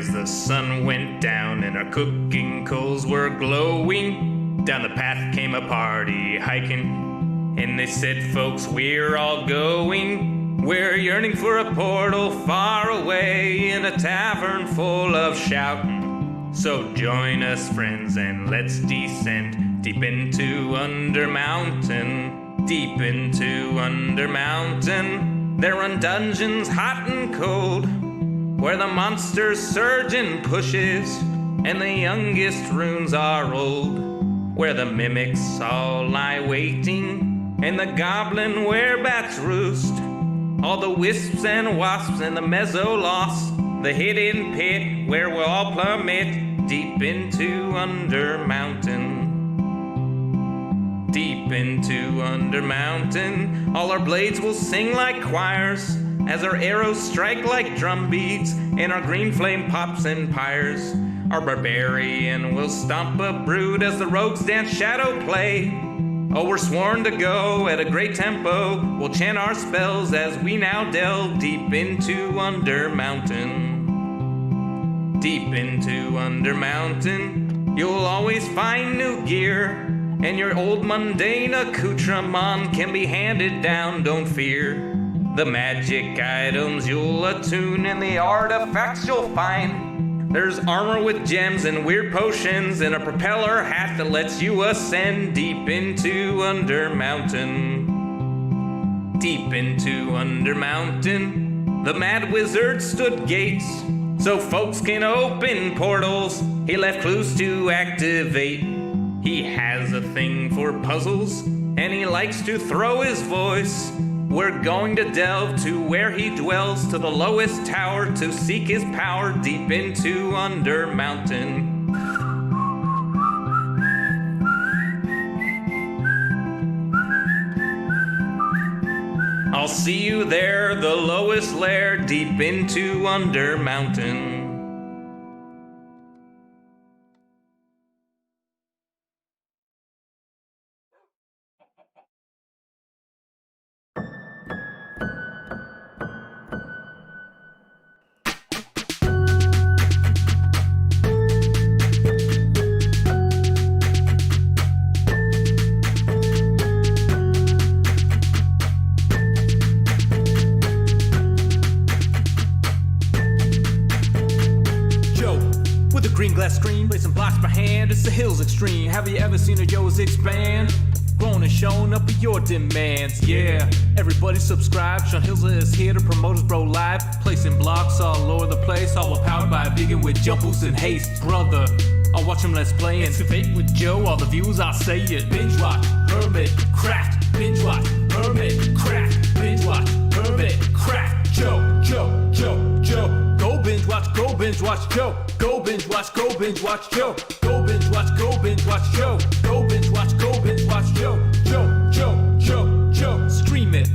as the sun went down and our cooking coals were glowing, down the path came a party hiking, and they said, folks, we're all going. We're yearning for a portal far away in a tavern full of shouting. So join us, friends, and let's descend deep into Under Mountain, deep into Under Mountain. There run dungeons hot and cold, where the monsters surge and pushes, and the youngest runes are old, where the mimics all lie waiting, and the goblin werebats roost, all the wisps and wasps and the mezzo-lost, the hidden pit where we'll all plummet deep into Under Mountain. Deep into Under Mountain, all our blades will sing like choirs, as our arrows strike like drum beats, and our green flame pops and pyres. Our barbarian will stomp a brood as the rogues dance shadow play. Oh, we're sworn to go at a great tempo. We'll chant our spells as we now delve deep into Under Mountain. Deep into Under Mountain, you'll always find new gear, and your old mundane accoutrement can be handed down, don't fear. The magic items you'll attune and the artifacts you'll find. There's armor with gems and weird potions and a propeller hat that lets you ascend deep into Under Mountain. Deep into Under Mountain, the mad wizard stood gates so folks can open portals. He left clues to activate. He has a thing for puzzles and he likes to throw his voice. We're going to delve to where he dwells, to the lowest tower, to seek his power deep into Under Mountain. I'll see you there, the lowest lair, deep into Under Mountain. Green glass screen, placing blocks per hand, it's the hills extreme. Have you ever seen a yo's expand? Grown and shown up with your demands, yeah. Everybody subscribe, Sean Hills is here to promote his bro live. Placing blocks all over the place, all powered by a vegan with jump boost and haste. Brother, I'll watch him let's play and excavate with Joe, all the views I'll say it. Binge watch, Hermitcraft, binge watch, Hermitcraft, binge watch, Hermitcraft. Joe. Go binge watch, Joe. Go binge watch, Joe. Go binge watch, Joe. Go binge watch, Joe. Joe. Stream it.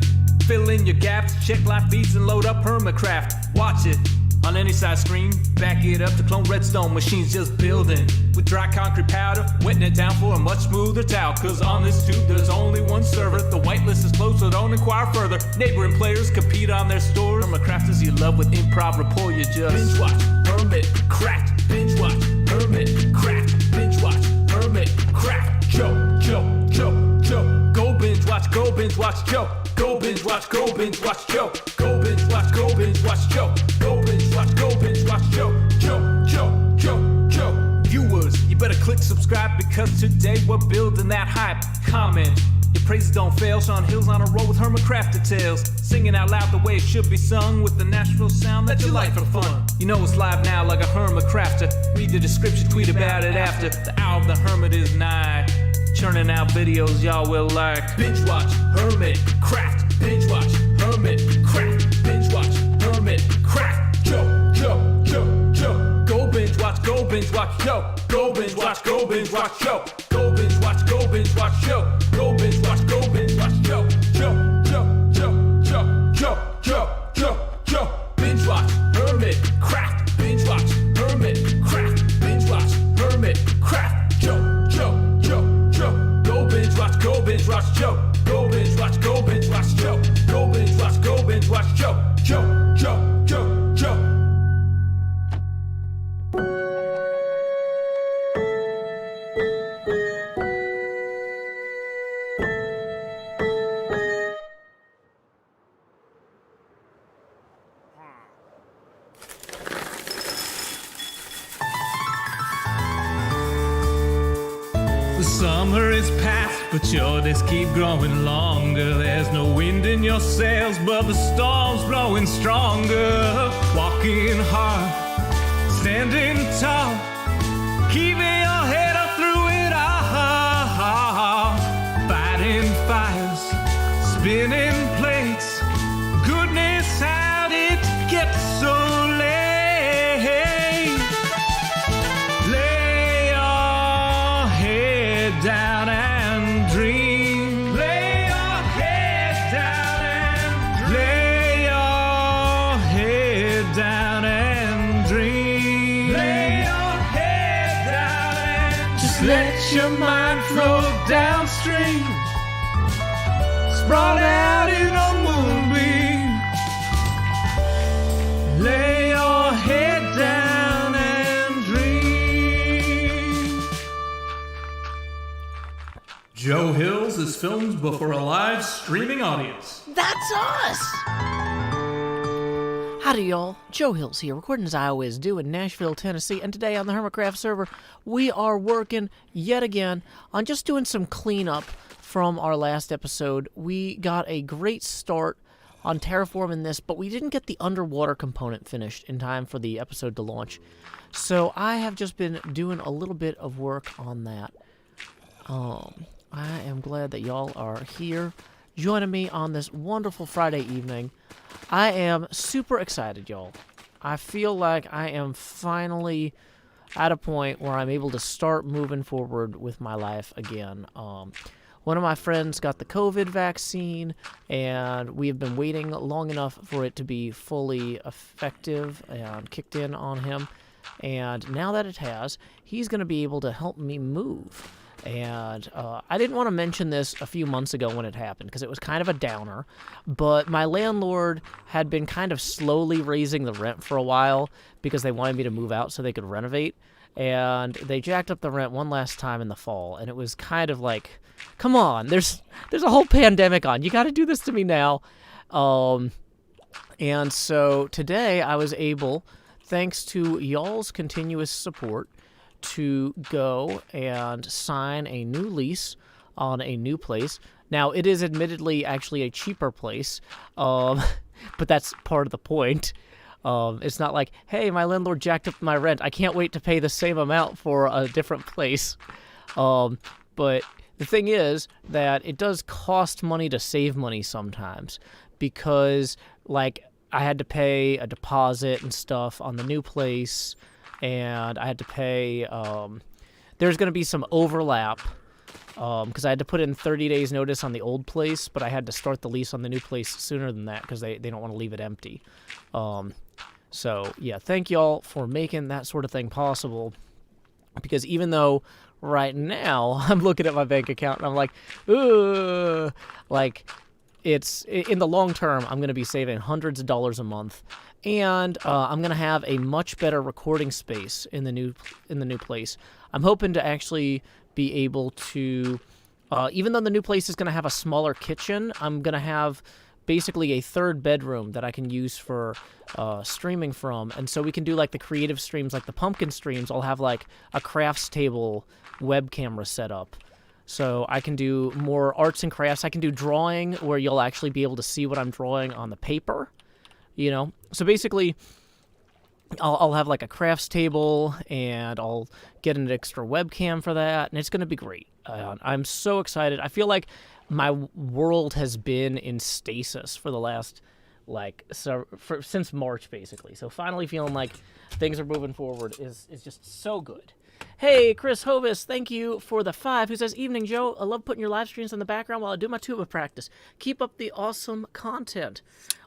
Fill in your gaps, check live feeds and load up Hermitcraft. Watch it on any side screen. Back it up to clone redstone machines just building. With dry concrete powder, wetting it down for a much smoother towel. Cause on this tube there's only one server. The whitelist is closed, so don't inquire further. Neighboring players compete on their stores. Hermitcrafters you love with improv rapport, you just binge watch, Hermitcraft, binge watch, Hermitcraft, binge watch, Hermitcraft. Joe. Go binge watch, Joe. Go binge watch, Joe. Go binge watch, Joe. Go binge watch, Joe. Joe. Viewers, you better click subscribe because today we're building that hype. Comment, your praises don't fail. Sean Hills on a roll with Hermitcraft tales, singing out loud the way it should be sung, with the natural sound that you like for fun. You know it's live now like a Hermitcrafter. Read the description, tweet about it after. The hour of the hermit is nigh, churning out videos y'all will like. Binge watch, Hermitcraft, binge watch, Hermitcraft, binge watch, Hermitcraft. Joe. Go binge watch, Joe. Go binge watch, Joe. Go binge watch, Joe. Go binge watch, Joe. Go binge watch, Joe. Binge watch, Hermitcraft, binge watch, Hermitcraft, binge watch, Hermitcraft. Joe. Go binge watch, Joe. Go binge watch, Joe. Go binge watch, Joe. Go binge watch, Joe. Summer is past, but your days keep growing longer. There's no wind in your sails, but the storm's blowing stronger. Walking hard, standing tall, keeping your head up through it all. Fighting fires, spinning plates. Goodness, how did it get so late? Lay your head down and dream. Lay your head down and lay your head down and dream. Lay your head down and just let your mind flow downstream. Sprawled out in a moonbeam. Lay your head down and dream. Joe Hills is filmed before a live streaming audience. That's us! Howdy, y'all. Joe Hills here, recording as I always do in Nashville, Tennessee, and today on the Hermitcraft server, we are working yet again on just doing some cleanup from our last episode. We got a great start on terraforming this, but we didn't get the underwater component finished in time for the episode to launch. So I have just been doing a little bit of work on that. I am glad that y'all are here joining me on this wonderful Friday evening. I am super excited, y'all. I feel like I am finally at a point where I'm able to start moving forward with my life again. One of my friends got the COVID vaccine, and we have been waiting long enough for it to be fully effective and kicked in on him. And now that it has, he's going to be able to help me move. And I didn't want to mention this a few months ago when it happened, because it was kind of a downer. But my landlord had been kind of slowly raising the rent for a while because they wanted me to move out so they could renovate. And they jacked up the rent one last time in the fall, and it was kind of like, come on, there's a whole pandemic on. You got to do this to me now. And so today I was able, thanks to y'all's continuous support, to go and sign a new lease on a new place. Now, it is admittedly actually a cheaper place, but that's part of the point. It's not like, hey, my landlord jacked up my rent. I can't wait to pay the same amount for a different place. But the thing is that it does cost money to save money sometimes, because, like, I had to pay a deposit and stuff on the new place, and I had to pay, there's going to be some overlap, because I had to put in 30 days notice on the old place, but I had to start the lease on the new place sooner than that because they don't want to leave it empty. So, yeah, thank y'all for making that sort of thing possible, because even though right now I'm looking at my bank account and I'm like, ooh, like, it's, in the long term, I'm going to be saving hundreds of dollars a month, and I'm going to have a much better recording space in the new place. I'm hoping to actually be able to, even though the new place is going to have a smaller kitchen, I'm going to have basically a third bedroom that I can use for streaming from. And so we can do like the creative streams, like the pumpkin streams. I'll have like a crafts table web camera set up. So I can do more arts and crafts. I can do drawing where you'll actually be able to see what I'm drawing on the paper, you know? So basically, I'll have like a crafts table, and I'll get an extra webcam for that, and it's going to be great. I'm so excited. I feel like my world has been in stasis for the last, since March, basically. So finally feeling like things are moving forward is just so good. Hey, Chris Hovis, thank you for the 5, who says, "Evening, Joe. I love putting your live streams in the background while I do my tuba practice. Keep up the awesome content."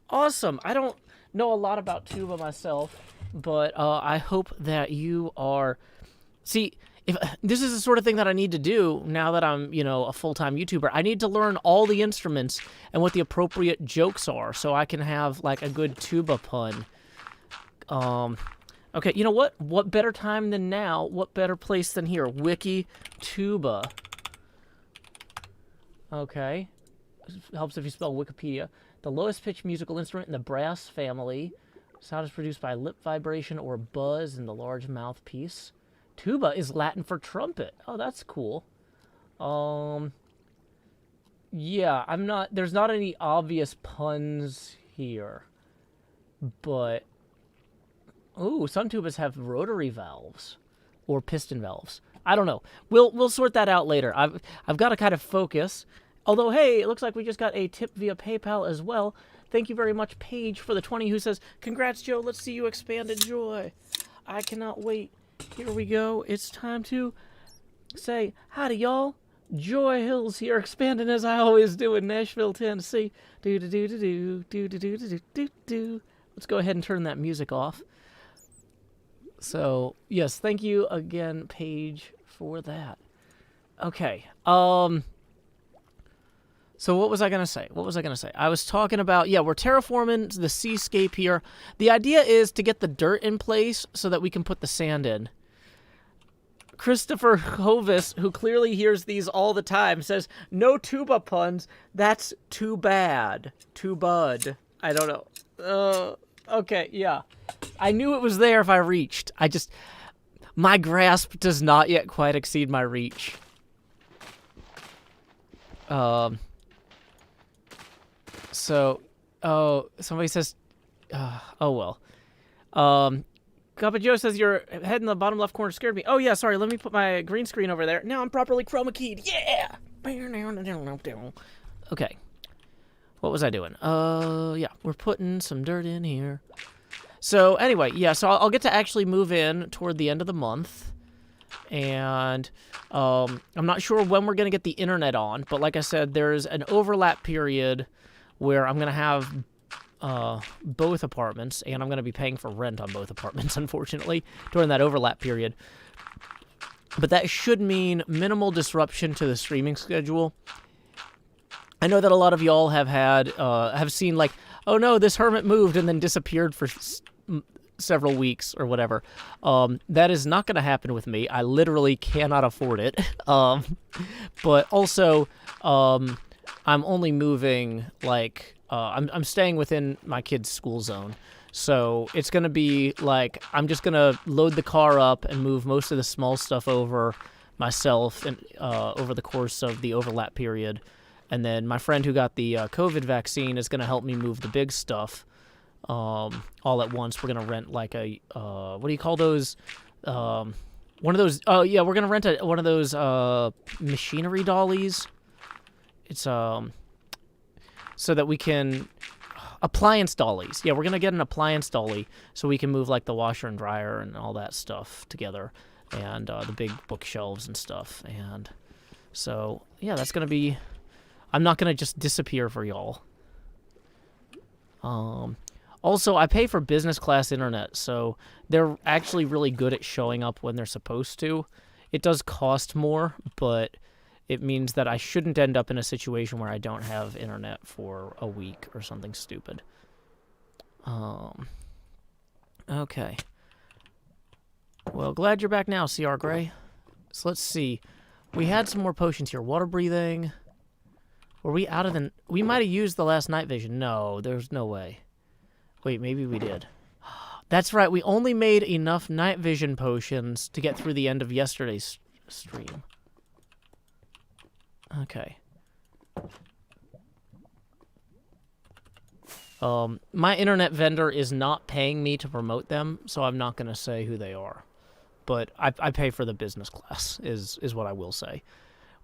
Awesome. I don't know a lot about tuba myself, but I hope that you are... See, if this is the sort of thing that I need to do now that I'm, a full-time YouTuber. I need to learn all the instruments and what the appropriate jokes are so I can have, like, a good tuba pun. Okay, you know what? What better time than now? What better place than here? Wiki tuba. Okay. Helps if you spell Wikipedia. The lowest pitched musical instrument in the brass family. Sound is produced by lip vibration or buzz in the large mouthpiece. Tuba is Latin for trumpet. Oh, that's cool. Yeah, I'm not... There's not any obvious puns here. But... Ooh, some tubas have rotary valves. Or piston valves. I don't know. We'll sort that out later. I've got to kind of focus. Although, hey, it looks like we just got a tip via PayPal as well. Thank you very much, Paige, for the 20, who says, "Congrats, Joe. Let's see you expand in joy." I cannot wait. Here we go. It's time to say, howdy, y'all. Joy Hills here, expanding as I always do in Nashville, Tennessee. Do-do-do-do-do, Let's go ahead and turn that music off. So, yes, thank you again, Paige, for that. Okay, so what was I going to say? I was talking about, yeah, we're terraforming the seascape here. The idea is to get the dirt in place so that we can put the sand in. Christopher Hovis, who clearly hears these all the time, says, "No tuba puns. That's too bad. Too bud." I don't know. Okay, yeah. I knew it was there if I reached. My grasp does not yet quite exceed my reach. So, somebody says, oh well. Kappa Joe says your head in the bottom left corner scared me. Oh yeah, sorry, let me put my green screen over there. Now I'm properly chroma keyed. Yeah! Okay. What was I doing? Yeah, we're putting some dirt in here. So anyway, yeah, so I'll get to actually move in toward the end of the month. And I'm not sure when we're going to get the internet on, but like I said, there's an overlap period where I'm going to have both apartments, and I'm going to be paying for rent on both apartments, unfortunately, during that overlap period. But that should mean minimal disruption to the streaming schedule. I know that a lot of y'all have seen, like, oh no, this hermit moved and then disappeared for several weeks or whatever. That is not going to happen with me. I literally cannot afford it. But also, I'm only moving, like, I'm staying within my kid's school zone. So it's going to be like, I'm just going to load the car up and move most of the small stuff over myself and over the course of the overlap period. And then my friend who got the COVID vaccine is going to help me move the big stuff all at once. We're going to rent like a, what do you call those? One of those, oh yeah, we're going to rent one of those machinery dollies. It's so that we can, appliance dollies. Yeah, we're going to get an appliance dolly so we can move like the washer and dryer and all that stuff together, and the big bookshelves and stuff. And so, yeah, that's going to be, I'm not going to just disappear for y'all. Also, I pay for business class internet, so they're actually really good at showing up when they're supposed to. It does cost more, but it means that I shouldn't end up in a situation where I don't have internet for a week or something stupid. Okay. Well, glad you're back now, CR Gray. So let's see. We had some more potions here. Water breathing. Were we out of the... We might have used the last night vision. No, there's no way. Wait, maybe we did. That's right. We only made enough night vision potions to get through the end of yesterday's stream. Okay. My internet vendor is not paying me to promote them, so I'm not going to say who they are. But I pay for the business class, is what I will say.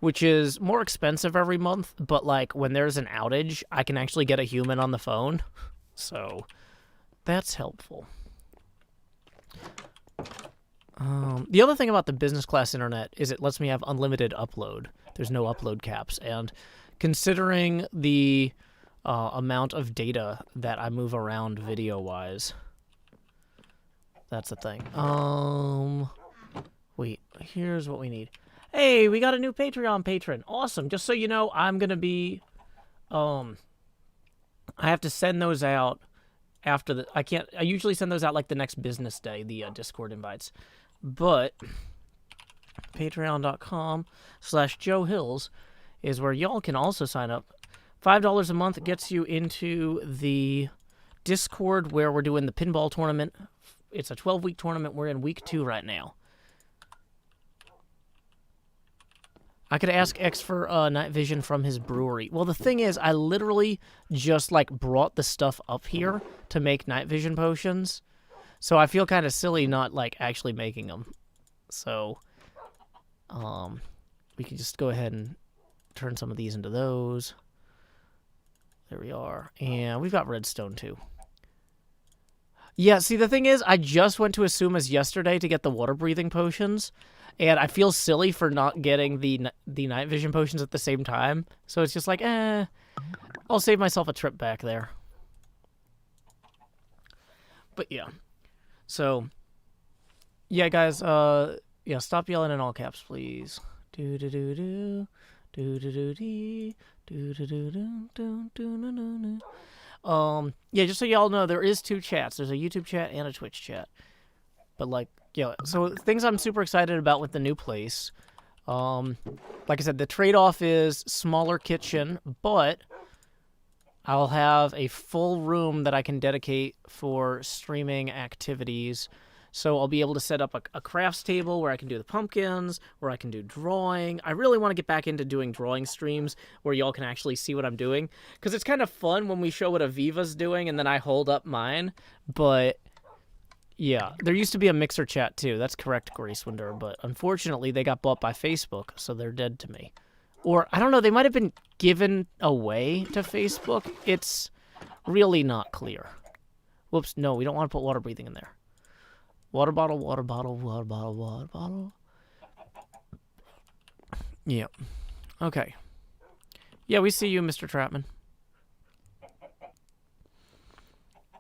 Which is more expensive every month, but like when there's an outage, I can actually get a human on the phone. So that's helpful. The other thing about the business class internet is it lets me have unlimited upload. There's no upload caps. And considering the amount of data that I move around video-wise, that's the thing. Wait, here's what we need. Hey, we got a new Patreon patron. Awesome. Just so you know, I'm going to be, I have to send those out after I usually send those out like the next business day, the Discord invites. But patreon.com/Joe Hills is where y'all can also sign up. $5 a month gets you into the Discord where we're doing the pinball tournament. It's a 12-week tournament. We're in week 2 right now. I could ask X for night vision from his brewery. Well, the thing is, I literally just, like, brought the stuff up here to make night vision potions. So I feel kind of silly not, like, actually making them. So, we can just go ahead and turn some of these into those. There we are. And we've got redstone, too. Yeah, see, the thing is, I just went to Asuma's yesterday to get the water-breathing potions, and I feel silly for not getting the night vision potions at the same time. So it's just like, I'll save myself a trip back there. But yeah. So, yeah, guys, yeah, stop yelling in all caps, please. Do-do-do-do, do-do-do-dee, do-do-do-do-do-do-do-do-do. Yeah, just so y'all know, there is 2 chats. There's a YouTube chat and a Twitch chat. But, like, yeah, so things I'm super excited about with the new place. Like I said, the trade-off is smaller kitchen, but I'll have a full room that I can dedicate for streaming activities. So I'll be able to set up a crafts table where I can do the pumpkins, where I can do drawing. I really want to get back into doing drawing streams where y'all can actually see what I'm doing. Because it's kind of fun when we show what Aviva's doing and then I hold up mine. But, yeah, there used to be a Mixer chat too. That's correct, Gracewinder. But unfortunately, they got bought by Facebook, so they're dead to me. Or, I don't know, they might have been given away to Facebook. It's really not clear. Whoops, no, we don't want to put water breathing in there. Water bottle, water bottle, water bottle, water bottle. Yeah. Okay. Yeah, we see you, Mr. Trapman.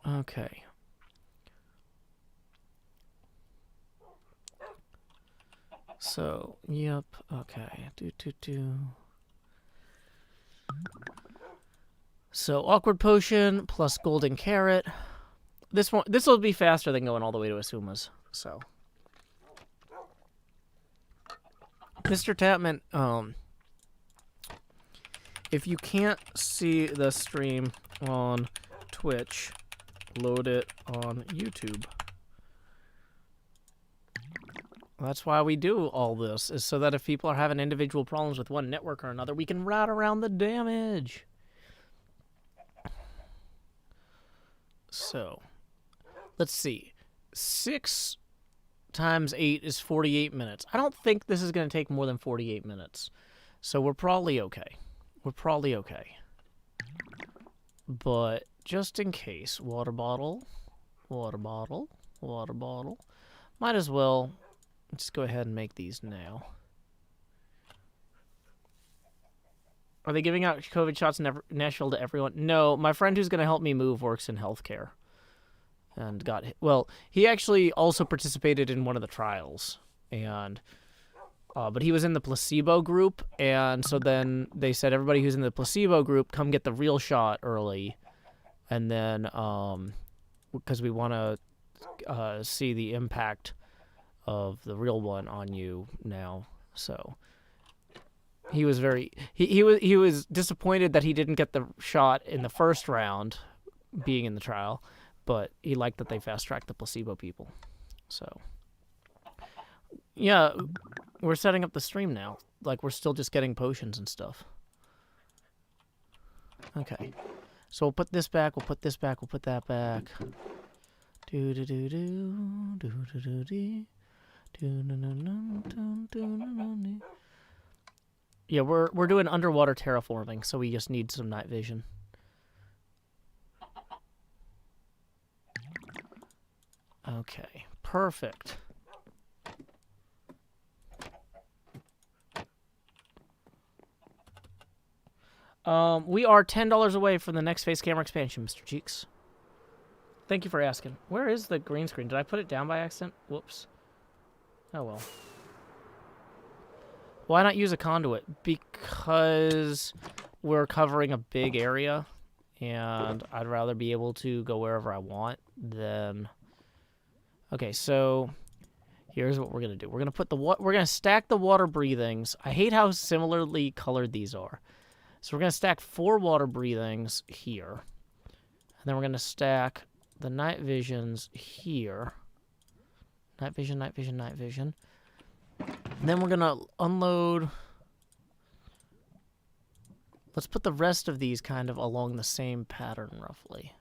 Okay. So, yep, okay. So, awkward potion plus golden carrot. This will be faster than going all the way to Asuma's. So, Mr. Tapman, if you can't see the stream on Twitch, load it on YouTube. That's why we do all this, is so that if people are having individual problems with one network or another, we can route around the damage. So, let's see. 6 times 8 is 48 minutes. I don't think this is going to take more than 48 minutes. So we're probably okay. We're probably okay. But just in case, water bottle, water bottle, water bottle. Might as well just go ahead and make these now. Are they giving out COVID shots in Nashville to everyone? No, my friend who's going to help me move works in healthcare. And got hit. Well, he actually also participated in one of the trials, and but he was in the placebo group, and so then they said everybody who's in the placebo group come get the real shot early, and then because we want to see the impact of the real one on you now. So he was he was disappointed that he didn't get the shot in the first round, being in the trial. But he liked that they fast-tracked the placebo people. So, yeah, we're setting up the stream now. Like, we're still just getting potions and stuff. Okay. So we'll put this back, we'll put this back, we'll put that back. Do-do-do-do, do-do-do-dee, do-do-do-do-do-do-do-do. Yeah, we're doing underwater terraforming, so we just need some night vision. Okay, perfect. We are $10 away from the next face camera expansion, Mr. Cheeks. Thank you for asking. Where is the green screen? Did I put it down by accident? Whoops. Oh well. Why not use a conduit? Because we're covering a big area, and I'd rather be able to go wherever I want than... Okay, so here's what we're gonna do. We're gonna put we're gonna stack the water breathings. I hate how similarly colored these are. So we're gonna stack 4 water breathings here, and then we're gonna stack the night visions here. Night vision, night vision, night vision. And then we're gonna unload Let's put the rest of these kind of along the same pattern, roughly.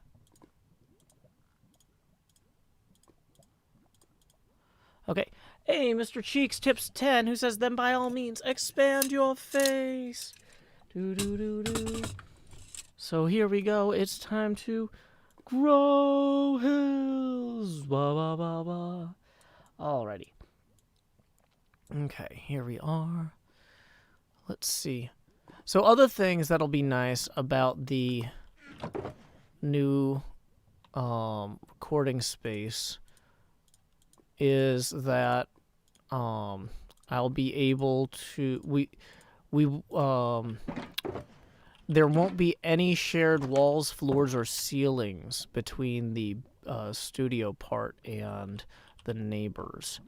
Okay. Hey, Mr. Cheeks Tips 10, who says, then by all means, expand your face. Do-do-do-do. So here we go. It's time to grow hills. Ba-ba-ba-ba. Alrighty. Okay, here we are. Let's see. So other things that'll be nice about the new recording space is that I'll be able to there won't be any shared walls, floors, or ceilings between the studio part and the neighbors.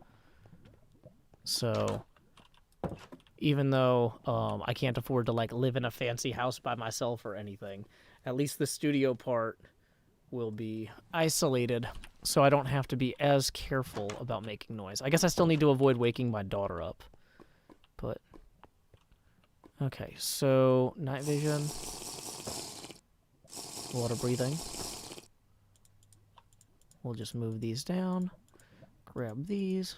So even though I can't afford to like live in a fancy house by myself or anything, at least the studio part will be isolated, so I don't have to be as careful about making noise. I guess I still need to avoid waking my daughter up. But okay, so night vision, water breathing. We'll just move these down, grab these.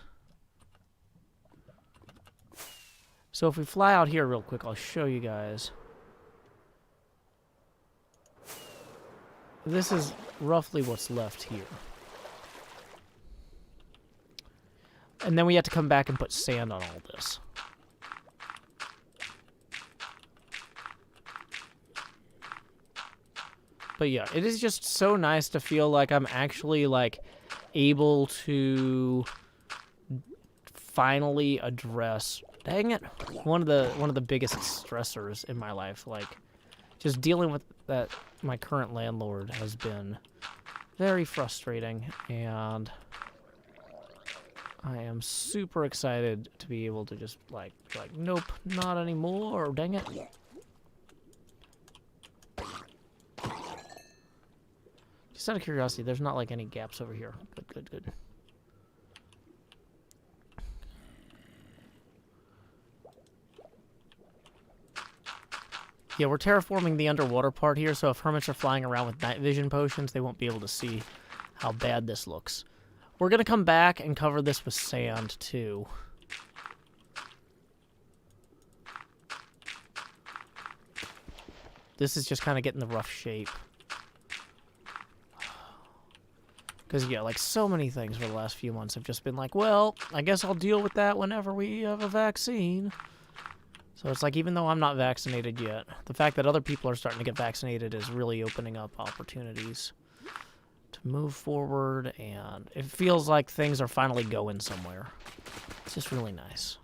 So if we fly out here real quick, I'll show you guys. This is roughly what's left here. And then we have to come back and put sand on all this. But yeah, it is just so nice to feel like I'm actually like able to finally address, dang it, one of the biggest stressors in my life. Like just dealing with that, my current landlord has been very frustrating, and I am super excited to be able to just like nope, not anymore, dang it. Just out of curiosity, there's not like any gaps over here. Good. Yeah, we're terraforming the underwater part here, so if hermits are flying around with night vision potions, they won't be able to see how bad this looks. We're going to come back and cover this with sand, too. This is just kind of getting the rough shape. Because, yeah, like so many things for the last few months have just been like, well, I guess I'll deal with that whenever we have a vaccine. So it's like, even though I'm not vaccinated yet, the fact that other people are starting to get vaccinated is really opening up opportunities to move forward, and it feels like things are finally going somewhere. It's just really nice.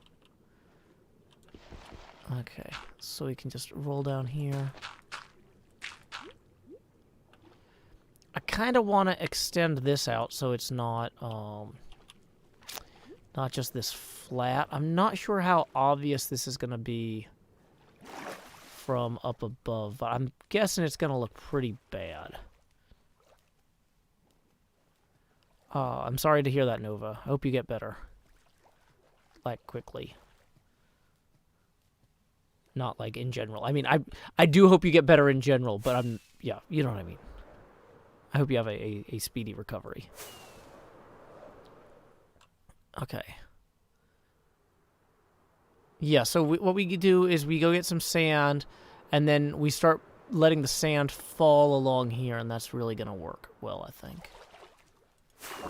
Okay, so we can just roll down here. I kind of want to extend this out so it's not just this flat. I'm not sure how obvious this is going to be from up above, but I'm guessing it's going to look pretty bad. I'm sorry to hear that, Nova. I hope you get better. Like, quickly. Not, like, in general. I mean, I do hope you get better in general, but yeah, you know what I mean. I hope you have a speedy recovery. Okay. Yeah, so what we do is we go get some sand, and then we start letting the sand fall along here, and that's really going to work well, I think.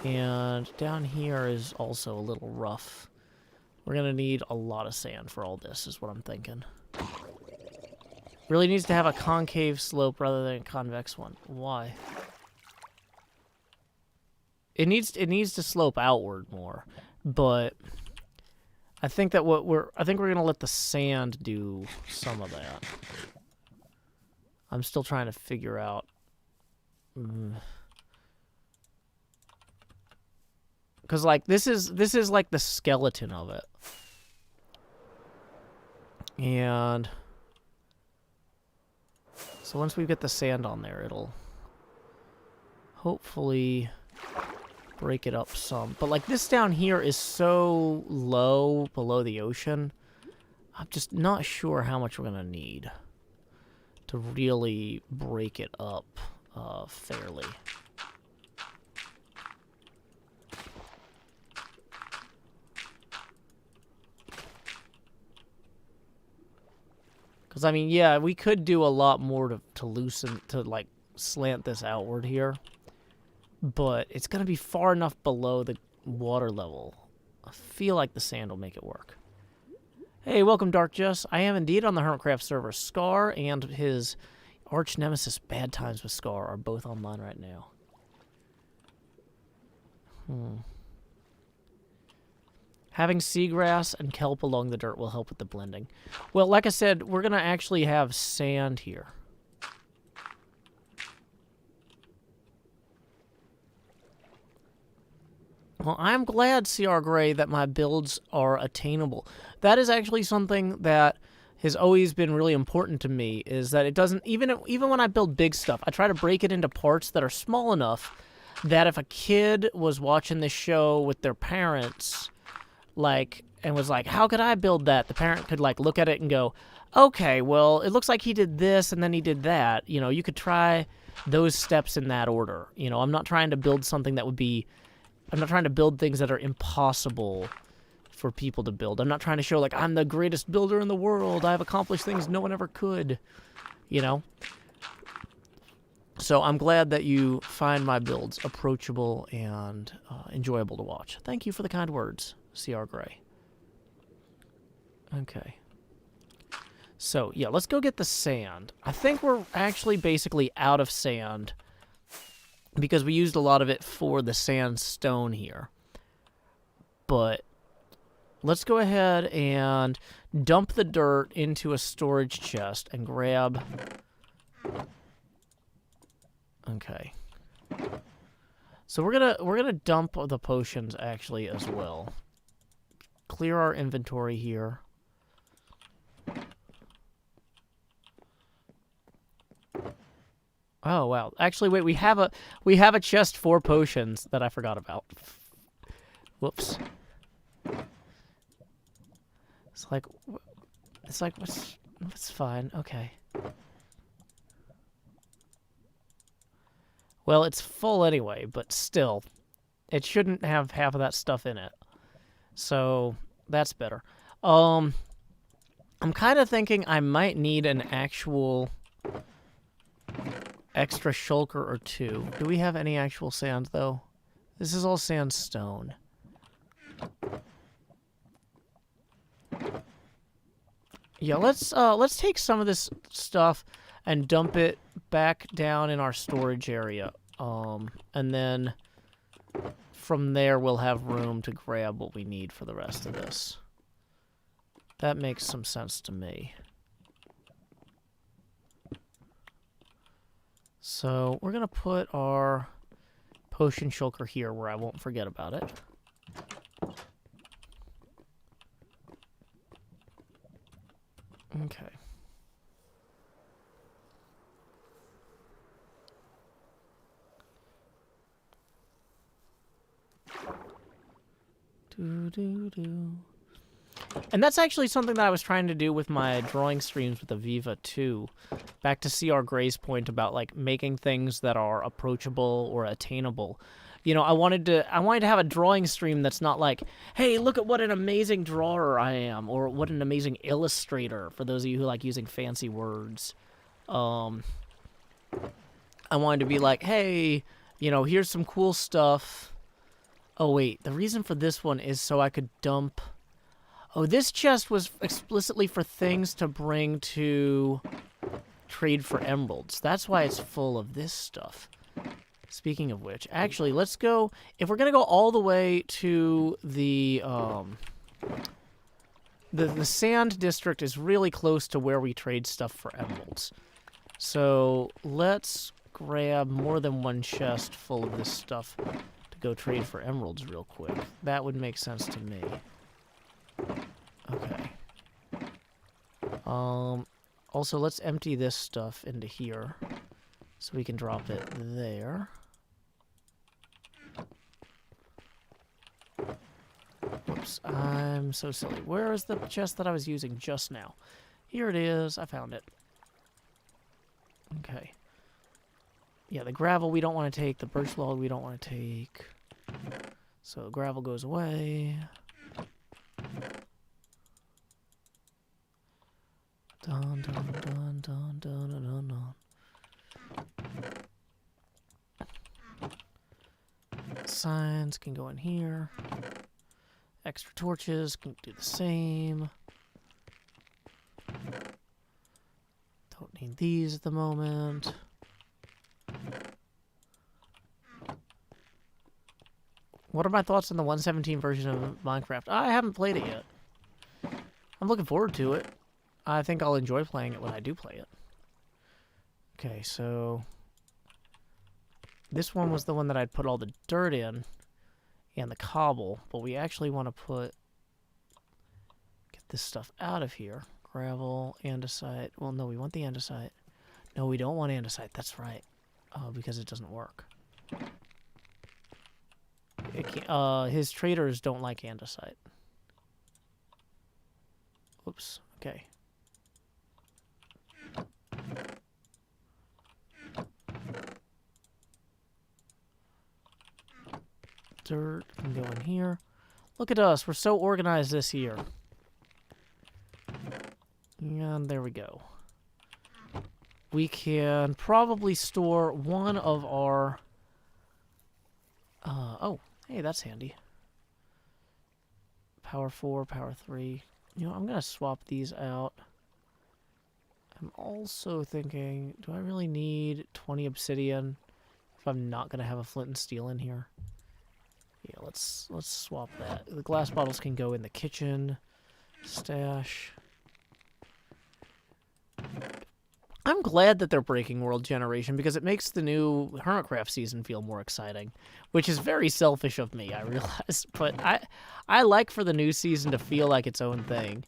And down here is also a little rough. We're going to need a lot of sand for all this, is what I'm thinking. Really needs to have a concave slope rather than a convex one. Why? It needs to slope outward more, but I think that we're gonna let the sand do some of that. I'm still trying to figure out. Because like this is like the skeleton of it, and so once we get the sand on there, it'll hopefully break it up some. But like this down here is so low below the ocean, I'm just not sure how much we're gonna need. to really break it up fairly. Because, I mean, yeah, we could do a lot more to loosen, to, like, slant this outward here. But it's going to be far enough below the water level. I feel like the sand will make it work. Hey, welcome, Dark Jess. I am indeed on the Hermitcraft server. Scar and his arch nemesis, Bad Times with Scar, are both online right now. Having seagrass and kelp along the dirt will help with the blending. Well, like I said, we're going to actually have sand here. Well, I'm glad, CR Gray, that my builds are attainable. That is actually something that has always been really important to me, is that it doesn't, even when I build big stuff, I try to break it into parts that are small enough that if a kid was watching this show with their parents, like, and was like, how could I build that? The parent could, like, look at it and go, okay, well, it looks like he did this and then he did that. You know, you could try those steps in that order. You know, I'm not trying to build something that would be, I'm not trying to build things that are impossible for people to build. I'm not trying to show, like, I'm the greatest builder in the world. I've accomplished things no one ever could, you know? So I'm glad that you find my builds approachable and enjoyable to watch. Thank you for the kind words, CR Gray. Okay. So, yeah, let's go get the sand. I think we're actually basically out of sand because we used a lot of it for the sandstone here. But let's go ahead and dump the dirt into a storage chest and grab... Okay. So we're gonna dump the potions actually as well. Clear our inventory here. Oh wow. Actually wait, we have a chest for potions that I forgot about. Whoops. It's like it's fine. Okay. Well, it's full anyway, but still, it shouldn't have half of that stuff in it. So, that's better. I'm kind of thinking I might need an actual extra shulker or two. Do we have any actual sand, though? This is all sandstone. Yeah, let's take some of this stuff and dump it back down in our storage area. And then from there we'll have room to grab what we need for the rest of this. That makes some sense to me. So we're gonna put our potion shulker here where I won't forget about it. Okay. And that's actually something that I was trying to do with my drawing streams with Aviva too. Back to CR Gray's point about like making things that are approachable or attainable. You know, I wanted to have a drawing stream that's not like, hey, look at what an amazing drawer I am, or what an amazing illustrator, for those of you who like using fancy words. I wanted to be like, hey, you know, here's some cool stuff. Oh, wait, the reason for this one is so I could dump... Oh, this chest was explicitly for things to bring to trade for emeralds. That's why it's full of this stuff. Speaking of which, actually, let's go... If we're going to go all the way to the sand district is really close to where we trade stuff for emeralds. So, let's grab more than one chest full of this stuff to go trade for emeralds real quick. That would make sense to me. Okay. Also, let's empty this stuff into here so we can drop it there. Whoops, I'm so silly. Where is the chest that I was using just now? Here it is. I found it. Okay. Yeah, the gravel we don't want to take. The birch log we don't want to take. So gravel goes away. Dun, dun, dun, dun, dun, dun, dun. Signs can go in here. Extra torches can do the same. Don't need these at the moment. What are my thoughts on the 1.17 version of Minecraft? I haven't played it yet. I'm looking forward to it. I think I'll enjoy playing it when I do play it. Okay, so this one was the one that I'd put all the dirt in and the cobble, but we actually want to get this stuff out of here. Gravel, andesite. Well, no, we want the andesite. No, we don't want andesite. That's right. Because it doesn't work. His traders don't like andesite. Oops. Okay. Dirt can go in here. Look at us. We're so organized this year. And there we go. We can probably store one of our... oh, hey, that's handy. Power 4, power 3. You know, I'm going to swap these out. I'm also thinking, do I really need 20 obsidian if I'm not going to have a flint and steel in here? Yeah, let's swap that. The glass bottles can go in the kitchen. Stash. I'm glad that they're breaking world generation because it makes the new Hermitcraft season feel more exciting, which is very selfish of me, I realize. But I like for the new season to feel like its own thing,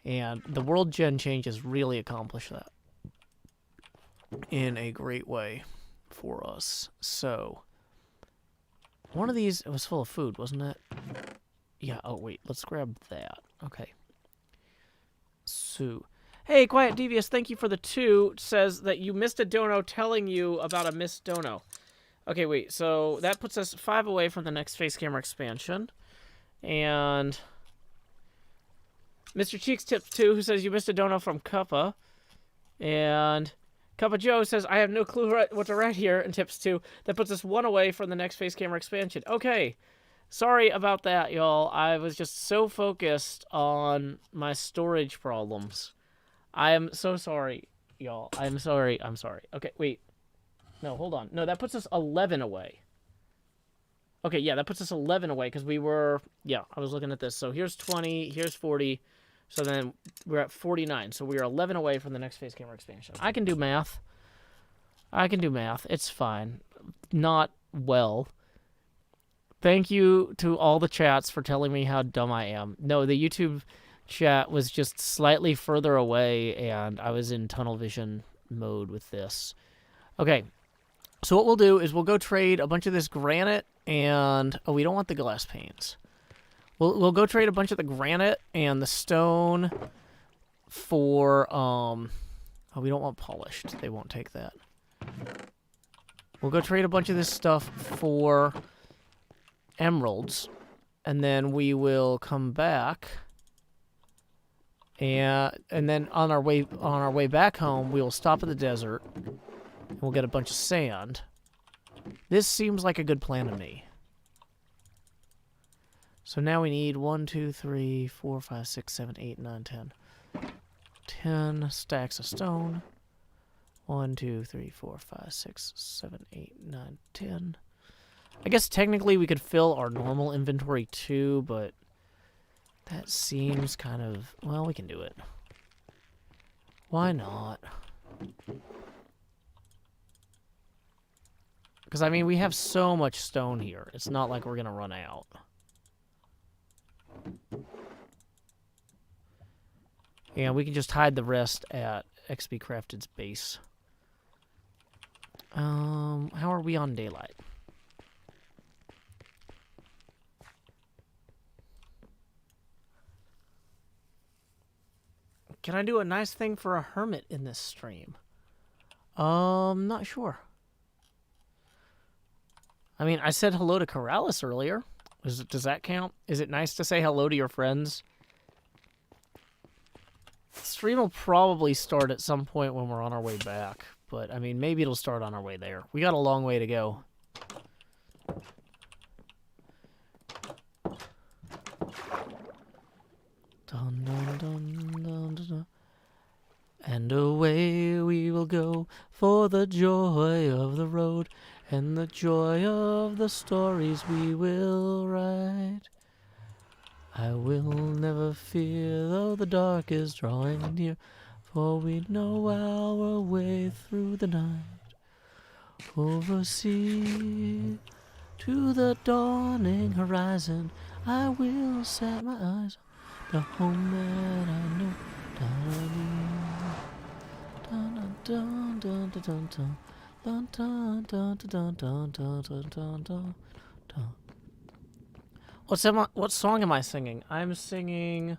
and the world gen changes really accomplish that in a great way for us. So, one of these, it was full of food, wasn't it? Yeah, oh wait, let's grab that. Okay. So... Hey, Quiet Devious, thank you for the 2. Says that you missed a dono telling you about a missed dono. Okay, wait, so that puts us 5 away from the next face camera expansion. And Mr. Cheeks Tip 2, who says you missed a dono from Cuppa. And Cuppa Joe says, I have no clue what to write here, and tips 2. That puts us 1 away from the next face camera expansion. Okay, sorry about that, y'all. I was just so focused on my storage problems. I am so sorry, y'all. I'm sorry. Okay, wait. No, hold on. No, that puts us 11 away. Okay, yeah, that puts us 11 away because we were... Yeah, I was looking at this. So here's 20, here's 40. So then we're at 49. So we are 11 away from the next face camera expansion. I can do math. It's fine. Not well. Thank you to all the chats for telling me how dumb I am. No, the YouTube... chat was just slightly further away, and I was in tunnel vision mode with this. Okay, so what we'll do is we'll go trade a bunch of this granite and... Oh, we don't want the glass panes. We'll go trade a bunch of the granite and the stone for... Oh, we don't want polished. They won't take that. We'll go trade a bunch of this stuff for emeralds, and then we will come back... And then on our way back home, we will stop at the desert, and we'll get a bunch of sand. This seems like a good plan to me. So now we need 1, 2, 3, 4, 5, 6, 7, 8, 9, 10. 10 stacks of stone. 1, 2, 3, 4, 5, 6, 7, 8, 9, 10. I guess technically we could fill our normal inventory too, but... that seems kind of... Well, we can do it. Why not? Because, I mean, we have so much stone here. It's not like we're going to run out. And we can just hide the rest at XP Crafted's base. How are we on daylight? Can I do a nice thing for a hermit in this stream? Not sure. I mean, I said hello to Corrales earlier. Does that count? Is it nice to say hello to your friends? The stream will probably start at some point when we're on our way back. But, I mean, maybe it'll start on our way there. We got a long way to go. Dun, dun, dun, dun, dun, dun. And away we will go for the joy of the road and the joy of the stories we will write. I will never fear though the dark is drawing near, for we know our way through the night. Over sea to the dawning horizon, I will set my eyes on the home that I know. Dun, dun, dun, dun, dun, dun, dun, dun, dun, dun, dun, dun, dun, dun, dun, dun. What song am I singing? I'm singing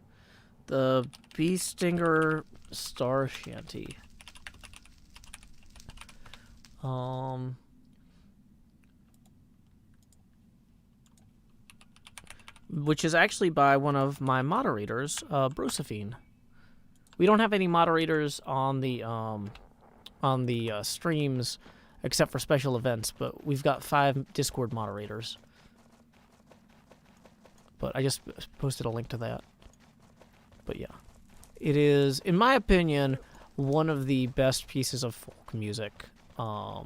the Bee Stinger Star Shanty. Which is actually by one of my moderators, Brosephine. We don't have any moderators on the streams except for special events, but we've got 5 Discord moderators. But I just posted a link to that. But yeah. It is, in my opinion, one of the best pieces of folk music, I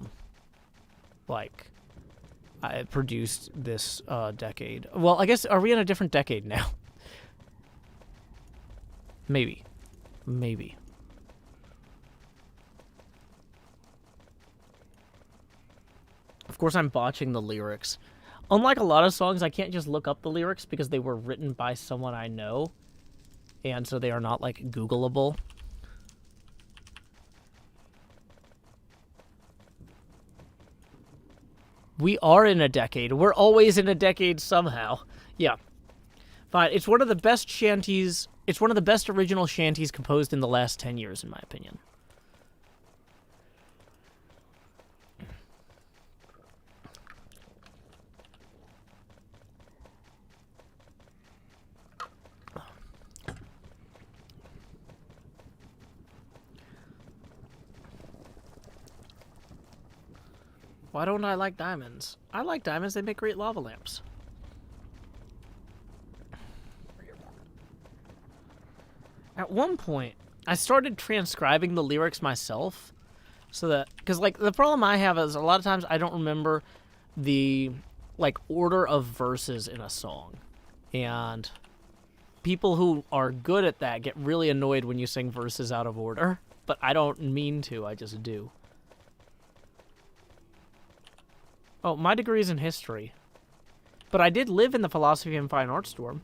produced this decade. Well, I guess, are we in a different decade now? Maybe. Maybe. Of course, I'm botching the lyrics. Unlike a lot of songs, I can't just look up the lyrics because they were written by someone I know. And so they are not, like, Googleable. We are in a decade. We're always in a decade somehow. Yeah. Fine. It's one of the best shanties. It's one of the best original shanties composed in the last 10 years, in my opinion. Why don't I like diamonds? I like diamonds. They make great lava lamps. At one point, I started transcribing the lyrics myself. So that, because, like, the problem I have is a lot of times I don't remember the, like, order of verses in a song. And people who are good at that get really annoyed when you sing verses out of order. But I don't mean to, I just do. Oh, my degree is in history. But I did live in the Philosophy and Fine Arts dorm.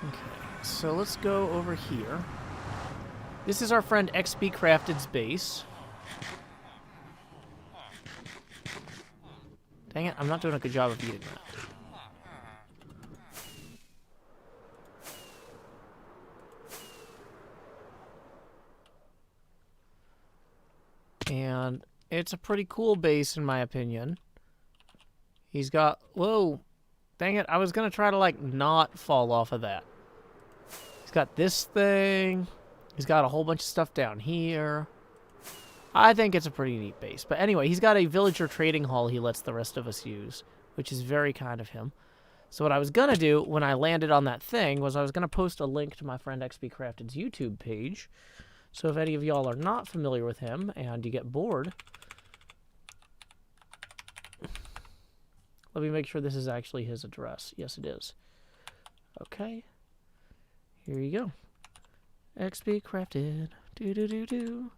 Okay, so let's go over here. This is our friend XB Crafted's base. Dang it, I'm not doing a good job of eating that. And it's a pretty cool base, in my opinion. He's got... Whoa! Dang it, I was gonna try to, like, not fall off of that. He's got this thing. He's got a whole bunch of stuff down here. I think it's a pretty neat base. But anyway, he's got a villager trading hall he lets the rest of us use, which is very kind of him. So what I was gonna do when I landed on that thing was I was gonna post a link to my friend XB Crafted's YouTube page. So if any of y'all are not familiar with him and you get bored, let me make sure this is actually his address. Yes, it is. Okay. Here you go. XB Crafted. Do-do-do-do.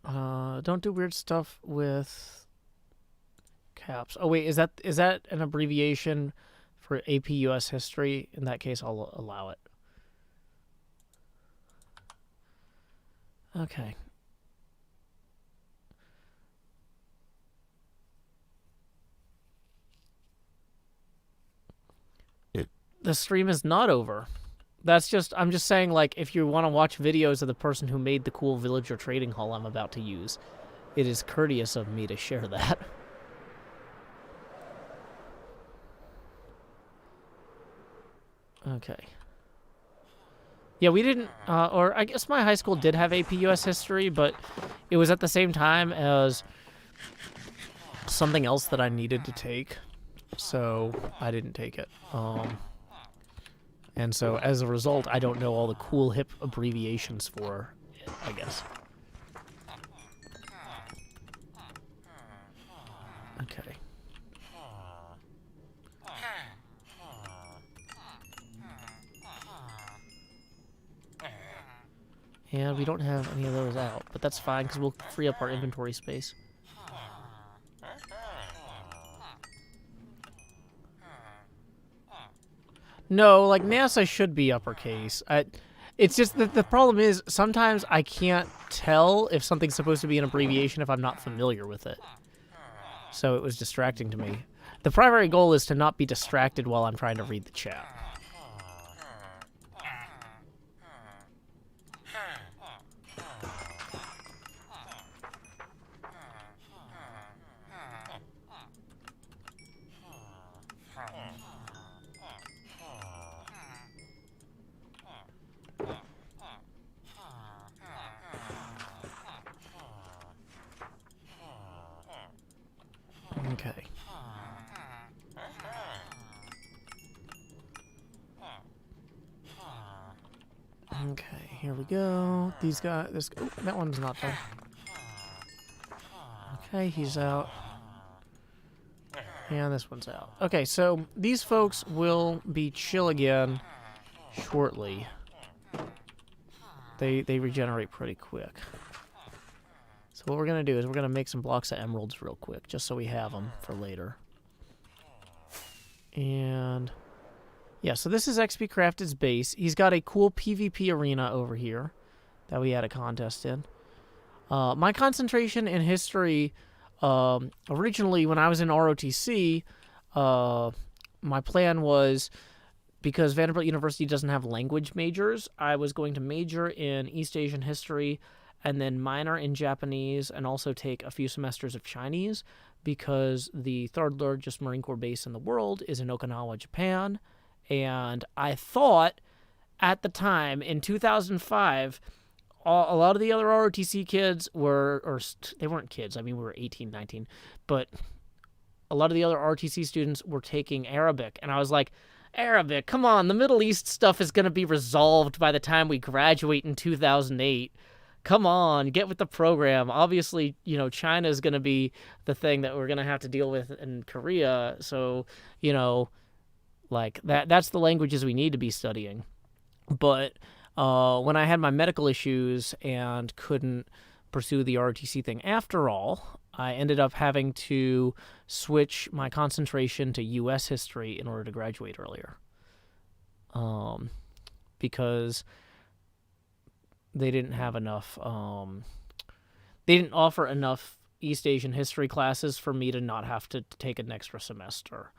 Don't do weird stuff with caps. Oh, wait, is that an abbreviation for AP US History? In that case, I'll allow it. Okay. the stream is not over. I'm just saying, like, if you want to watch videos of the person who made the cool villager trading hall I'm about to use, it is courteous of me to share that. Okay. Yeah, we didn't, or I guess my high school did have AP US history, but it was at the same time as something else that I needed to take, so I didn't take it. And so as a result, I don't know all the cool hip abbreviations for it, I guess. Okay. And we don't have any of those out, but that's fine because we'll free up our inventory space. No, like NASA should be uppercase. It's just that the problem is sometimes I can't tell if something's supposed to be an abbreviation if I'm not familiar with it. So it was distracting to me. The primary goal is to not be distracted while I'm trying to read the chat. Okay. Okay, here we go. These guys, oh, that one's not done. Okay, he's out. And this one's out. Okay, so these folks will be chill again shortly. They regenerate pretty quick. So what we're going to do is we're going to make some blocks of emeralds real quick, just so we have them for later. And yeah, so this is XP Crafted's base. He's got a cool PvP arena over here that we had a contest in. My concentration in history, originally when I was in ROTC, my plan was, because Vanderbilt University doesn't have language majors, I was going to major in East Asian history and then minor in Japanese and also take a few semesters of Chinese because the third largest Marine Corps base in the world is in Okinawa, Japan. And I thought at the time, in 2005, a lot of the other ROTC kids were, or they weren't kids, I mean, we were 18, 19, but a lot of the other ROTC students were taking Arabic. And I was like, Arabic, come on, the Middle East stuff is going to be resolved by the time we graduate in 2008. Come on, get with the program. Obviously, you know, China is going to be the thing that we're going to have to deal with in Korea. So, you know, like that's the languages we need to be studying. But when I had my medical issues and couldn't pursue the ROTC thing after all, I ended up having to switch my concentration to U.S. history in order to graduate earlier. Because they didn't have enough, they didn't offer enough East Asian history classes for me to not have to take an extra semester.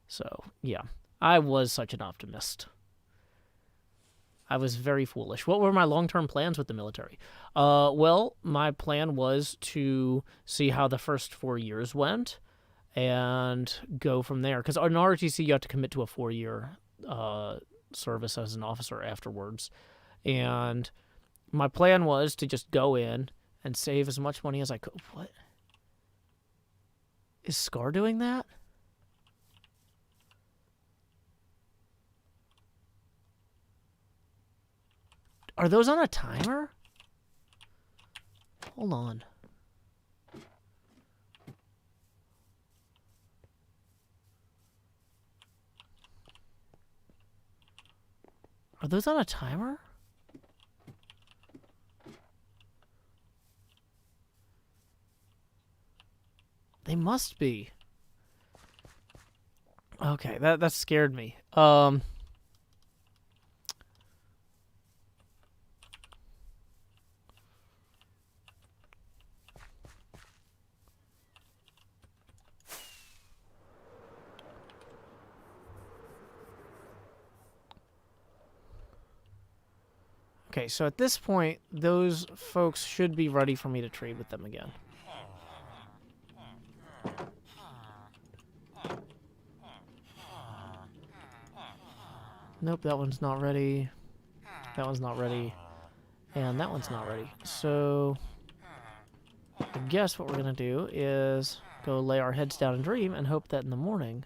So, yeah, I was such an optimist. I was very foolish. What were my long-term plans with the military? Well, my plan was to see how the first 4 years went and go from there. Because in ROTC, you have to commit to a 4-year service as an officer afterwards. And my plan was to just go in and save as much money as I could. What? Is Scar doing that? Are those on a timer? Hold on. Are those on a timer? They must be. Okay, that scared me. Okay, so at this point, those folks should be ready for me to trade with them again. Nope, that one's not ready. That one's not ready. And that one's not ready. So I guess what we're going to do is go lay our heads down and dream and hope that in the morning...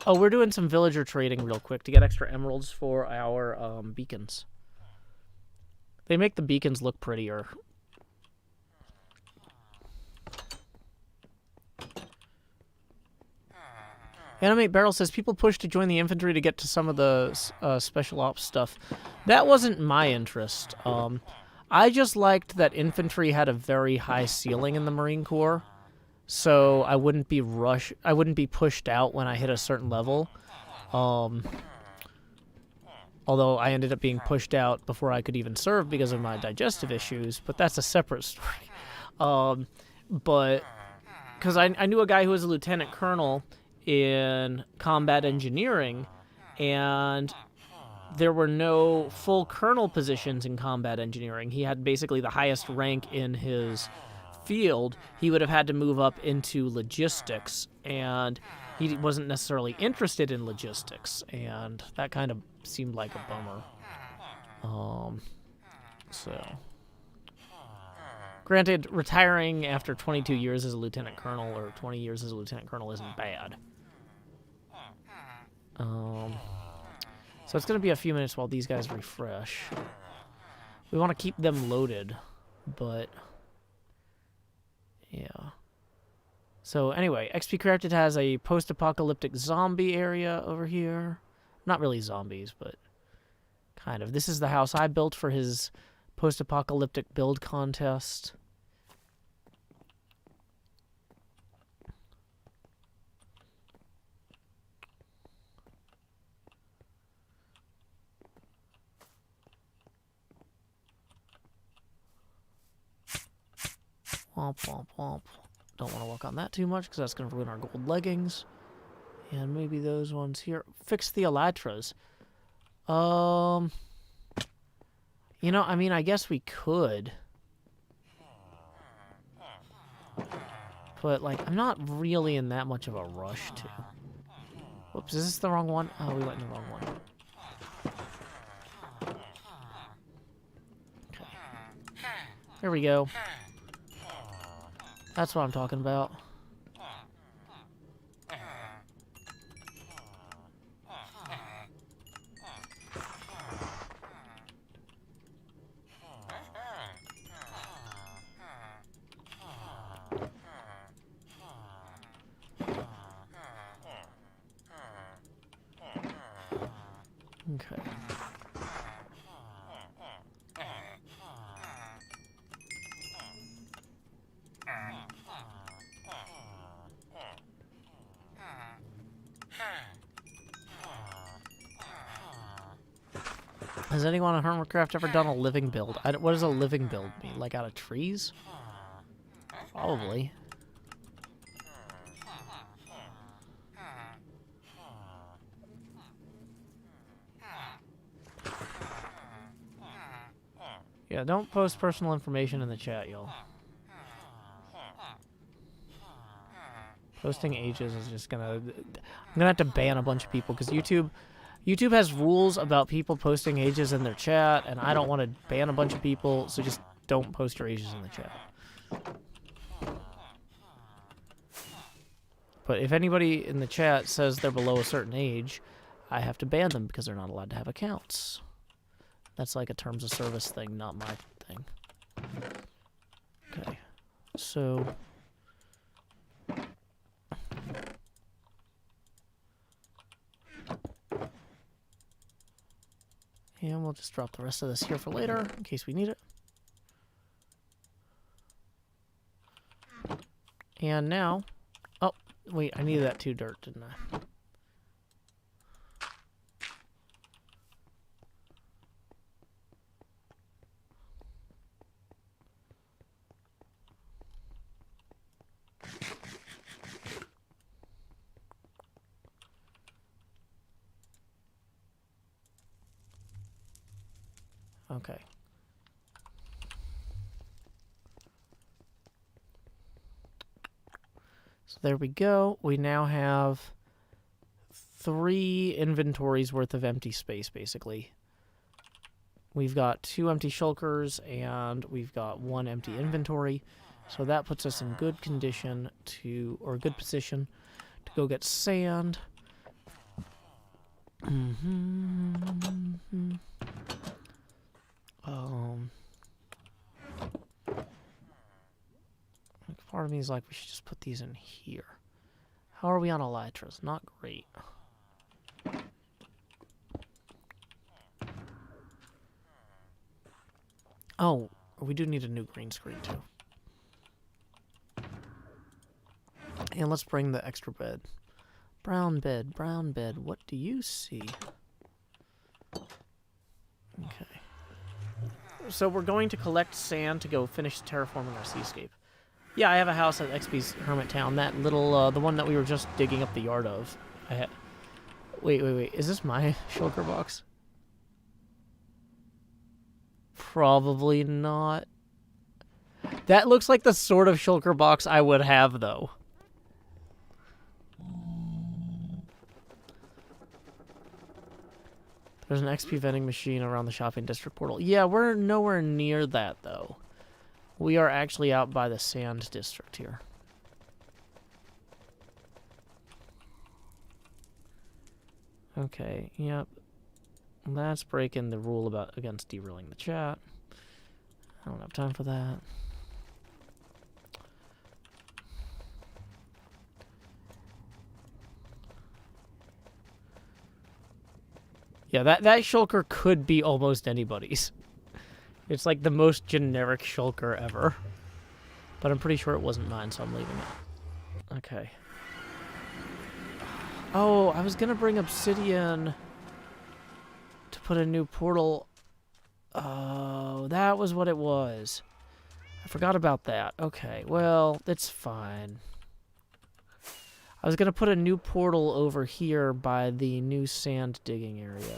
Oh, we're doing some villager trading real quick to get extra emeralds for our beacons. They make the beacons look prettier. Animate Barrel says, people push to join the infantry to get to some of the special ops stuff. That wasn't my interest. I just liked that infantry had a very high ceiling in the Marine Corps, so I wouldn't be pushed out when I hit a certain level. Although I ended up being pushed out before I could even serve because of my digestive issues, but that's a separate story. But because I knew a guy who was a lieutenant colonel in combat engineering, and there were no full colonel positions in combat engineering. He had basically the highest rank in his field. He would have had to move up into logistics, and he wasn't necessarily interested in logistics, and that kind of seemed like a bummer. So granted, retiring after 22 years as a lieutenant colonel or 20 years as a lieutenant colonel isn't bad. So it's going to be a few minutes while these guys refresh. We want to keep them loaded, but yeah. So anyway, XP Crafted has a post-apocalyptic zombie area over here. Not really zombies, but kind of. This is the house I built for his post-apocalyptic build contest. Womp, womp, womp. Don't want to work on that too much because that's going to ruin our gold leggings. And maybe those ones here. Fix the elytras. You know, I mean, I guess we could. But, like, I'm not really in that much of a rush to. Whoops, is this the wrong one? Oh, we went in the wrong one. Okay. There we go. That's what I'm talking about. Okay. Has anyone on Hermitcraft ever done a living build? What does a living build mean? Like out of trees? Probably. Yeah, don't post personal information in the chat, y'all. Posting ages is just gonna... I'm gonna have to ban a bunch of people, because YouTube has rules about people posting ages in their chat, and I don't want to ban a bunch of people, so just don't post your ages in the chat. But if anybody in the chat says they're below a certain age, I have to ban them because they're not allowed to have accounts. That's like a terms of service thing, not my thing. Okay, so... And we'll just drop the rest of this here for later, in case we need it. And now... Oh, wait, I needed that 2 dirt, didn't I? Okay. So there we go. We now have 3 inventories worth of empty space, basically. We've got 2 empty shulkers, and we've got 1 empty inventory. So that puts us in good condition to, or good position to go get sand. Part of me is like, we should just put these in here. How are we on elytras? Not great. Oh, we do need a new green screen, too. And let's bring the extra bed. Brown bed, brown bed. What do you see? Okay. So we're going to collect sand to go finish terraforming our seascape. Yeah, I have a house at XP's Hermit Town. That little, the one that we were just digging up the yard of. Wait. Is this my shulker box? Probably not. That looks like the sort of shulker box I would have, though. There's an XP vending machine around the shopping district portal. Yeah, we're nowhere near that, though. We are actually out by the sand district here. Okay, yep. That's breaking the rule against derailing the chat. I don't have time for that. Yeah, that shulker could be almost anybody's. It's like the most generic shulker ever. But I'm pretty sure it wasn't mine, so I'm leaving it. Okay. Oh, I was gonna bring obsidian to put a new portal. Oh, that was what it was. I forgot about that. Okay, well, that's fine. I was gonna put a new portal over here by the new sand digging area.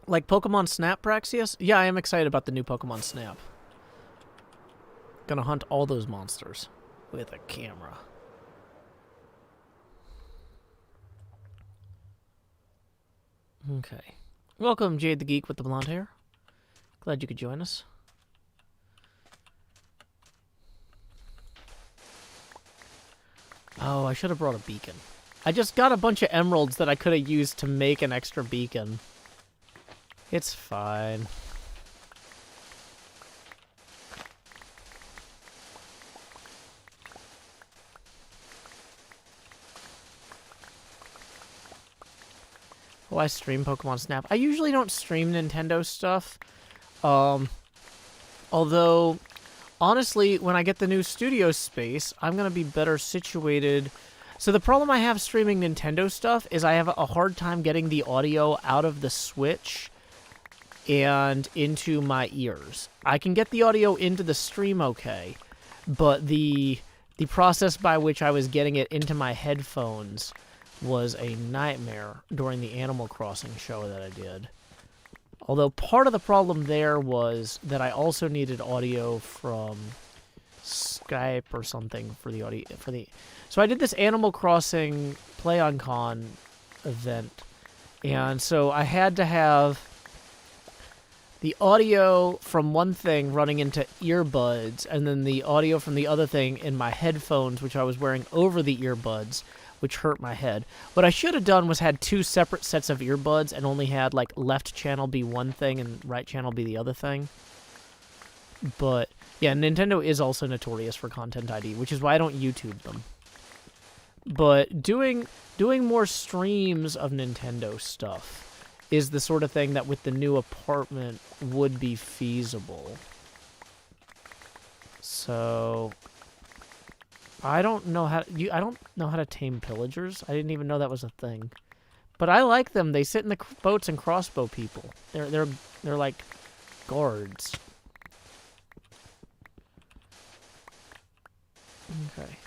Like Pokemon Snap, Praxius? Yeah, I am excited about the new Pokemon Snap. Gonna hunt all those monsters with a camera. Okay. Welcome, Jade the Geek with the blonde hair. Glad you could join us. Oh, I should have brought a beacon. I just got a bunch of emeralds that I could have used to make an extra beacon. It's fine. Oh, I stream Pokemon Snap. I usually don't stream Nintendo stuff. Although, honestly, when I get the new studio space, I'm going to be better situated. So the problem I have streaming Nintendo stuff is I have a hard time getting the audio out of the Switch and into my ears. I can get the audio into the stream okay, but the process by which I was getting it into my headphones was a nightmare during the Animal Crossing show that I did. Although part of the problem there was that I also needed audio from Skype or something for the audio So I did this Animal Crossing Play on Con event, and so I had to have the audio from one thing running into earbuds, and then the audio from the other thing in my headphones, which I was wearing over the earbuds, which hurt my head. What I should have done was had 2 separate sets of earbuds and only had, like, left channel be one thing and right channel be the other thing. But, yeah, Nintendo is also notorious for Content ID, which is why I don't YouTube them. But doing more streams of Nintendo stuff is the sort of thing that with the new apartment would be feasible. So I don't know how to tame pillagers. I didn't even know that was a thing. But I like them. They sit in the boats and crossbow people. They're like guards. Okay.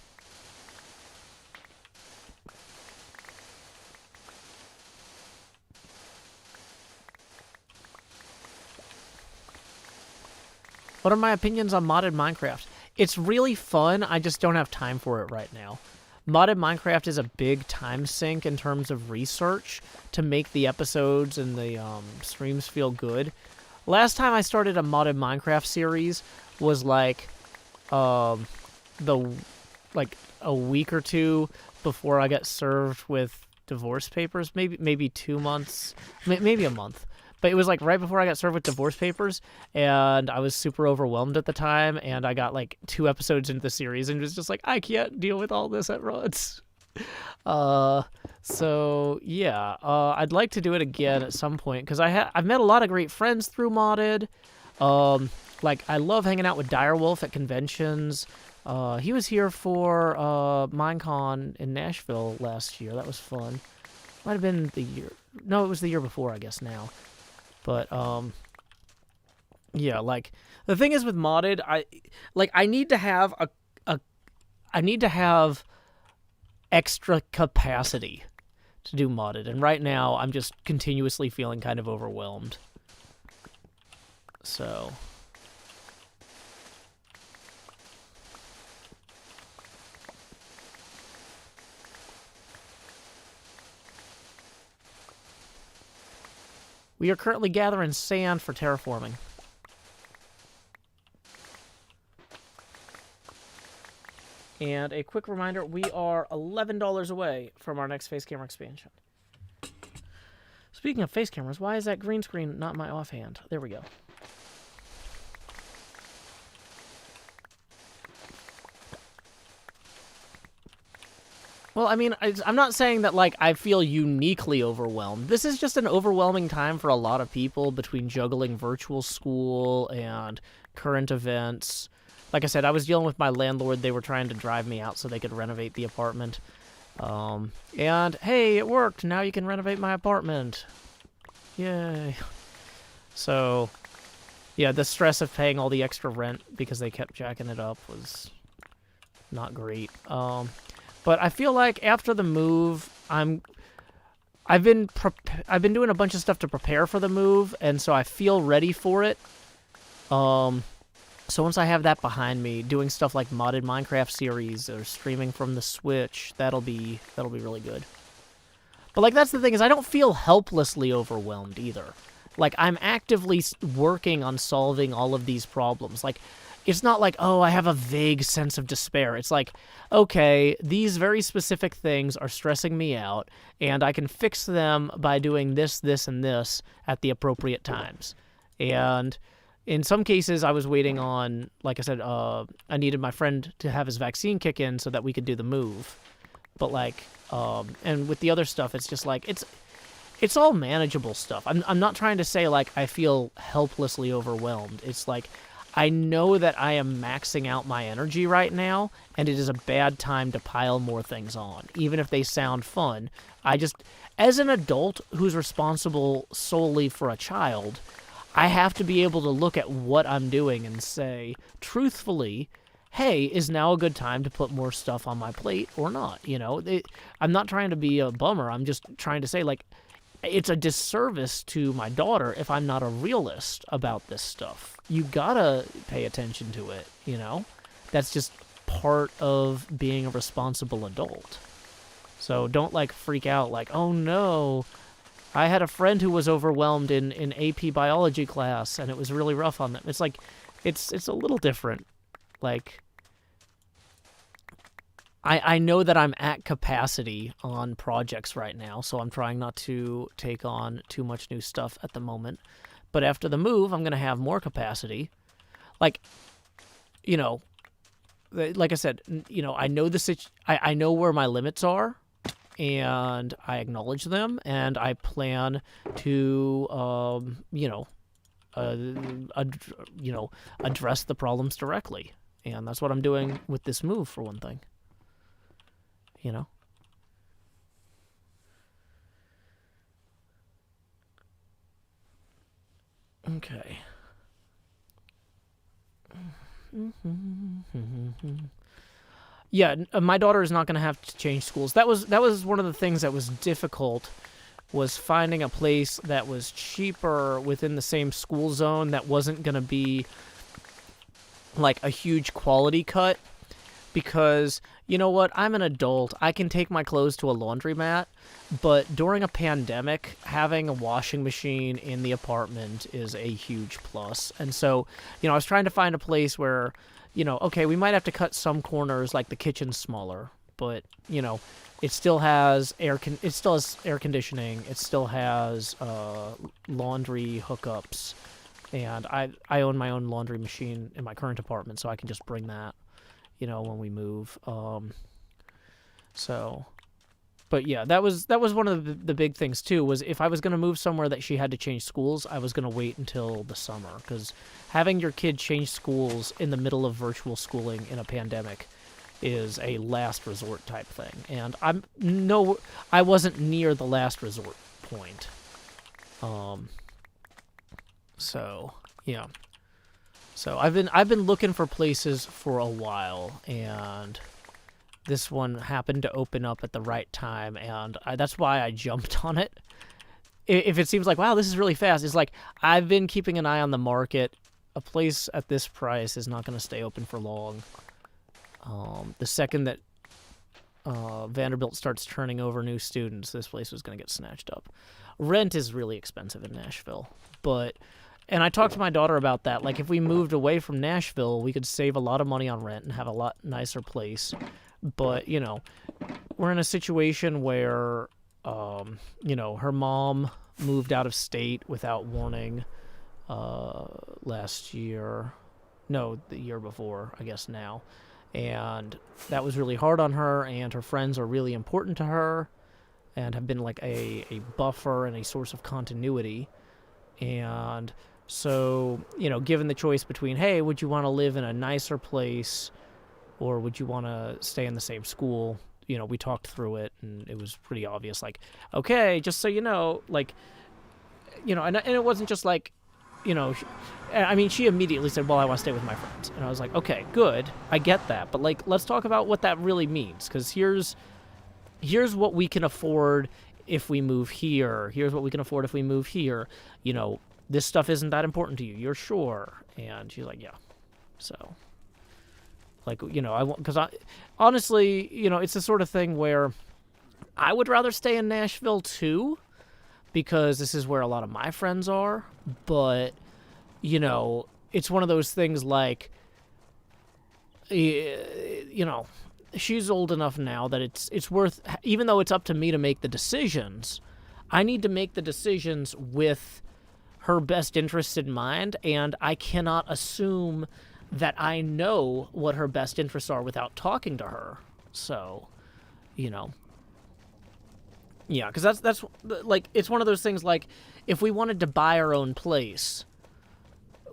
What are my opinions on modded Minecraft? It's really fun, I just don't have time for it right now. Modded Minecraft is a big time sink in terms of research to make the episodes and the streams feel good. Last time I started a modded Minecraft series was like a week or two before I got served with divorce papers, maybe 2 months, maybe a month. But it was like right before I got served with divorce papers, and I was super overwhelmed at the time, and I got like 2 episodes into the series and was just like, I can't deal with all this at once. So yeah, I'd like to do it again at some point, because I've met a lot of great friends through modded. Like, I love hanging out with Direwolf at conventions. He was here for Minecon in Nashville last year. That was fun. Might have been the year... No, it was the year before, I guess, now. But, yeah, like, the thing is with modded, I need to have I need to have extra capacity to do modded, and right now I'm just continuously feeling kind of overwhelmed. So... We are currently gathering sand for terraforming. And a quick reminder, we are $11 away from our next face camera expansion. Speaking of face cameras, why is that green screen not my offhand? There we go. Well, I mean, I'm not saying that, like, I feel uniquely overwhelmed. This is just an overwhelming time for a lot of people between juggling virtual school and current events. Like I said, I was dealing with my landlord. They were trying to drive me out so they could renovate the apartment. And, hey, it worked. Now you can renovate my apartment. Yay. So, yeah, the stress of paying all the extra rent because they kept jacking it up was not great. But I feel like after the move, I've been doing a bunch of stuff to prepare for the move, and so I feel ready for it. So once I have that behind me, doing stuff like modded Minecraft series or streaming from the Switch, that'll be really good. But like that's the thing is I don't feel helplessly overwhelmed either. Like I'm actively working on solving all of these problems. Like it's not like, oh, I have a vague sense of despair. It's like, okay, these very specific things are stressing me out, and I can fix them by doing this, this, and this at the appropriate times. And in some cases, I was waiting on, like I said, I needed my friend to have his vaccine kick in so that we could do the move. But like, and with the other stuff, it's just like, it's all manageable stuff. I'm not trying to say like I feel helplessly overwhelmed. It's like, I know that I am maxing out my energy right now, and it is a bad time to pile more things on, even if they sound fun. As an adult who's responsible solely for a child, I have to be able to look at what I'm doing and say, truthfully, hey, is now a good time to put more stuff on my plate or not? You know, I'm not trying to be a bummer. I'm just trying to say, like, it's a disservice to my daughter if I'm not a realist about this stuff. You gotta pay attention to it, you know? That's just part of being a responsible adult. So don't, like, freak out like, oh, no, I had a friend who was overwhelmed in AP biology class, and it was really rough on them. It's like, it's a little different. Like, I know that I'm at capacity on projects right now, so I'm trying not to take on too much new stuff at the moment. But after the move, I'm going to have more capacity. Like, you know, like I said, you know, I know I know where my limits are, and I acknowledge them, and I plan to, address the problems directly. And that's what I'm doing with this move, for one thing. You know? Okay. Yeah, my daughter is not going to have to change schools. That was one of the things that was difficult, was finding a place that was cheaper within the same school zone that wasn't going to be like a huge quality cut, because you know what? I'm an adult. I can take my clothes to a laundromat, but during a pandemic, having a washing machine in the apartment is a huge plus. And so, I was trying to find a place where, okay, we might have to cut some corners, like the kitchen's smaller, but, it still has air conditioning. It still has laundry hookups, and I own my own laundry machine in my current apartment, so I can just bring that, when we move. But yeah, that was one of the big things too, was if I was going to move somewhere that she had to change schools, I was going to wait until the summer, because having your kid change schools in the middle of virtual schooling in a pandemic is a last resort type thing. And I wasn't near the last resort point. So yeah. So I've been looking for places for a while, and this one happened to open up at the right time, and that's why I jumped on it. If it seems like, wow, this is really fast, it's like I've been keeping an eye on the market. A place at this price is not going to stay open for long. The second that Vanderbilt starts turning over new students, this place was going to get snatched up. Rent is really expensive in Nashville, and I talked to my daughter about that. Like, if we moved away from Nashville, we could save a lot of money on rent and have a lot nicer place. But, we're in a situation where, her mom moved out of state without warning last year. No, the year before, I guess now. And that was really hard on her, and her friends are really important to her and have been like a buffer and a source of continuity. And so, given the choice between, hey, would you want to live in a nicer place or would you want to stay in the same school? We talked through it, and it was pretty obvious, like, okay, just so you know, like, and it wasn't just like, she immediately said, well, I want to stay with my friends. And I was like, okay, good. I get that. But, like, let's talk about what that really means. Because here's what we can afford if we move here. Here's what we can afford if we move here. This stuff isn't that important to you. You're sure? And she's like, yeah. So, like, honestly, it's the sort of thing where I would rather stay in Nashville too, because this is where a lot of my friends are. But, it's one of those things like, she's old enough now that it's worth, even though it's up to me to make the decisions, I need to make the decisions with her best interests in mind, and I cannot assume that I know what her best interests are without talking to her. So, yeah, because that's like, it's one of those things like, if we wanted to buy our own place,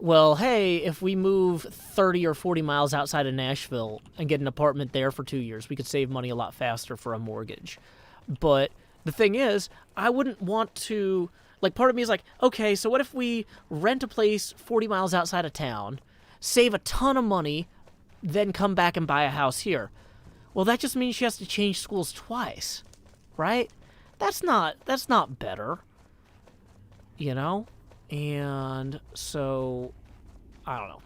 well, hey, if we move 30 or 40 miles outside of Nashville and get an apartment there for 2 years, we could save money a lot faster for a mortgage. But the thing is, I wouldn't want to, like, part of me is like, okay, so what if we rent a place 40 miles outside of town, save a ton of money, then come back and buy a house here? Well, that just means she has to change schools twice, right? That's not better, And so, I don't know.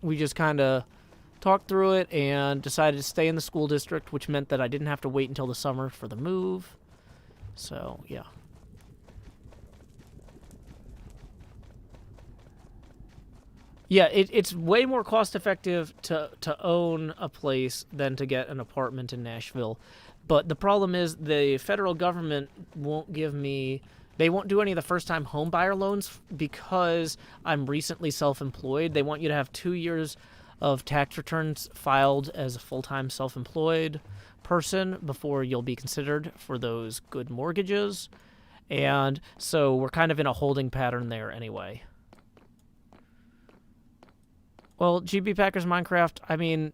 We just kind of talked through it and decided to stay in the school district, which meant that I didn't have to wait until the summer for the move. So, yeah. Yeah, it's way more cost-effective to own a place than to get an apartment in Nashville. But the problem is the federal government won't give me... They won't do any of the first-time homebuyer loans because I'm recently self-employed. They want you to have 2 years of tax returns filed as a full-time self-employed person before you'll be considered for those good mortgages. And so we're kind of in a holding pattern there anyway. Well, GB Packers Minecraft, I mean,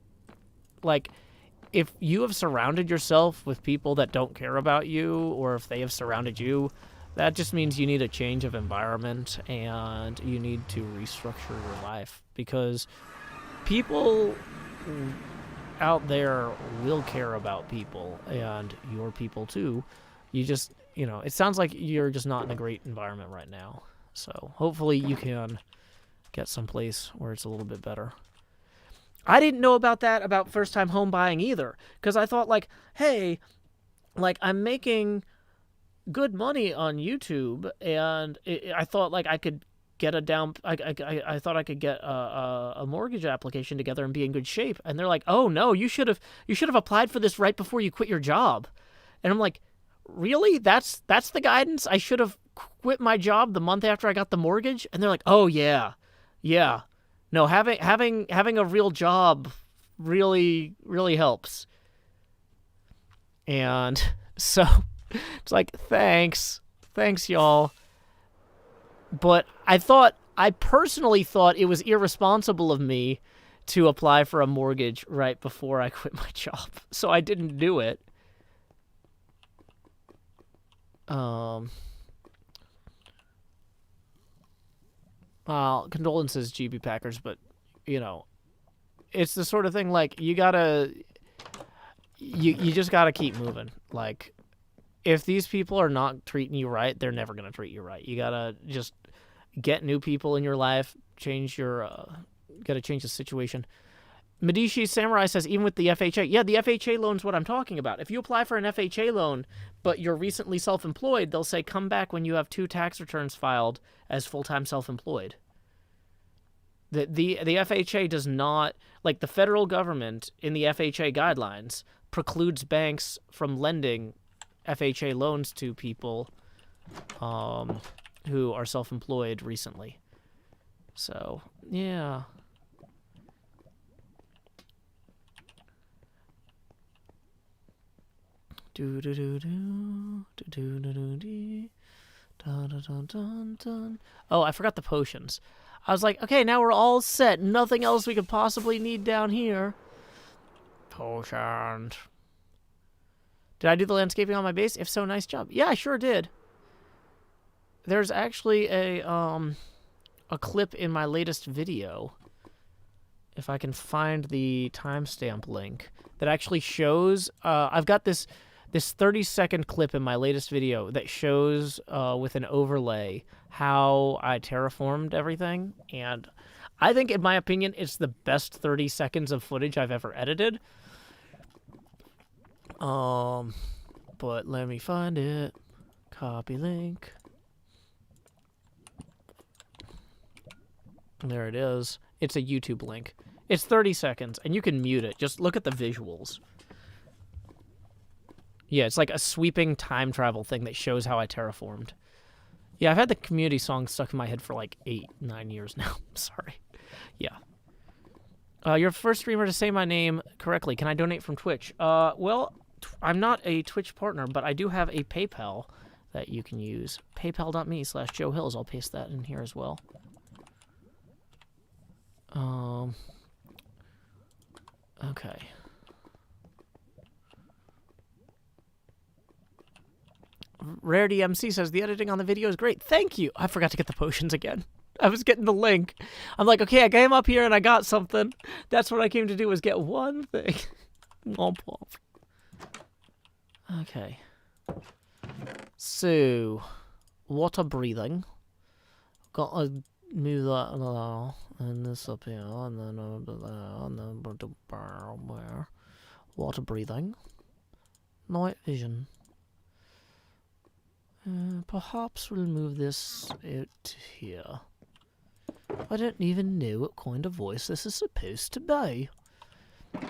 like, if you have surrounded yourself with people that don't care about you, or if they have surrounded you, that just means you need a change of environment and you need to restructure your life, because people out there will care about people, and your people too. You just, it sounds like you're just not in a great environment right now. So hopefully you can get someplace where it's a little bit better. I didn't know about that about first-time home buying either, because I thought, like, hey, like, I'm making good money on YouTube, and I thought, like, I could get a down. I thought I could get a mortgage application together and be in good shape. And they're like, oh no, you should have applied for this right before you quit your job. And I'm like, really? That's the guidance? I should have quit my job the month after I got the mortgage? And they're like, oh yeah. No, having a real job really helps. And so it's like, thanks y'all. But I personally thought it was irresponsible of me to apply for a mortgage right before I quit my job. So I didn't do it. Well, condolences, GB Packers, but, you know, it's the sort of thing, like, you just gotta keep moving. Like, if these people are not treating you right, they're never gonna treat you right. You gotta just get new people in your life, gotta change the situation. Medici Samurai says, even with the FHA. Yeah, the FHA loan's what I'm talking about. If you apply for an FHA loan, but you're recently self-employed, they'll say, come back when you have 2 tax returns filed as full-time self-employed. The FHA does not, like, the federal government in the FHA guidelines precludes banks from lending FHA loans to people who are self-employed recently. So, yeah. Oh, I forgot the potions. I was like, okay, now we're all set. Nothing else we could possibly need down here. Potions. Did I do the landscaping on my base? If so, nice job. Yeah, I sure did. There's actually a clip in my latest video, if I can find the timestamp link, that actually shows, I've got this 30-second clip in my latest video that shows with an overlay how I terraformed everything, and I think, in my opinion, it's the best 30 seconds of footage I've ever edited. But let me find it. Copy link. There it is. It's a YouTube link. It's 30 seconds, and you can mute it. Just look at the visuals. Yeah, it's like a sweeping time travel thing that shows how I terraformed. Yeah, I've had the community song stuck in my head for like 8-9 years now. Sorry. Yeah. You're the first streamer to say my name correctly. Can I donate from Twitch? Well, I'm not a Twitch partner, but I do have a PayPal that you can use. PayPal.me/Joe Hills. I'll paste that in here as well. Okay. Rarity MC says, the editing on the video is great. Thank you. I forgot to get the potions again. I was getting the link. I'm like, okay, I came up here and I got something. That's what I came to do, was get one thing. Womp womp. Okay. So, water breathing. Got to move that and this up here, and then over there, and then where? Water breathing. Night vision. Perhaps we'll move this out here. I don't even know what kind of voice this is supposed to be.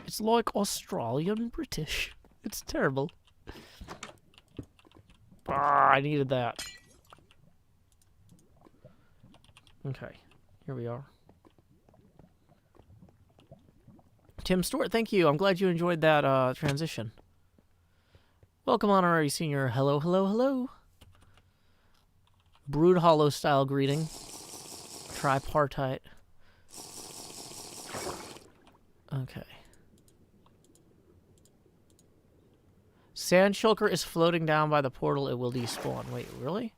It's like Australian British. It's terrible. I needed that. Okay, here we are. Tim Stewart, thank you. I'm glad you enjoyed that transition. Welcome, Honorary Senior. Hello, hello, hello. Brood Hollow style greeting. Tripartite. Okay. Sand Shulker is floating down by the portal. It will despawn. Wait, really?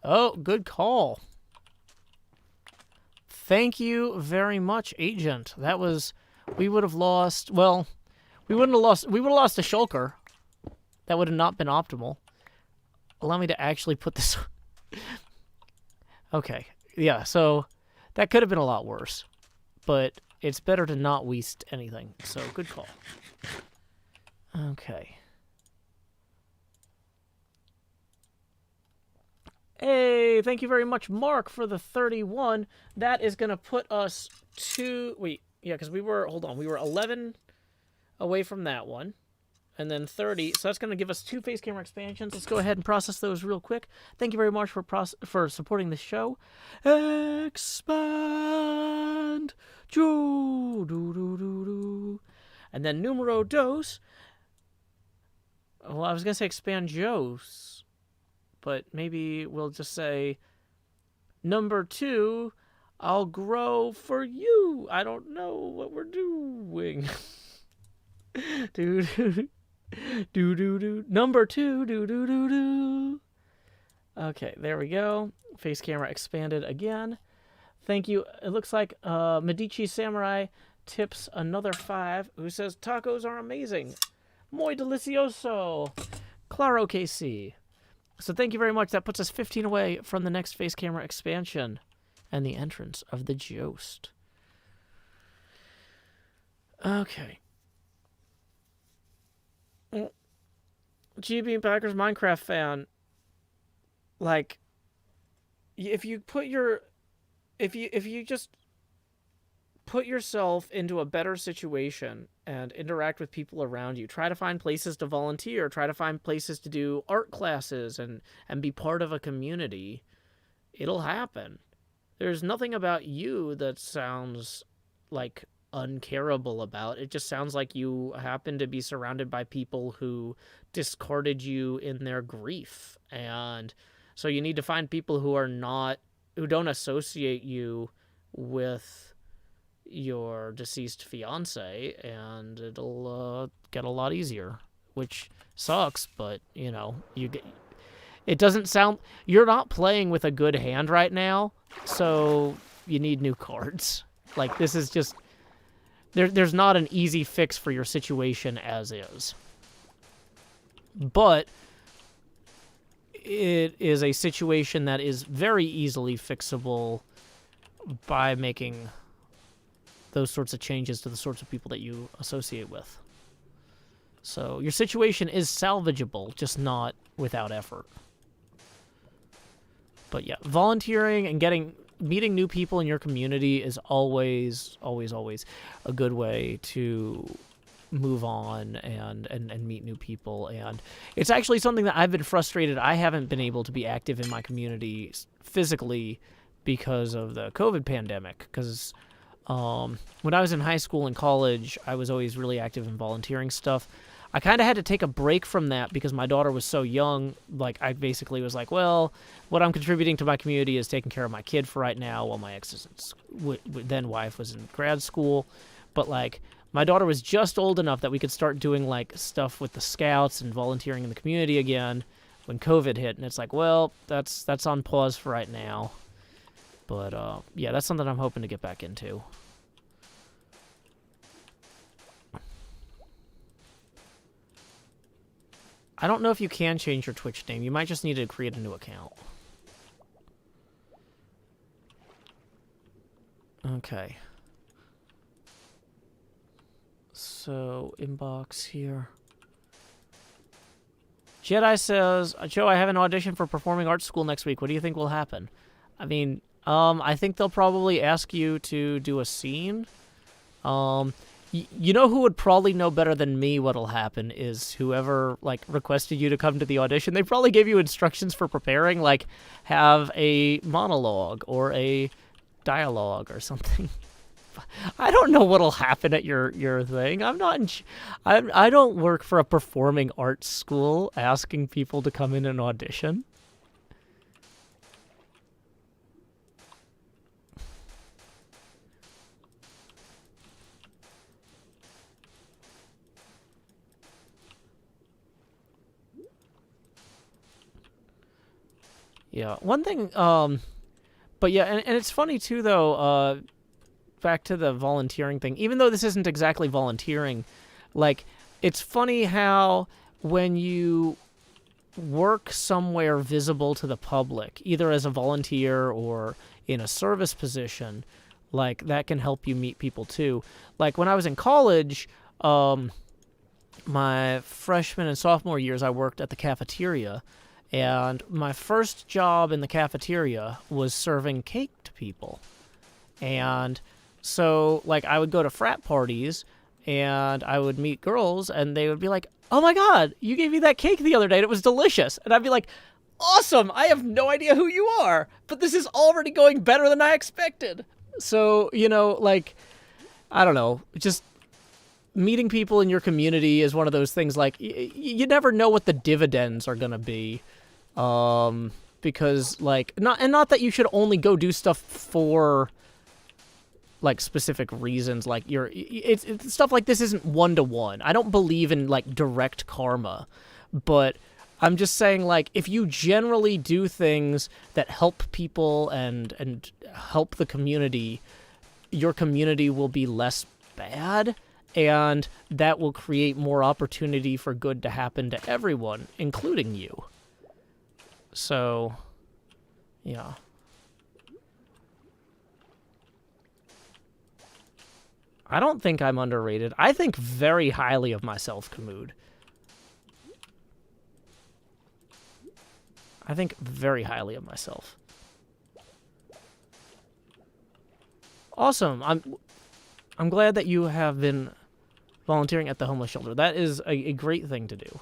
Oh, good call. Thank you very much, Agent. That was... We would have lost... Well, we wouldn't have lost... We would have lost a Shulker. That would have not been optimal. Allow me to actually put this... Okay. Yeah, so that could have been a lot worse. But it's better to not waste anything. So, good call. Okay. Hey, thank you very much, Mark, for the 31. That is going to put us to... Wait, yeah, because we were... Hold on. We were 11 away from that one. And then 30. So that's going to give us 2 face camera expansions. Let's go ahead and process those real quick. Thank you very much for supporting the show. Expand. And then numero dos. Well, I was going to say expand Jos. But maybe we'll just say number 2, I'll grow for you. I don't know what we're doing. Number 2. Okay, there we go. Face camera expanded again. Thank you. It looks like Medici Samurai tips another 5, who says tacos are amazing. Muy delicioso. Claro que sí. So thank you very much. That puts us 15 away from the next face camera expansion and the entrance of the Jost. Okay. GB Packers Minecraft fan. Like, if you just put yourself into a better situation and interact with people around you. Try to find places to volunteer. Try to find places to do art classes and be part of a community. It'll happen. There's nothing about you that sounds like uncareable about. It just sounds like you happen to be surrounded by people who discarded you in their grief. And so you need to find people who don't associate you with your deceased fiance, and it'll get a lot easier, which sucks, but it doesn't sound, you're not playing with a good hand right now, so you need new cards. Like, this is just, there's not an easy fix for your situation as is, but it is a situation that is very easily fixable by making those sorts of changes to the sorts of people that you associate with. So your situation is salvageable, just not without effort. But yeah, volunteering and meeting new people in your community is always a good way to move on and meet new people. And it's actually something that I've been frustrated. I haven't been able to be active in my community physically because of the COVID pandemic, because when I was in high school and college, I was always really active in volunteering stuff. I kind of had to take a break from that because my daughter was so young. Like, I basically was like, well, what I'm contributing to my community is taking care of my kid for right now while my then wife was in grad school. But, like, my daughter was just old enough that we could start doing, like, stuff with the scouts and volunteering in the community again when COVID hit. And it's like, well, that's on pause for right now. But, yeah, that's something I'm hoping to get back into. I don't know if you can change your Twitch name. You might just need to create a new account. Okay. So, inbox here. Jedi says, Joe, I have an audition for performing arts school next week. What do you think will happen? I mean, I think they'll probably ask you to do a scene. You know who would probably know better than me what'll happen is whoever, like, requested you to come to the audition. They probably gave you instructions for preparing, like, have a monologue or a dialogue or something. I don't know what'll happen at your thing. I don't work for a performing arts school asking people to come in and audition. Yeah, one thing, but yeah, and it's funny too, though, back to the volunteering thing, even though this isn't exactly volunteering, like, it's funny how when you work somewhere visible to the public, either as a volunteer or in a service position, like that can help you meet people too. Like when I was in college, my freshman and sophomore years, I worked at the cafeteria, and my first job in the cafeteria was serving cake to people. And so, like, I would go to frat parties, and I would meet girls, and they would be like, "Oh my God, you gave me that cake the other day, and it was delicious." And I'd be like, "Awesome, I have no idea who you are, but this is already going better than I expected." So, like, I don't know, just meeting people in your community is one of those things, like, you never know what the dividends are going to be. Because, like, not that you should only go do stuff for, like, specific reasons, like, it's stuff like this isn't one-to-one. I don't believe in, like, direct karma, but I'm just saying, like, if you generally do things that help people and help the community, your community will be less bad, and that will create more opportunity for good to happen to everyone, including you. So, yeah. I don't think I'm underrated. I think very highly of myself, Kamud. I think very highly of myself. Awesome. I'm glad that you have been volunteering at the homeless shelter. That is a great thing to do.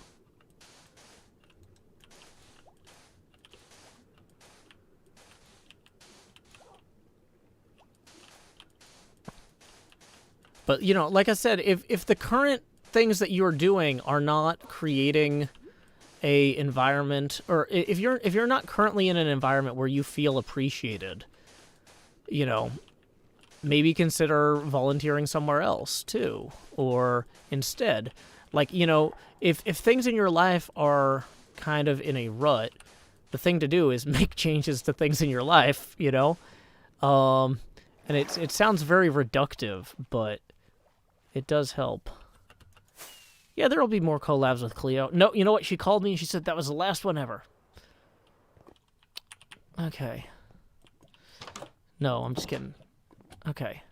But, like I said, if the current things that you're doing are not creating a environment, or if you're not currently in an environment where you feel appreciated, maybe consider volunteering somewhere else too, or instead, like, if things in your life are kind of in a rut, the thing to do is make changes to things in your life, and it sounds very reductive, but it does help. Yeah, there'll be more collabs with Cleo. No, you know what? She called me and she said that was the last one ever. Okay. No, I'm just kidding. Okay.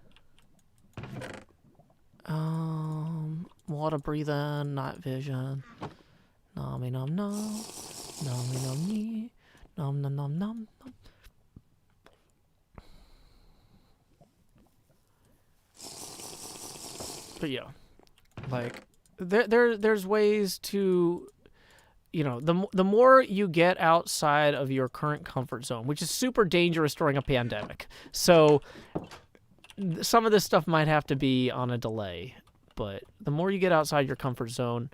Water breathing, night vision. Nom nom nom. Nom nom nee. Nom nom nom nom. But yeah, like there's ways to, the more you get outside of your current comfort zone, which is super dangerous during a pandemic. So some of this stuff might have to be on a delay, but the more you get outside your comfort zone,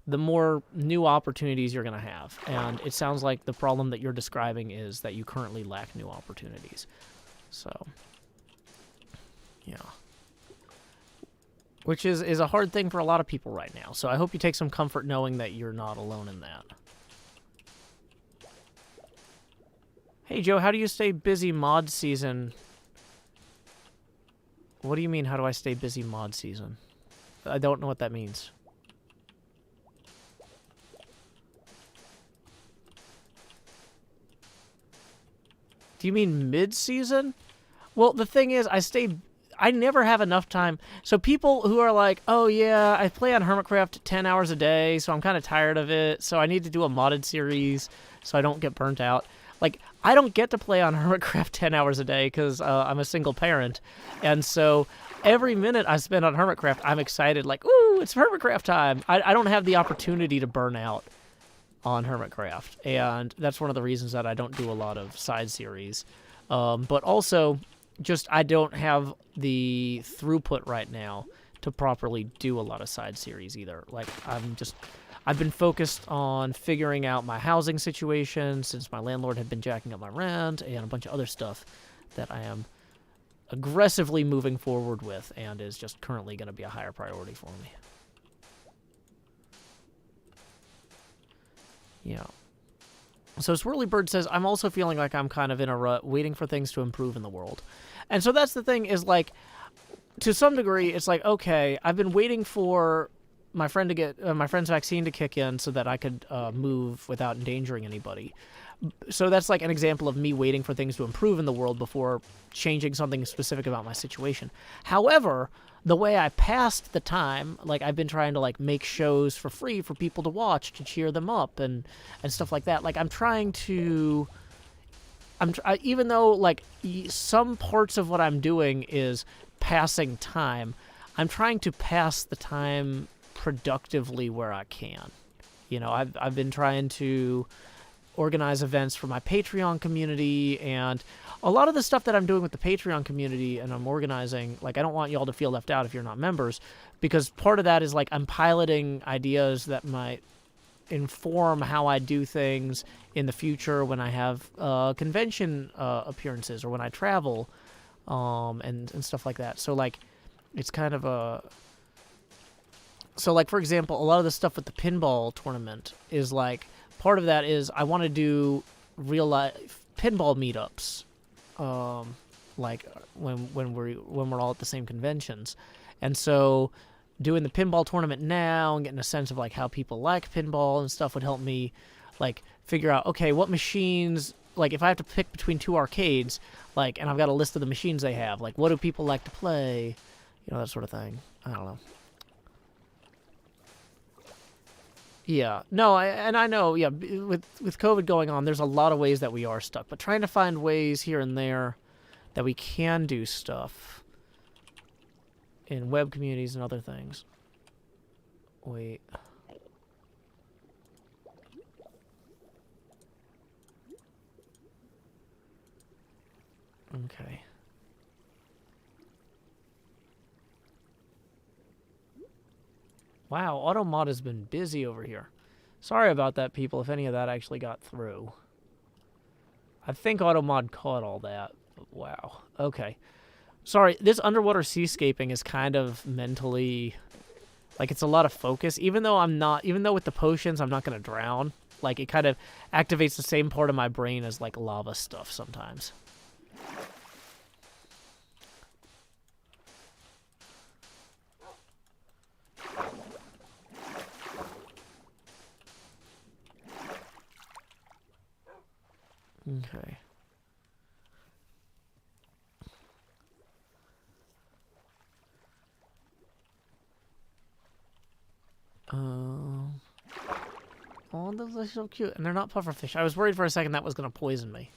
the more new opportunities you're going to have. And it sounds like the problem that you're describing is that you currently lack new opportunities. So, yeah. Which is a hard thing for a lot of people right now. So I hope you take some comfort knowing that you're not alone in that. Hey, Joe, how do you stay busy mod season? What do you mean, how do I stay busy mod season? I don't know what that means. Do you mean mid-season? Well, the thing is, I never have enough time. So people who are like, oh yeah, I play on Hermitcraft 10 hours a day, so I'm kind of tired of it, so I need to do a modded series so I don't get burnt out. Like, I don't get to play on Hermitcraft 10 hours a day because I'm a single parent. And so every minute I spend on Hermitcraft, I'm excited, like, ooh, it's Hermitcraft time. I don't have the opportunity to burn out on Hermitcraft. And that's one of the reasons that I don't do a lot of side series. But also, just I don't have the throughput right now to properly do a lot of side series either. Like, I've been focused on figuring out my housing situation since my landlord had been jacking up my rent and a bunch of other stuff that I am aggressively moving forward with and is just currently going to be a higher priority for me. Yeah. So Swirly Bird says, I'm also feeling like I'm kind of in a rut, waiting for things to improve in the world. And so that's the thing is, like, to some degree, it's like, okay, I've been waiting for my friend's vaccine to kick in so that I could move without endangering anybody. So that's like an example of me waiting for things to improve in the world before changing something specific about my situation. However, the way I passed the time, like I've been trying to like make shows for free for people to watch to cheer them up and stuff like that. Like I'm trying to, even though like some parts of what I'm doing is passing time, I'm trying to pass the time productively where I can. You know, I've been trying to organize events for my Patreon community, and a lot of the stuff that I'm doing with the Patreon community and I'm organizing, like I don't want y'all to feel left out if you're not members, because part of that is like I'm piloting ideas that might inform how I do things in the future when I have convention appearances or when I travel and stuff like that. So like it's kind of a... So like for example, a lot of the stuff with the pinball tournament is like part of that is I want to do real life pinball meetups, like when we're all at the same conventions, and so doing the pinball tournament now and getting a sense of like how people like pinball and stuff would help me like figure out, okay, what machines, like if I have to pick between two arcades, like, and I've got a list of the machines they have, like what do people like to play, you know, that sort of thing. I don't know. Yeah, no, I know, yeah, with COVID going on, there's a lot of ways that we are stuck, but trying to find ways here and there that we can do stuff in web communities and other things. Wait. Okay. Wow, AutoMod has been busy over here. Sorry about that, people, if any of that actually got through. I think AutoMod caught all that, but wow. Okay. Sorry, this underwater seascaping is kind of mentally... Like, it's a lot of focus. Even though with the potions I'm not going to drown, like, it kind of activates the same part of my brain as, like, lava stuff sometimes. Okay. Oh, those are so cute. And they're not pufferfish. I was worried for a second that was going to poison me.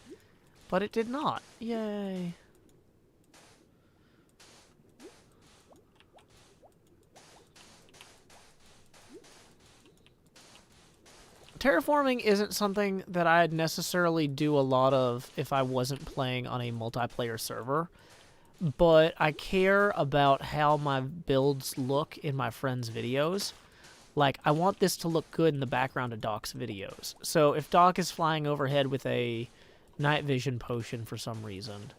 But it did not. Yay. Terraforming isn't something that I'd necessarily do a lot of if I wasn't playing on a multiplayer server, but I care about how my builds look in my friends' videos. Like, I want this to look good in the background of Doc's videos. So if Doc is flying overhead with a night vision potion for some reason,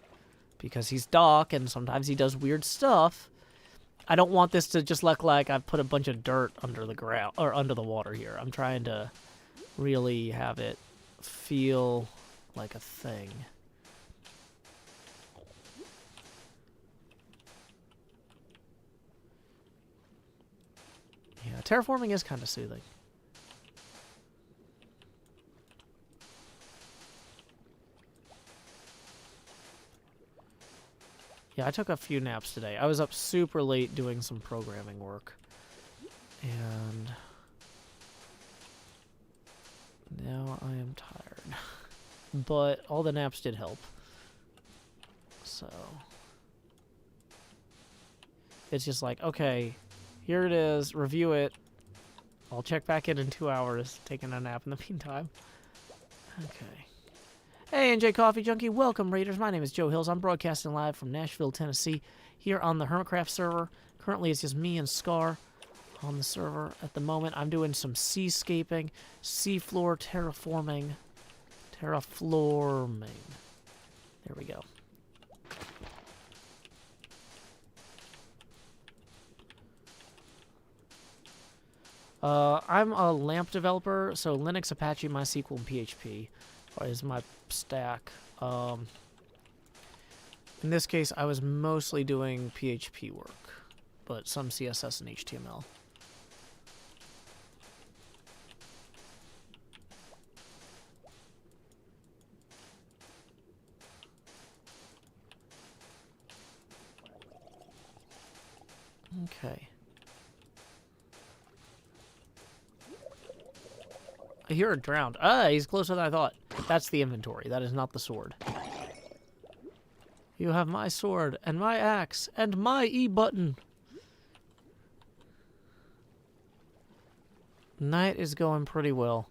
because he's Doc and sometimes he does weird stuff, I don't want this to just look like I've put a bunch of dirt under the ground or under the water here. I'm trying to really have it feel like a thing. Yeah, terraforming is kind of soothing. Yeah, I took a few naps today. I was up super late doing some programming work. And now I am tired. But all the naps did help. So it's just like, okay, here it is, review it. I'll check back in 2 hours, taking a nap in the meantime. Okay. Hey, NJ Coffee Junkie, welcome, Raiders. My name is Joe Hills. I'm broadcasting live from Nashville, Tennessee, here on the Hermitcraft server. Currently, it's just me and Scar on the server at the moment. I'm doing some seascaping, seafloor terraforming. There we go. I'm a LAMP developer, so Linux, Apache, MySQL, and PHP is my stack. In this case, I was mostly doing PHP work, but some CSS and HTML. Okay. I hear a drowned. Ah, he's closer than I thought. That's the inventory. That is not the sword. You have my sword, and my axe, and my E button. Night is going pretty well.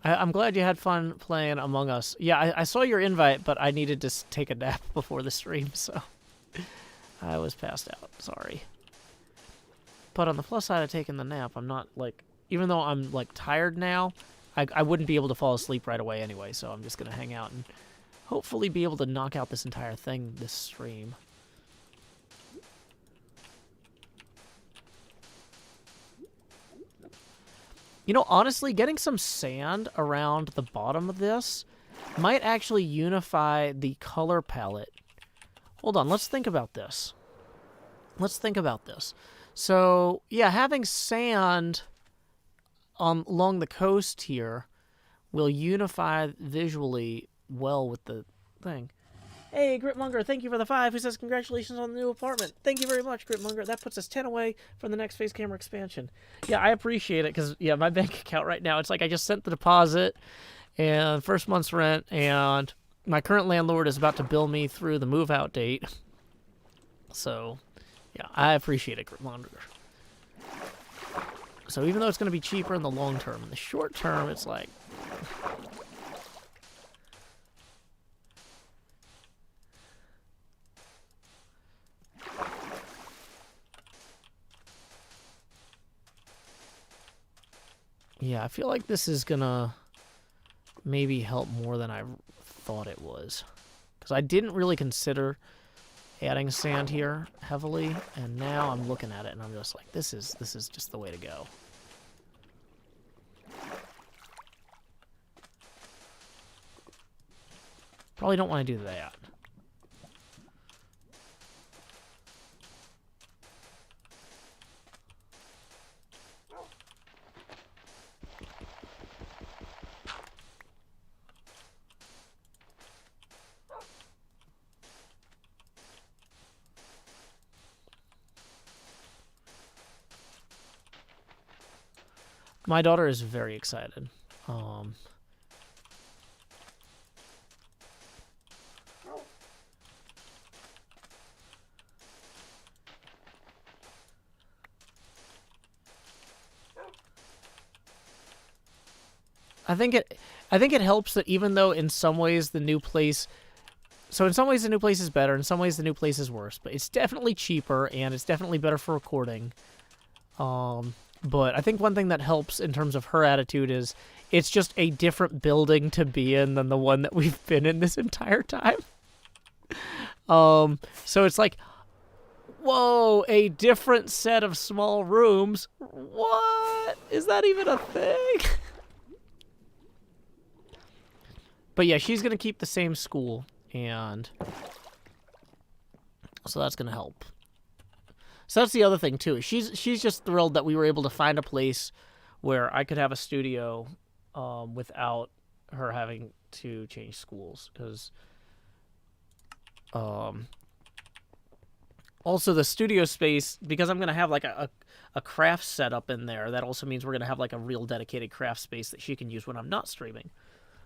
I'm glad you had fun playing Among Us. Yeah, I saw your invite, but I needed to take a nap before the stream, so I was passed out. Sorry. But on the plus side of taking the nap, I'm not, like, even though I'm, like, tired now, I wouldn't be able to fall asleep right away anyway, so I'm just going to hang out and hopefully be able to knock out this entire thing this stream. You know, honestly, getting some sand around the bottom of this might actually unify the color palette. Hold on, let's think about this. Let's think about this. So, yeah, having sand along the coast here will unify visually well with the thing. Hey, Gritmonger, thank you for the 5. Who says congratulations on the new apartment? Thank you very much, Gritmonger. That puts us 10 away from the next face camera expansion. Yeah, I appreciate it because, yeah, my bank account right now, it's like I just sent the deposit and first month's rent, and my current landlord is about to bill me through the move-out date. So, yeah, I appreciate it, Gritmonger. So even though it's going to be cheaper in the long term, in the short term, it's like... Yeah, I feel like this is going to maybe help more than I thought it was. Because I didn't really consider adding sand here heavily, and now I'm looking at it and I'm just like, this is just the way to go. Probably don't want to do that. My daughter is very excited. I think it helps that even though in some ways the new place, so in some ways the new place is better, in some ways the new place is worse, but it's definitely cheaper and it's definitely better for recording. But I think one thing that helps in terms of her attitude is it's just a different building to be in than the one that we've been in this entire time. So it's like, whoa, a different set of small rooms. What? Is that even a thing? But yeah, she's going to keep the same school, and so that's going to help. So that's the other thing, too. She's just thrilled that we were able to find a place where I could have a studio without her having to change schools. Because also the studio space, because I'm going to have like a craft setup in there, that also means we're going to have like a real dedicated craft space that she can use when I'm not streaming.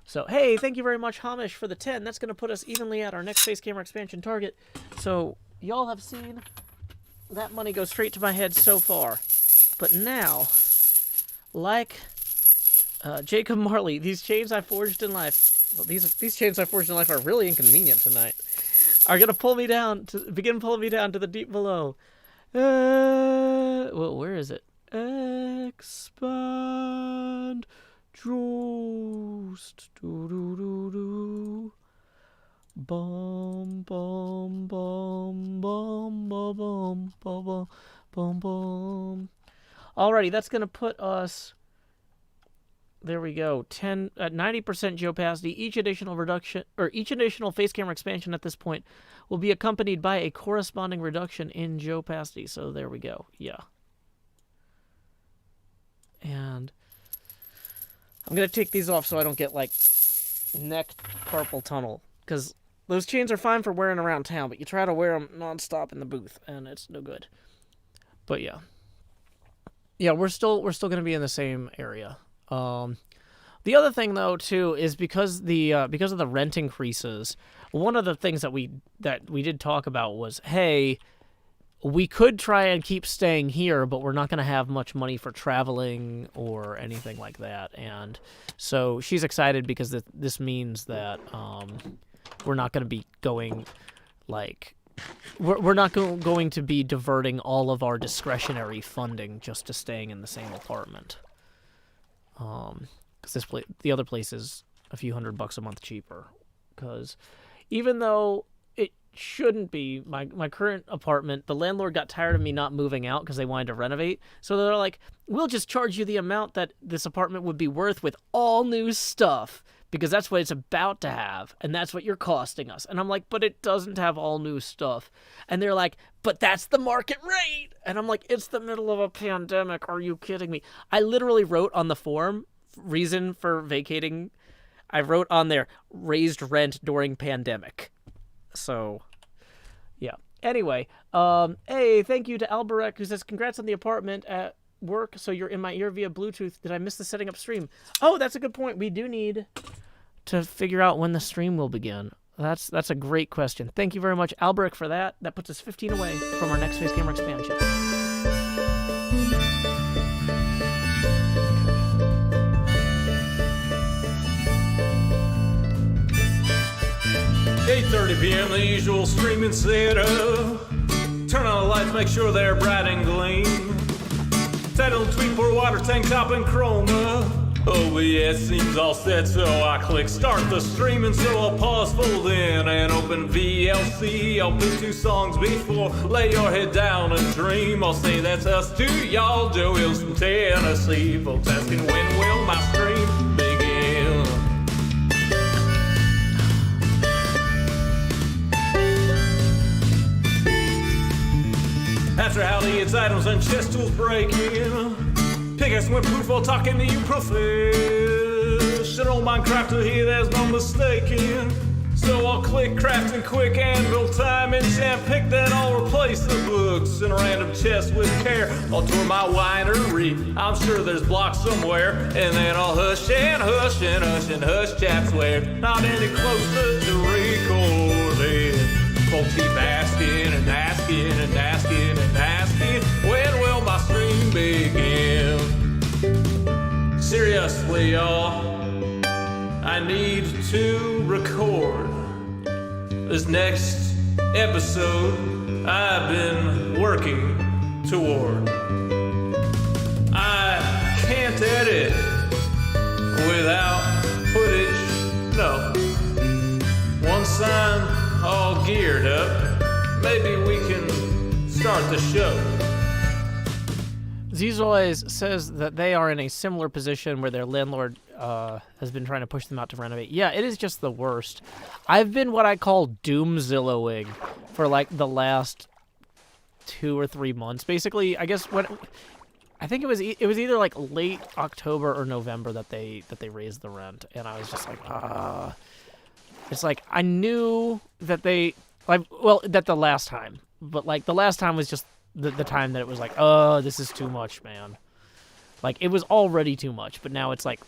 So, hey, thank you very much, Hamish, for the 10. That's going to put us evenly at our next face camera expansion target. So, y'all have seen that money go straight to my head so far. But now, like Jacob Marley, these chains I forged in life, well, these chains I forged in life are really inconvenient tonight, are going to pull me down, begin pulling me down to the deep below. Well, where is it? Expand. Joost. Do. Bum bum bum bum bum bum bum bum bum. Alrighty, that's gonna put us. There we go. 90% geopacity. Each additional reduction or each additional face camera expansion at this point will be accompanied by a corresponding reduction in geopacity. So there we go. Yeah. And I'm going to take these off so I don't get, like, neck carpal tunnel. Because those chains are fine for wearing around town, but you try to wear them nonstop in the booth, and it's no good. But yeah. Yeah, we're still going to be in the same area. The other thing though too is because of the rent increases, one of the things that we did talk about was, hey, we could try and keep staying here, but we're not going to have much money for traveling or anything like that. And so she's excited because this means that we're not going to be going, like, we're not going to be diverting all of our discretionary funding just to staying in the same apartment. Because the other place is a few $100 a month cheaper. Because even though it shouldn't be, my current apartment, the landlord got tired of me not moving out because they wanted to renovate. So they're like, we'll just charge you the amount that this apartment would be worth with all new stuff, because that's what it's about to have, and that's what you're costing us. And I'm like, but it doesn't have all new stuff. And they're like, but that's the market rate. And I'm like, it's the middle of a pandemic. Are you kidding me? I literally wrote on the form, reason for vacating, I wrote on there, raised rent during pandemic. So, yeah. Anyway, hey, thank you to Alberek, who says, congrats on the apartment at work, so you're in my ear via Bluetooth. Did I miss the setting up stream? Oh, that's a good point. We do need to figure out when the stream will begin. That's a great question. Thank you very much, Alberek, for that. That puts us 15 away from our next Face Gamer expansion. $8:30 p.m. the usual streaming setup. Turn on the lights, make sure they're bright and gleam. Title, tweet, pour water, tank top, and chroma. OBS seems all set, so I click start the stream, and so I'll pause, fold in, and open VLC. I'll pick 2 songs before lay your head down and dream. I'll say that's us to y'all, Joe Hills from Tennessee. Folks asking when will my stream begin? After howdy, it's items and chest tools breaking. Pickaxe went poof while talking to you professional Minecrafter here, there's no mistaking. So I'll click crafting quick anvil time enchant, pick that I'll replace the books in a random chest with care. I'll tour my winery, I'm sure there's blocks somewhere, and then I'll hush and hush and hush and hush chat swear. Not any closer to recording. Folks keep asking and asking and asking and asking, when will my stream begin? Seriously, y'all, I need to record this next episode I've been working toward. I can't edit without footage, no. Once I'm all geared up, maybe we can start the show. Zizois says that they are in a similar position where their landlord has been trying to push them out to renovate. Yeah, it is just the worst. I've been what I call doomzillowing for like the last 2 or 3 months. Basically, I guess I think it was either like late October or November that they raised the rent, and I was just like, It's like I knew that that the last time, but like the last time was just the time that it was like, oh, this is too much, man. Like it was already too much, but now it's like,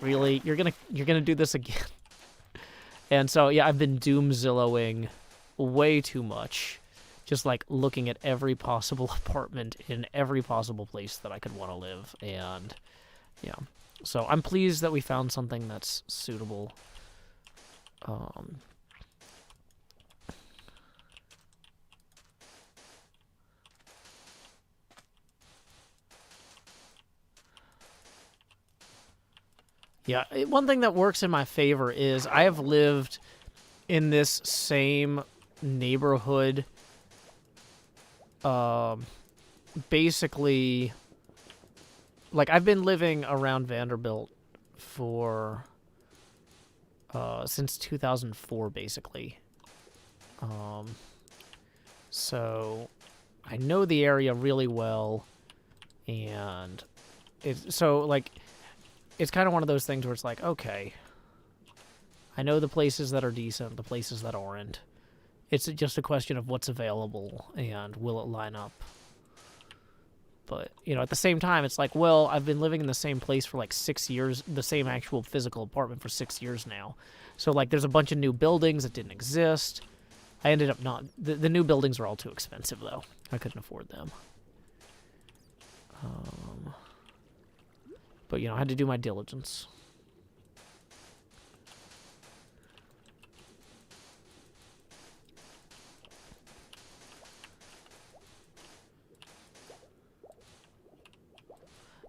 really, you're gonna do this again? And so yeah, I've been doomzillowing way too much, just like looking at every possible apartment in every possible place that I could want to live, and yeah. So I'm pleased that we found something that's suitable. Yeah, one thing that works in my favor is I have lived in this same neighborhood basically, like, I've been living around Vanderbilt for since 2004, basically. So I know the area really well, and it's kind of one of those things where it's like, okay, I know the places that are decent, the places that aren't. It's just a question of what's available and will it line up. But, you know, at the same time, it's like, well, I've been living in the same place for like 6 years, the same actual physical apartment for 6 years now. So, like, there's a bunch of new buildings that didn't exist. I ended up not... The new buildings were all too expensive, though. I couldn't afford them. But, you know, I had to do my diligence.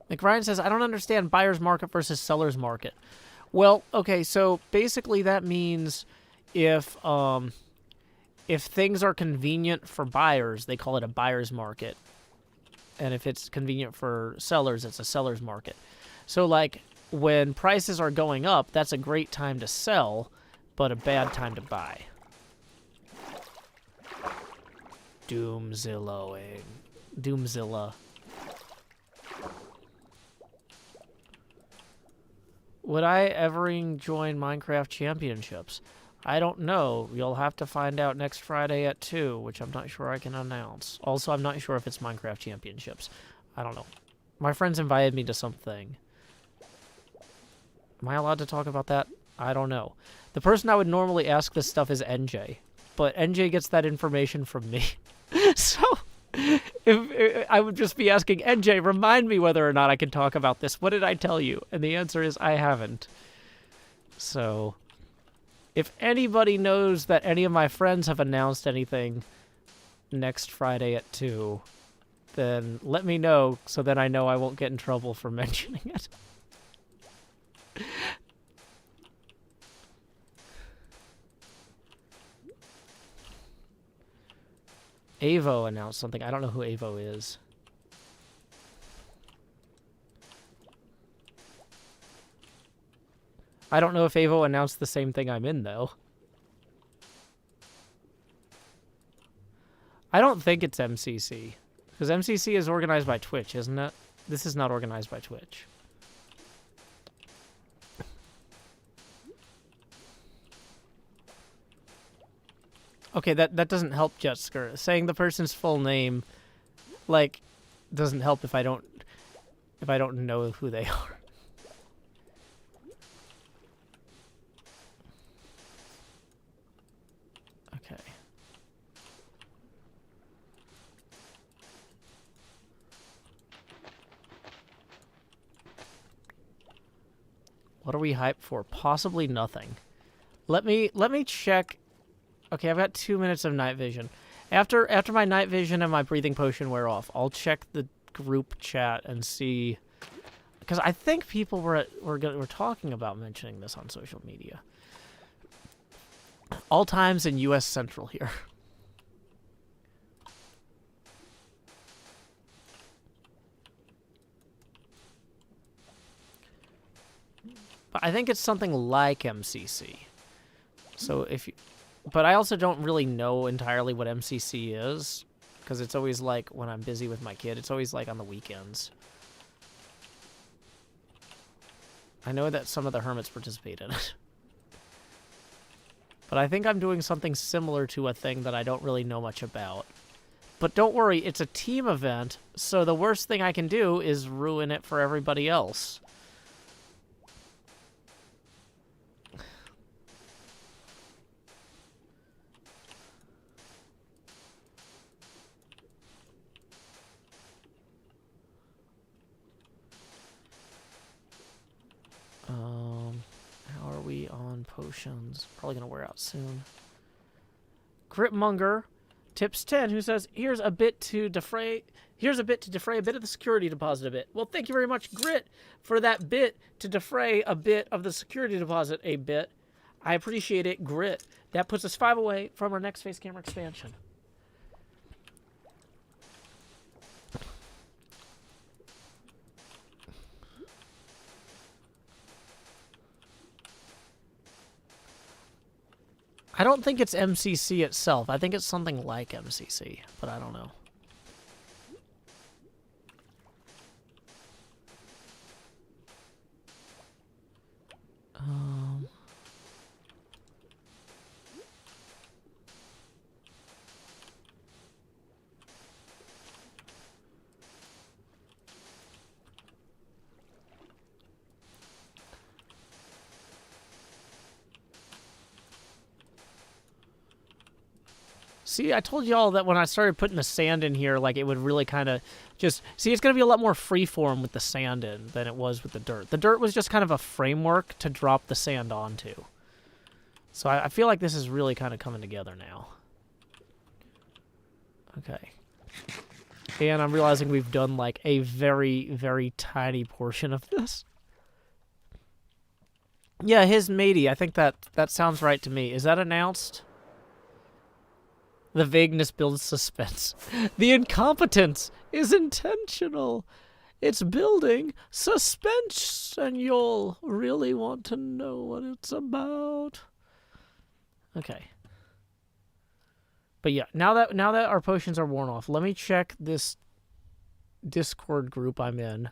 McRyan says, I don't understand buyer's market versus seller's market. Well, okay, so basically that means if things are convenient for buyers, they call it a buyer's market. And if it's convenient for sellers, it's a seller's market. So, like, when prices are going up, that's a great time to sell, but a bad time to buy. Doomzilla. Would I ever join Minecraft Championships? I don't know. You'll have to find out next Friday at 2, which I'm not sure I can announce. Also, I'm not sure if it's Minecraft Championships. I don't know. My friends invited me to something. Am I allowed to talk about that? I don't know. The person I would normally ask this stuff is NJ, but NJ gets that information from me. So, if I would just be asking NJ, remind me whether or not I can talk about this. What did I tell you? And the answer is I haven't. So, if anybody knows that any of my friends have announced anything next Friday at 2, then let me know so that I know I won't get in trouble for mentioning it. Avo announced something. I don't know who Avo is. I don't know if Avo announced the same thing I'm in, though. I don't think it's MCC. Because MCC is organized by Twitch, isn't it? This is not organized by Twitch. Okay, that doesn't help, Jetsker. Saying the person's full name, like, doesn't help if I don't know who they are. Okay. What are we hyped for? Possibly nothing. Let me check. Okay, I've got 2 minutes of night vision. After my night vision and my breathing potion wear off, I'll check the group chat and see, because I think people were talking about mentioning this on social media. All times in U.S. Central here. But I think it's something like MCC. So if you... But I also don't really know entirely what MCC is, because it's always like when I'm busy with my kid. It's always like on the weekends. I know that some of the hermits participate in it. But I think I'm doing something similar to a thing that I don't really know much about. But don't worry, it's a team event, so the worst thing I can do is ruin it for everybody else. How are we on potions? Probably gonna wear out soon. Gripmonger tips 10, who says, here's a bit to defray a bit of the security deposit a bit. Well, thank you very much, Grit, for that bit to defray a bit of the security deposit a bit. I appreciate it, Grit. That puts us 5 away from our next face camera expansion. I don't think it's MCC itself. I think it's something like MCC, but I don't know. See, I told y'all that when I started putting the sand in here, like, it would really kind of just... See, it's going to be a lot more freeform with the sand in than it was with the dirt. The dirt was just kind of a framework to drop the sand onto. So I feel like this is really kind of coming together now. Okay. And I'm realizing we've done, like, a very, very tiny portion of this. Yeah, his matey. I think that sounds right to me. Is that announced? The vagueness builds suspense. The incompetence is intentional. It's building suspense, and you'll really want to know what it's about. Okay. But yeah, now that our potions are worn off, let me check this Discord group I'm in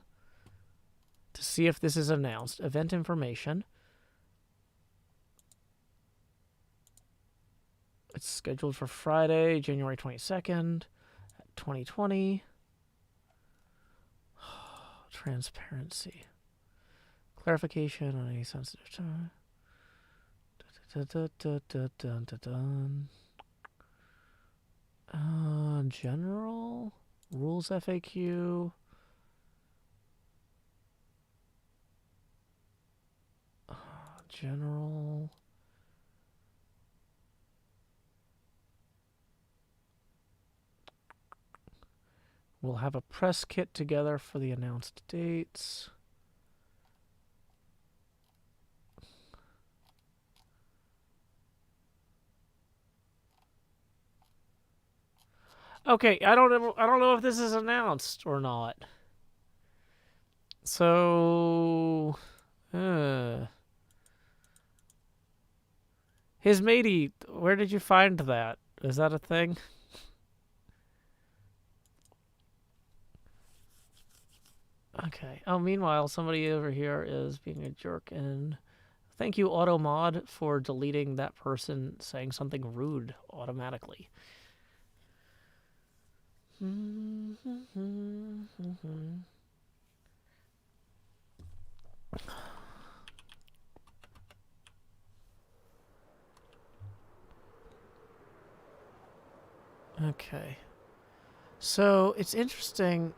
to see if this is announced. Event information. It's scheduled for Friday, January 22nd, 2020. Transparency. Clarification on any sensitive time. General. Rules FAQ. General. We'll have a press kit together for the announced dates. Okay, I don't know if this is announced or not. So, his matey, where did you find that? Is that a thing? Okay. Oh, meanwhile, somebody over here is being a jerk, and thank you, AutoMod, for deleting that person saying something rude automatically. Okay. So, it's interesting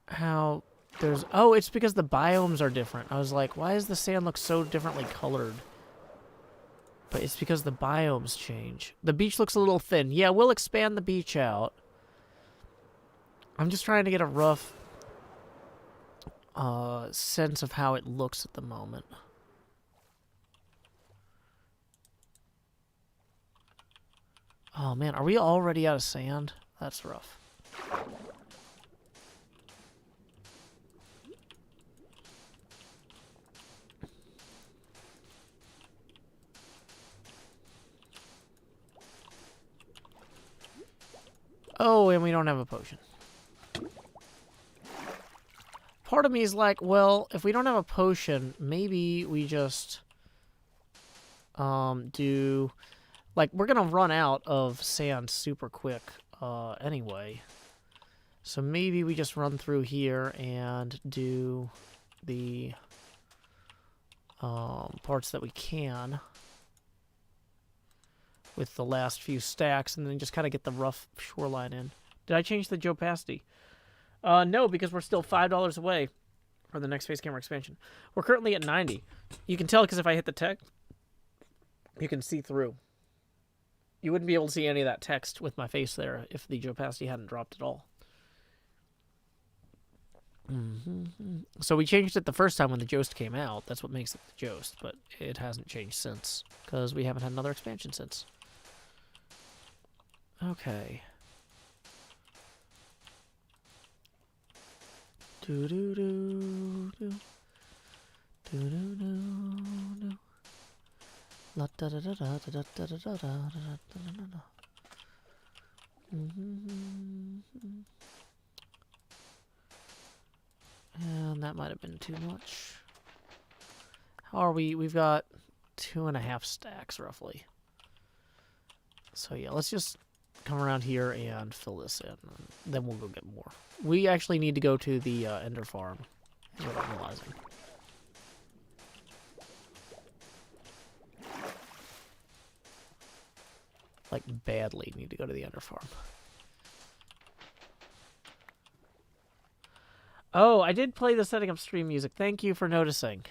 how there's... Oh, it's because the biomes are different. I was like, why does the sand look so differently colored? But it's because the biomes change. The beach looks a little thin. Yeah, we'll expand the beach out. I'm just trying to get a rough sense of how it looks at the moment. Oh, man, are we already out of sand? That's rough. Oh, and we don't have a potion. Part of me is like, well, if we don't have a potion, maybe we just do... Like, we're going to run out of sand super quick anyway. So maybe we just run through here and do the parts that we can with the last few stacks, and then just kind of get the rough shoreline in. Did I change the Joe Pasty? No, because we're still $5 away for the next Face Camera expansion. We're currently at 90. You can tell because if I hit the text, you can see through. You wouldn't be able to see any of that text with my face there if the Joe Pasty hadn't dropped at all. So we changed it the first time when the Jost came out. That's what makes it the Jost, but it hasn't changed since because we haven't had another expansion since. Okay. Do-do-do-do. Do-do-do-do. La da da da da da da da da da da da. And that might have been too much. How are we? We've got 2.5 stacks roughly. So yeah, let's just come around here and fill this in. Then we'll go get more. We actually need to go to the Ender Farm, is what I'm realizing. Like, badly need to go to the underfarm. Oh, I did play the setting up stream music. Thank you for noticing.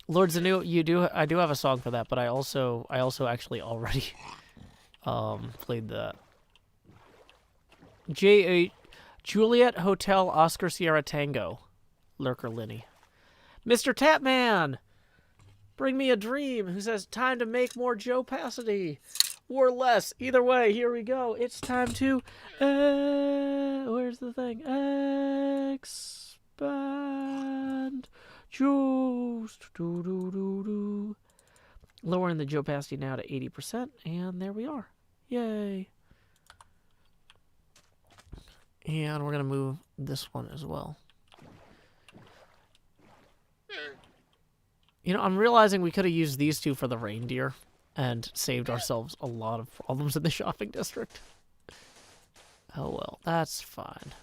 Lord Zanu, I do have a song for that, but I also actually already played that. Juliet Hotel Oscar Sierra Tango. Lurker Linny. Mr. Tapman! Bring me a dream. Who says time to make more Joe Passity or less? Either way, here we go. It's time to where's the thing? Expand Joe's. Lowering the Joe Passity now to 80%, and there we are. Yay! And we're gonna move this one as well. You know, I'm realizing we could have used these two for the reindeer and saved ourselves a lot of problems in the shopping district. Oh well, that's fine.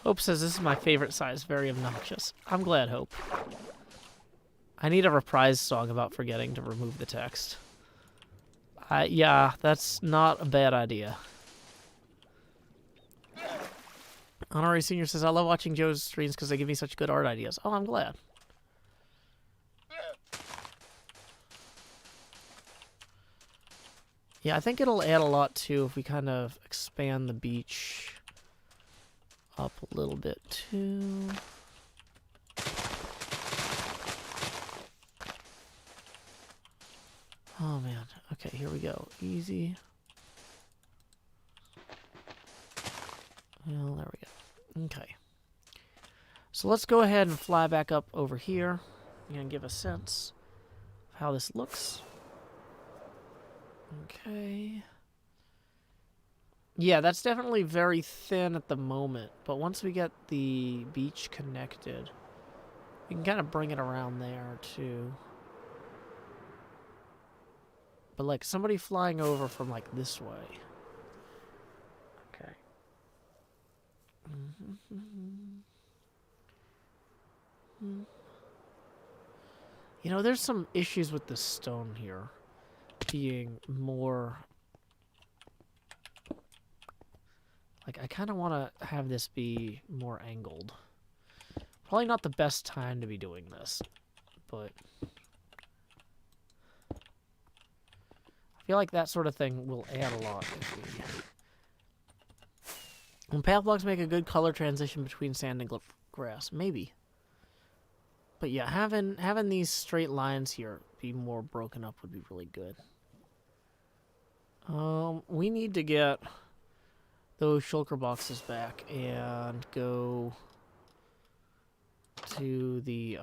Hope says this is my favorite size, very obnoxious. I'm glad, Hope. I need a reprise song about forgetting to remove the text. Yeah, that's not a bad idea. Honorary Senior says, I love watching Joe's streams because they give me such good art ideas. Oh, I'm glad. Yeah, I think it'll add a lot, too, if we kind of expand the beach up a little bit, too. Oh, man. Okay, here we go. Easy. Well, there we go. Okay. So let's go ahead and fly back up over here and give a sense of how this looks. Okay. Yeah, that's definitely very thin at the moment, but once we get the beach connected, we can kind of bring it around there, too. But, like, somebody flying over from, like, this way. Okay. You know, there's some issues with the stone here being more... Like, I kind of want to have this be more angled. Probably not the best time to be doing this, but... I feel like that sort of thing will add a lot. Will path blocks make a good color transition between sand and grass? Maybe. But yeah, having these straight lines here be more broken up would be really good. We need to get those shulker boxes back and go to the,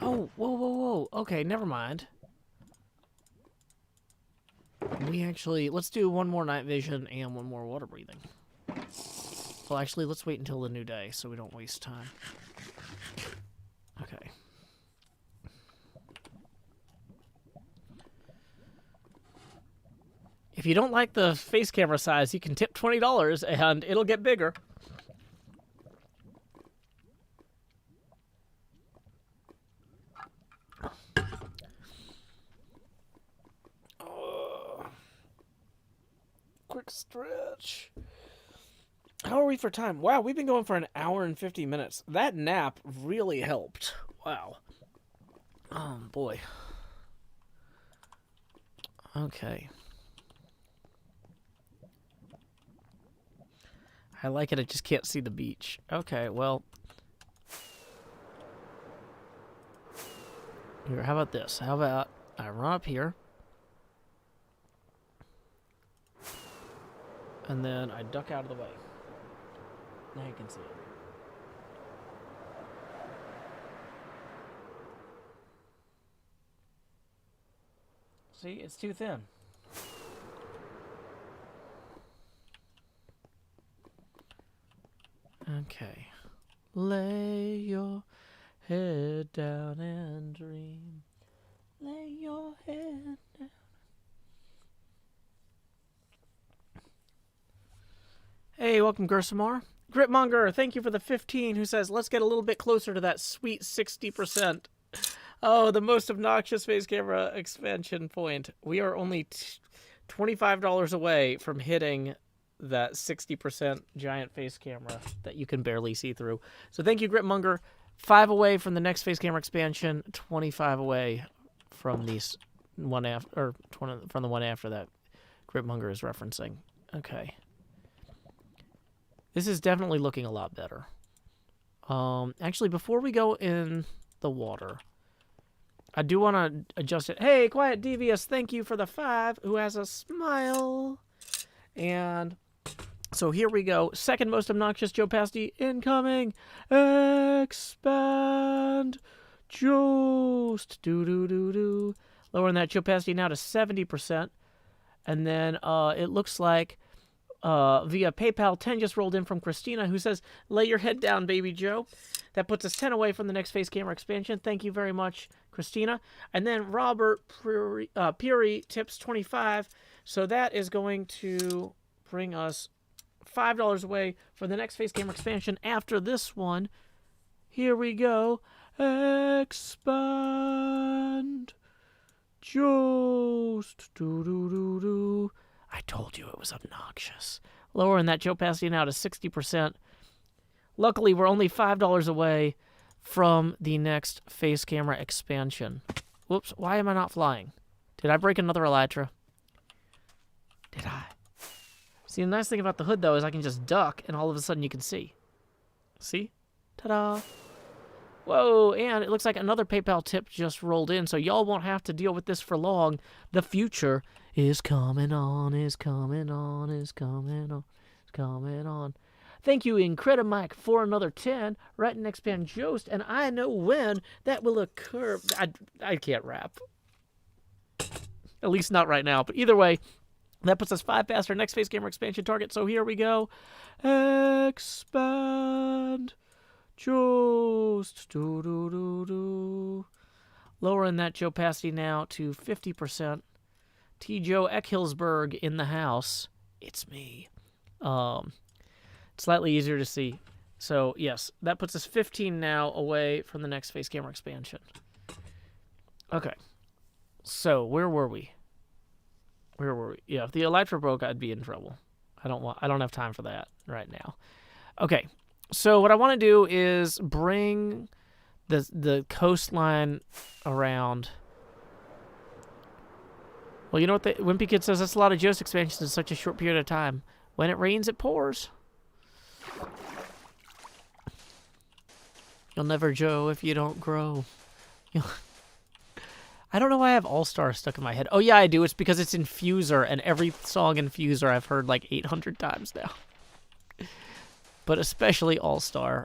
Oh, whoa. Okay, never mind. We actually... Let's do one more night vision and one more water breathing. Well, actually, let's wait until the new day so we don't waste time. Okay. If you don't like the face camera size, you can tip $20 and it'll get bigger. Quick stretch. How are we for time? Wow, we've been going for an hour and 50 minutes. That nap really helped. Wow. Oh, boy. Okay. I like it, I just can't see the beach. Okay, well. Here, how about this? How about I run up here. And then I duck out of the way. Now you can see it. See, it's too thin. Okay. Lay your head down and dream. Lay your head down. Hey, welcome, Gersamar. Gritmonger, thank you for the 15, who says, let's get a little bit closer to that sweet 60%. Oh, the most obnoxious face camera expansion point. We are only $25 away from hitting that 60% giant face camera that you can barely see through. So thank you, Gritmonger. 5 away from the next face camera expansion, 25 away from these one after, or 20, from the one after that Gritmonger is referencing. Okay. This is definitely looking a lot better. Actually, before we go in the water, I do want to adjust it. Hey, Quiet Devious, thank you for the 5, who has a smile. And so here we go. Second most obnoxious Joe Pasty incoming. Expand. Just. Do. Lowering that Joe Pasty now to 70%. And then it looks like via PayPal, 10 just rolled in from Christina, who says, lay your head down, baby Joe. That puts us 10 away from the next face camera expansion. Thank you very much, Christina. And then Robert Peary tips 25. So that is going to bring us $5 away for the next face camera expansion after this one. Here we go. Expand. Just. Do. I told you it was obnoxious. Lowering that Joe Pasty now to 60%. Luckily, we're only $5 away from the next face camera expansion. Whoops, why am I not flying? Did I break another elytra? Did I? See, the nice thing about the hood, though, is I can just duck, and all of a sudden you can see. See? Ta-da! Whoa, and it looks like another PayPal tip just rolled in, so y'all won't have to deal with this for long. The future is coming on, is coming on, is coming on, is coming on. Thank you, Incredimike, for another 10. Right and expand Jost, and I know when that will occur. I can't rap. At least not right now, but either way, that puts us 5 past our next face camera expansion target, so here we go. Expand. Just. Do. Lowering that Joe Pasty now to 50%. T. Joe Eckhillsberg in the house. It's me. Slightly easier to see. So, yes, that puts us 15 now away from the next face camera expansion. Okay. So, where were we? Yeah, if the elytra broke, I'd be in trouble. I don't have time for that right now. Okay. So, what I want to do is bring the coastline around. Well, you know what the Wimpy Kid says? That's a lot of Joe's expansions in such a short period of time. When it rains, it pours. You'll never Joe if you don't grow. I don't know why I have All-Star stuck in my head. Oh, yeah, I do. It's because it's Infuser, and every song Infuser I've heard like 800 times now. But especially All-Star.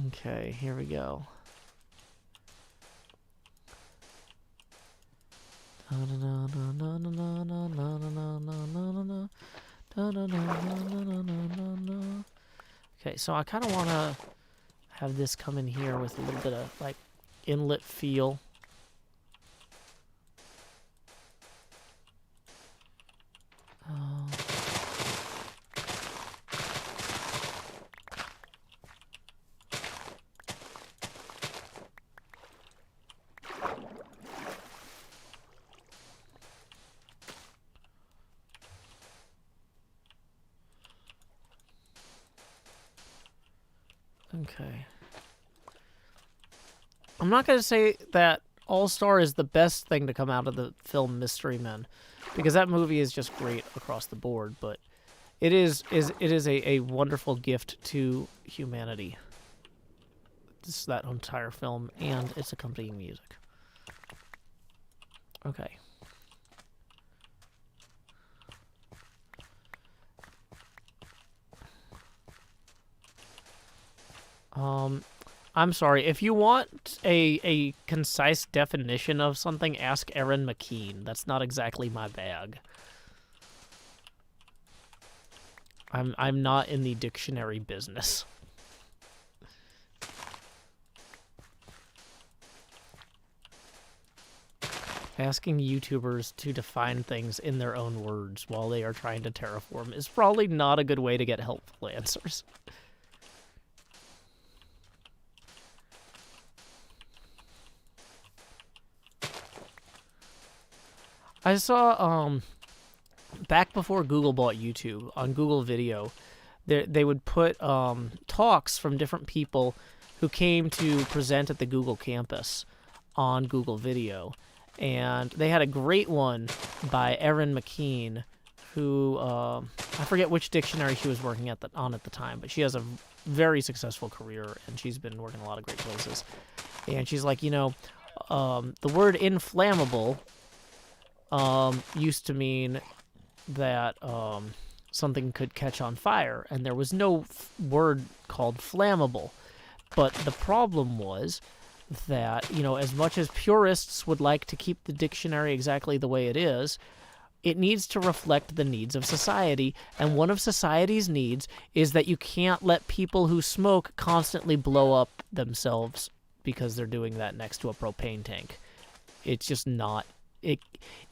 Okay, here we go. Okay, so I kind of want to have this come in here with a little bit of like inlet feel. Okay. I'm not going to say that All-Star is the best thing to come out of the film Mystery Men, because that movie is just great across the board, but it is a wonderful gift to humanity. That entire film and its accompanying music. Okay. I'm sorry. If you want a concise definition of something, ask Erin McKean. That's not exactly my bag. I'm not in the dictionary business. Asking YouTubers to define things in their own words while they are trying to terraform is probably not a good way to get helpful answers. I saw, back before Google bought YouTube, on Google Video, they would put talks from different people who came to present at the Google campus on Google Video. And they had a great one by Erin McKean, who, I forget which dictionary she was working on at the time, but she has a very successful career, and she's been working a lot of great places. And she's like, the word inflammable used to mean that something could catch on fire, and there was no word called flammable. But the problem was that, as much as purists would like to keep the dictionary exactly the way it is, it needs to reflect the needs of society, and one of society's needs is that you can't let people who smoke constantly blow up themselves because they're doing that next to a propane tank. It's just not...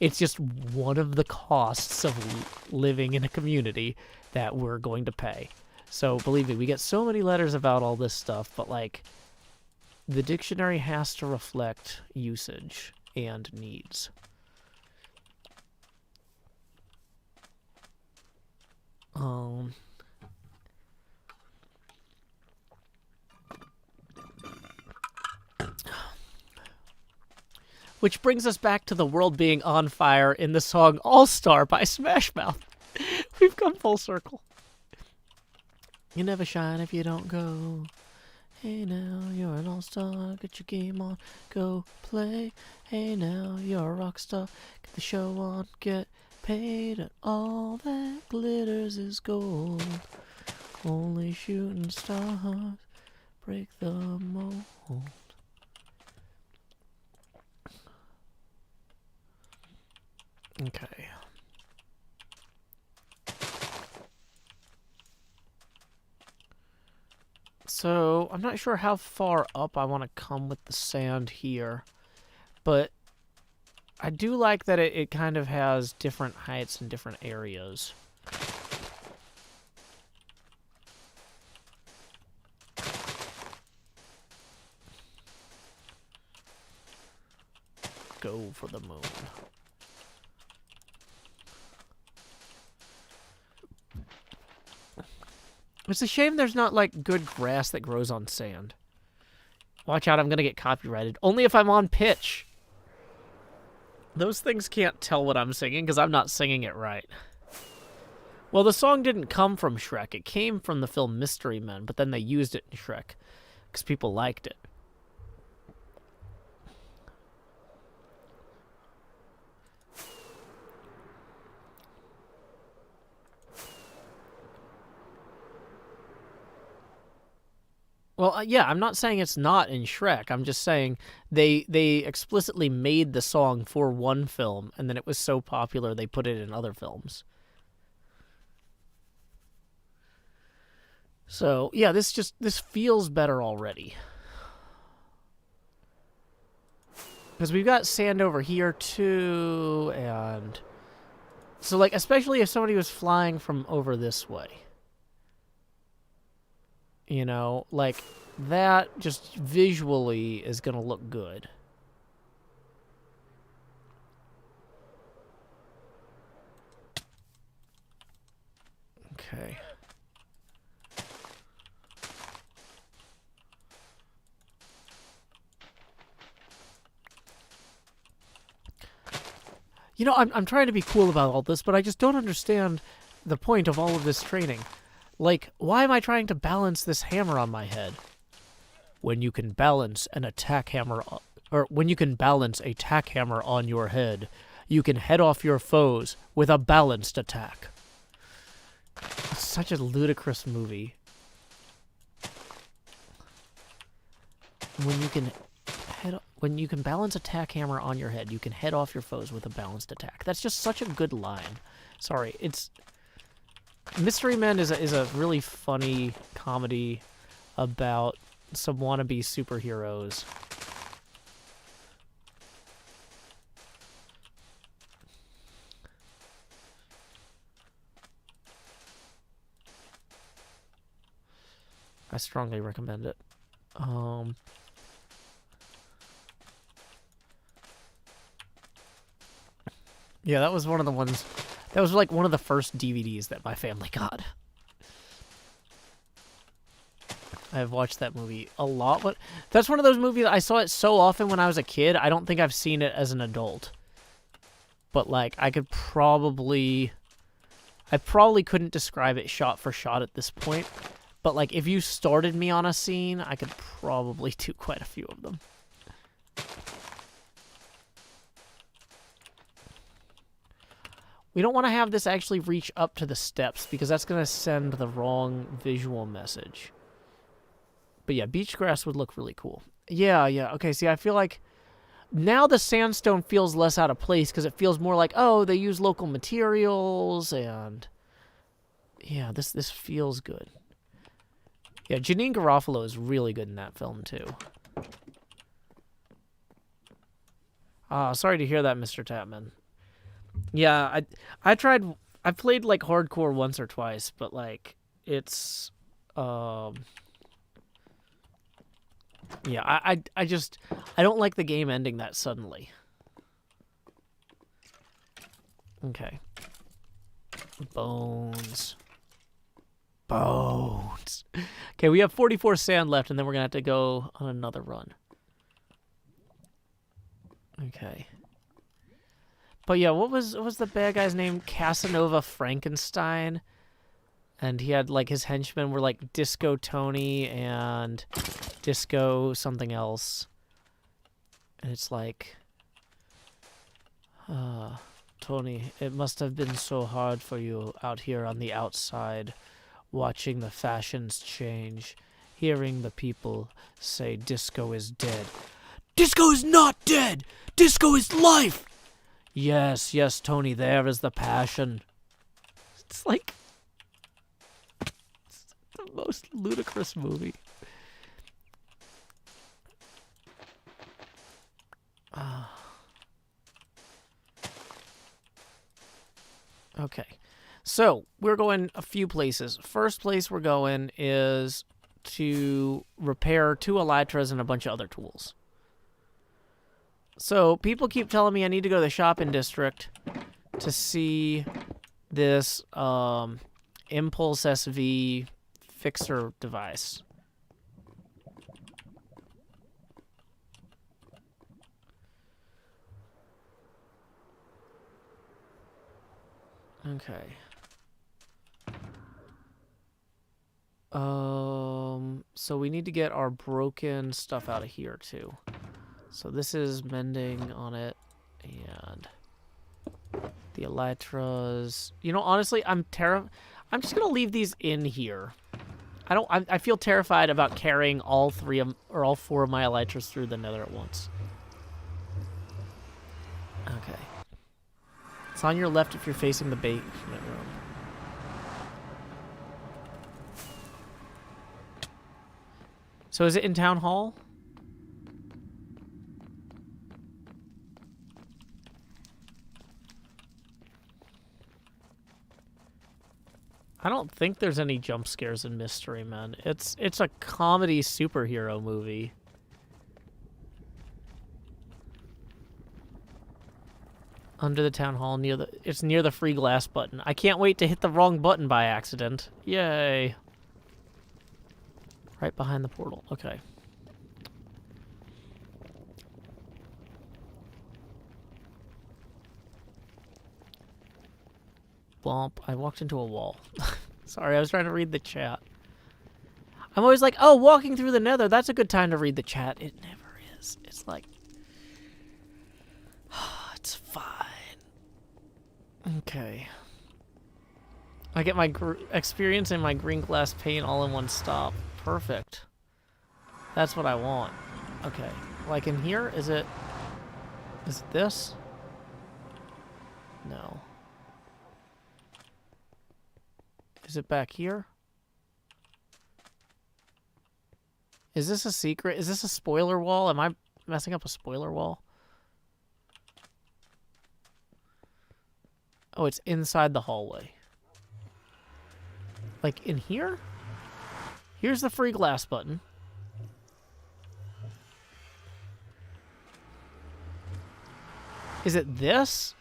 It's just one of the costs of living in a community that we're going to pay. So, believe me, we get so many letters about all this stuff, but, the dictionary has to reflect usage and needs. Which brings us back to the world being on fire in the song All-Star by Smash Mouth. We've come full circle. You never shine if you don't go. Hey now, you're an all-star, get your game on, go play. Hey now, you're a rock star, get the show on, get paid, and all that glitters is gold. Only shooting stars break the mold. Okay. So, I'm not sure how far up I want to come with the sand here, but I do like that it kind of has different heights in different areas. Go for the moon. It's a shame there's not, good grass that grows on sand. Watch out, I'm gonna get copyrighted. Only if I'm on pitch. Those things can't tell what I'm singing, because I'm not singing it right. Well, the song didn't come from Shrek. It came from the film Mystery Men, but then they used it in Shrek, because people liked it. Well, yeah, I'm not saying it's not in Shrek. I'm just saying they explicitly made the song for one film, and then it was so popular they put it in other films. So, yeah, this feels better already. Because we've got sand over here, too, and... So, especially if somebody was flying from over this way. That just visually is going to look good. Okay. I'm trying to be cool about all this, but I just don't understand the point of all of this training. Why am I trying to balance this hammer on my head? When you can balance an attack hammer, or when you can balance a tack hammer on your head, you can head off your foes with a balanced attack. It's such a ludicrous movie. when you can balance attack hammer on your head, you can head off your foes with a balanced attack. That's just such a good line. Sorry, Mystery Men is a really funny comedy about some wannabe superheroes. I strongly recommend it. Yeah, that was one of the ones. That was like one of the first DVDs that my family got. I've watched that movie a lot, but that's one of those movies I saw it so often when I was a kid. I don't think I've seen it as an adult. But like I probably couldn't describe it shot for shot at this point. But like if you started me on a scene, I could probably do quite a few of them. We don't want to have this actually reach up to the steps because that's going to send the wrong visual message. But yeah, beach grass would look really cool. Yeah. Okay, see, I feel like now the sandstone feels less out of place because it feels more like, oh, they use local materials and... Yeah, this feels good. Yeah, Janine Garofalo is really good in that film, too. Sorry to hear that, Mr. Tapman. Yeah, I played like hardcore once or twice, but like it's yeah, I don't like the game ending that suddenly. Okay. Bones. Okay, we have 44 sand left, and then we're gonna have to go on another run. Okay. But yeah, what was the bad guy's name? Casanova Frankenstein. And he had like his henchmen were like Disco Tony and Disco something else. And it's like, Tony, it must have been so hard for you out here on the outside, watching the fashions change, hearing the people say disco is dead. Disco is not dead! Disco is life! Yes, Tony, there is the passion. It's like... It's the most ludicrous movie. Okay. So, we're going a few places. First place we're going is to repair 2 elytras and a bunch of other tools. So, people keep telling me I need to go to the shopping district to see this Impulse SV fixer device. Okay. So we need to get our broken stuff out of here, too. So this is mending on it, and the elytras. You know, honestly, I'm just gonna leave these in here. I feel terrified about carrying all 4 of my elytras through the nether at once. Okay. It's on your left if you're facing the basement room. So is it in Town Hall? I don't think there's any jump scares in Mystery Men. It's a comedy superhero movie. Under the town hall, it's near the free glass button. I can't wait to hit the wrong button by accident. Yay. Right behind the portal. Okay. Bump. I walked into a wall. Sorry, I was trying to read the chat. I'm always like, oh, walking through the nether, that's a good time to read the chat. It never is. It's like... it's fine. Okay. I get my experience in my green glass paint all in one stop. Perfect. That's what I want. Okay. Like in here? Is it this? No. Is it back here? Is this a secret? Is this a spoiler wall? Am I messing up a spoiler wall? Oh, it's inside the hallway. Like in here? Here's the free glass button. Is it this?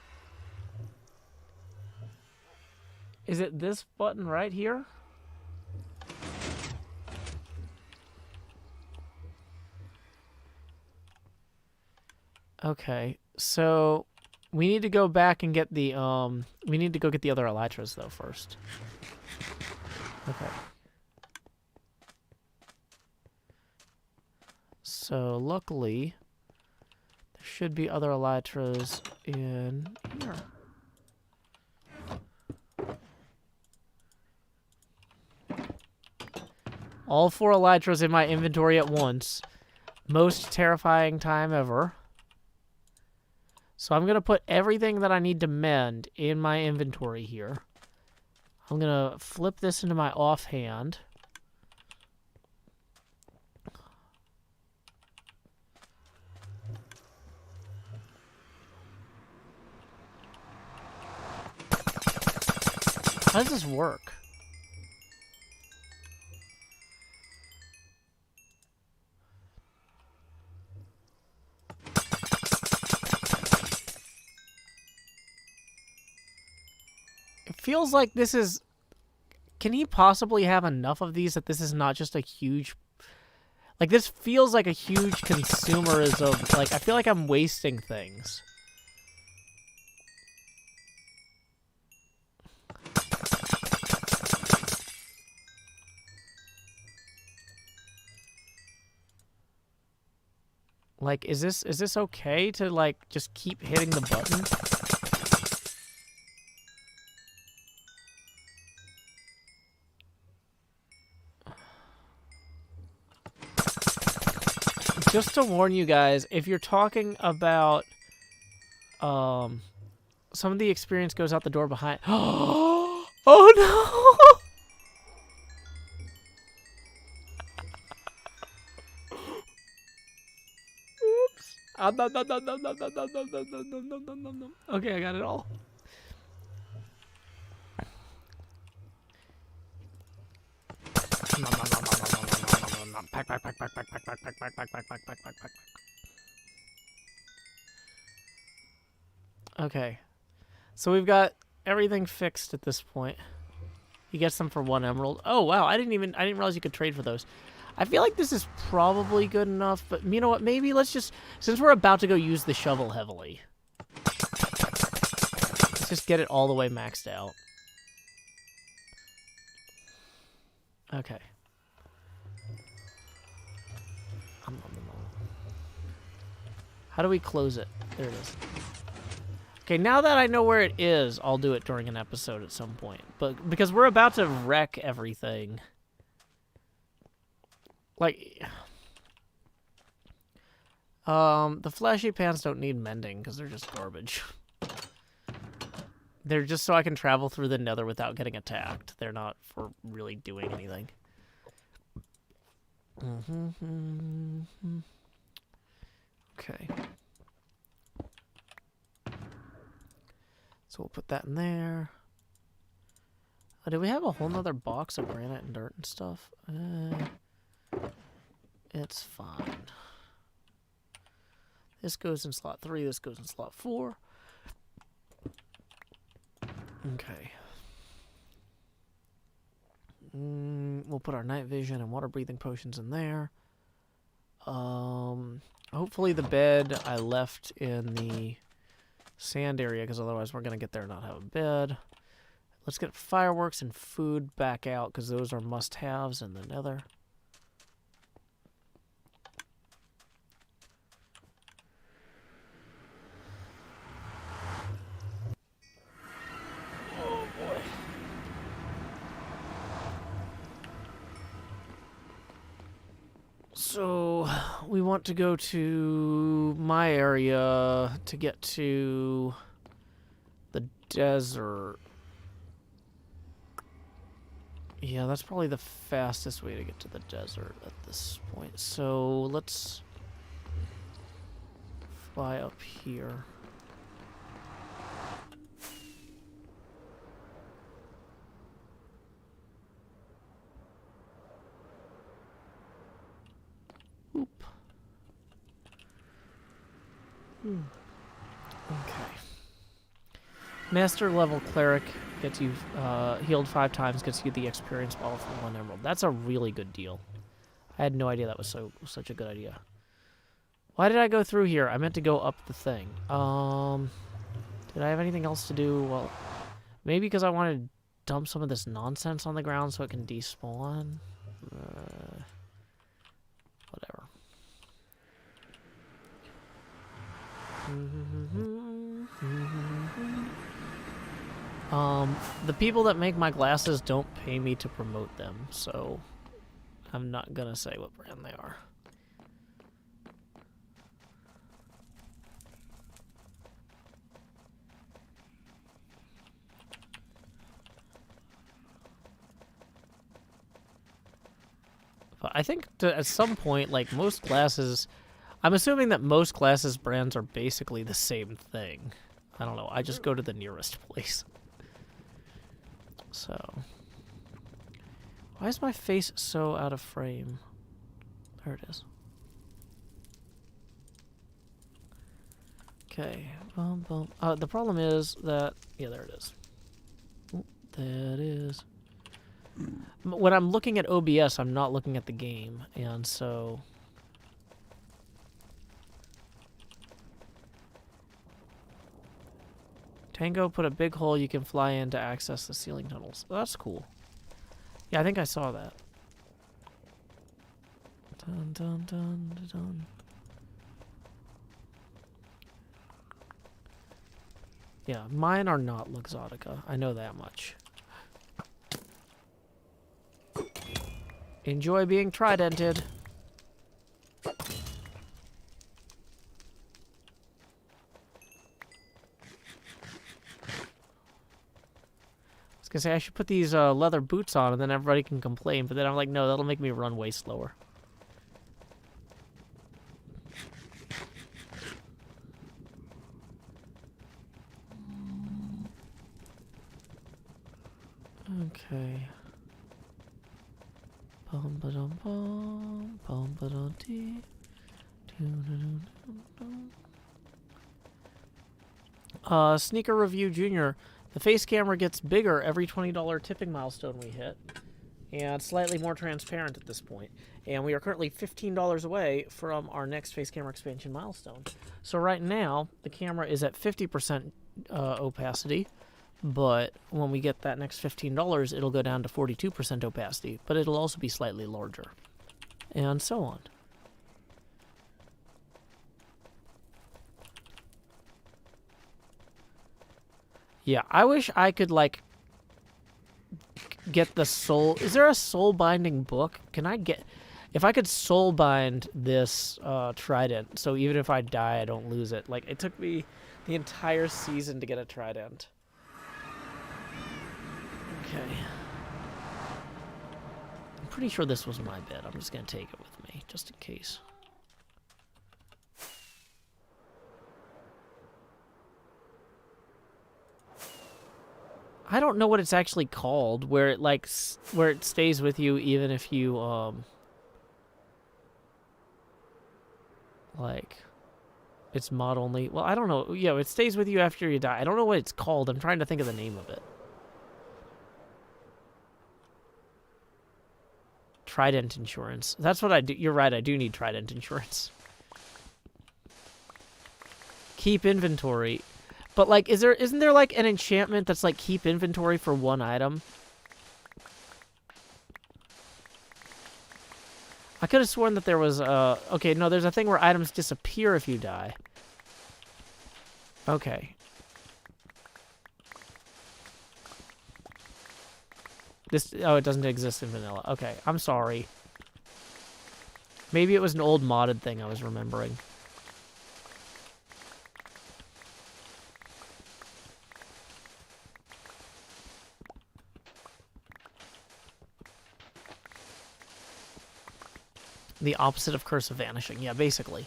Is it this button right here? Okay, so we need to go back and get the we need to go get the other elytras though first. Okay. So luckily there should be other elytras in here. All 4 elytras in my inventory at once. Most terrifying time ever. So I'm going to put everything that I need to mend in my inventory here. I'm going to flip this into my offhand. How does this work? It feels like this is... Can he possibly have enough of these that this is not just a huge... Like, this feels like a huge consumerism. Like, I feel like I'm wasting things. Like, is this okay to, like, just keep hitting the button? Just to warn you guys, if you're talking about, some of the experience goes out the door behind. Oh no! Oops. No. Okay, I got it all. Pack. Okay. So we've got everything fixed at this point. He gets them for 1 emerald. Oh wow, I didn't realize you could trade for those. I feel like this is probably good enough, but you know what? Maybe let's just, since we're about to go use the shovel heavily, let's just get it all the way maxed out. Okay. How do we close it? There it is. Okay, now that I know where it is, I'll do it during an episode at some point. But because we're about to wreck everything. Like, the flashy pants don't need mending because they're just garbage. They're just so I can travel through the nether without getting attacked. They're not for really doing anything. Okay. So we'll put that in there. Oh, do we have a whole nother box of granite and dirt and stuff? It's fine. This goes in slot 3, this goes in slot 4. Okay. We'll put our night vision and water breathing potions in there. Hopefully the bed I left in the sand area, because otherwise we're going to get there and not have a bed. Let's get fireworks and food back out, because those are must-haves in the nether. Oh boy. So we want to go to my area to get to the desert. Yeah, that's probably the fastest way to get to the desert at this point. So let's fly up here. Oop. Okay. Master level cleric gets you healed 5 times, gets you the experience ball for 1 emerald. That's a really good deal. I had no idea that was such a good idea. Why did I go through here? I meant to go up the thing. Did I have anything else to do? Well, maybe because I wanted to dump some of this nonsense on the ground so it can despawn. Whatever. The people that make my glasses don't pay me to promote them, so I'm not gonna say what brand they are. But I think at some point, like most glasses, I'm assuming that most glasses brands are basically the same thing. I don't know. I just go to the nearest place. So, why is my face so out of frame? There it is. Okay. Boom, boom. The problem is that, yeah, there it is. Ooh, that is. When I'm looking at OBS, I'm not looking at the game, and so. Tango put a big hole you can fly in to access the ceiling tunnels. Well, that's cool. Yeah, I think I saw that. Dun, dun, dun, dun, dun. Yeah, mine are not Luxottica. I know that much. Enjoy being tridented. I say I should put these leather boots on and then everybody can complain, but then I'm like, no, that'll make me run way slower. Okay. Bum ba dum bum, bum ba dum dee, doo doo doo doo. Sneaker Review Junior. The face camera gets bigger every $20 tipping milestone we hit, and slightly more transparent at this point. And we are currently $15 away from our next face camera expansion milestone. So right now, the camera is at 50% opacity, but when we get that next $15, it'll go down to 42% opacity, but it'll also be slightly larger, and so on. Yeah, I wish I could, like, get the soul... Is there a soul binding book? Can I get... If I could soul bind this trident, so even if I die, I don't lose it. Like, it took me the entire season to get a trident. Okay. I'm pretty sure this was my bed. I'm just going to take it with me, just in case. I don't know what it's actually called, where it like where it stays with you even if you like it's mod only. Well, I don't know. Yeah, it stays with you after you die. I don't know what it's called. I'm trying to think of the name of it. Trident insurance. That's what I do. You're right. I do need trident insurance. Keep inventory. But, like, isn't there, like, an enchantment that's, like, keep inventory for 1 item? I could have sworn that there was, okay, no, there's a thing where items disappear if you die. Okay. Oh, it doesn't exist in vanilla. Okay, I'm sorry. Maybe it was an old modded thing I was remembering. The opposite of Curse of Vanishing. Yeah, basically.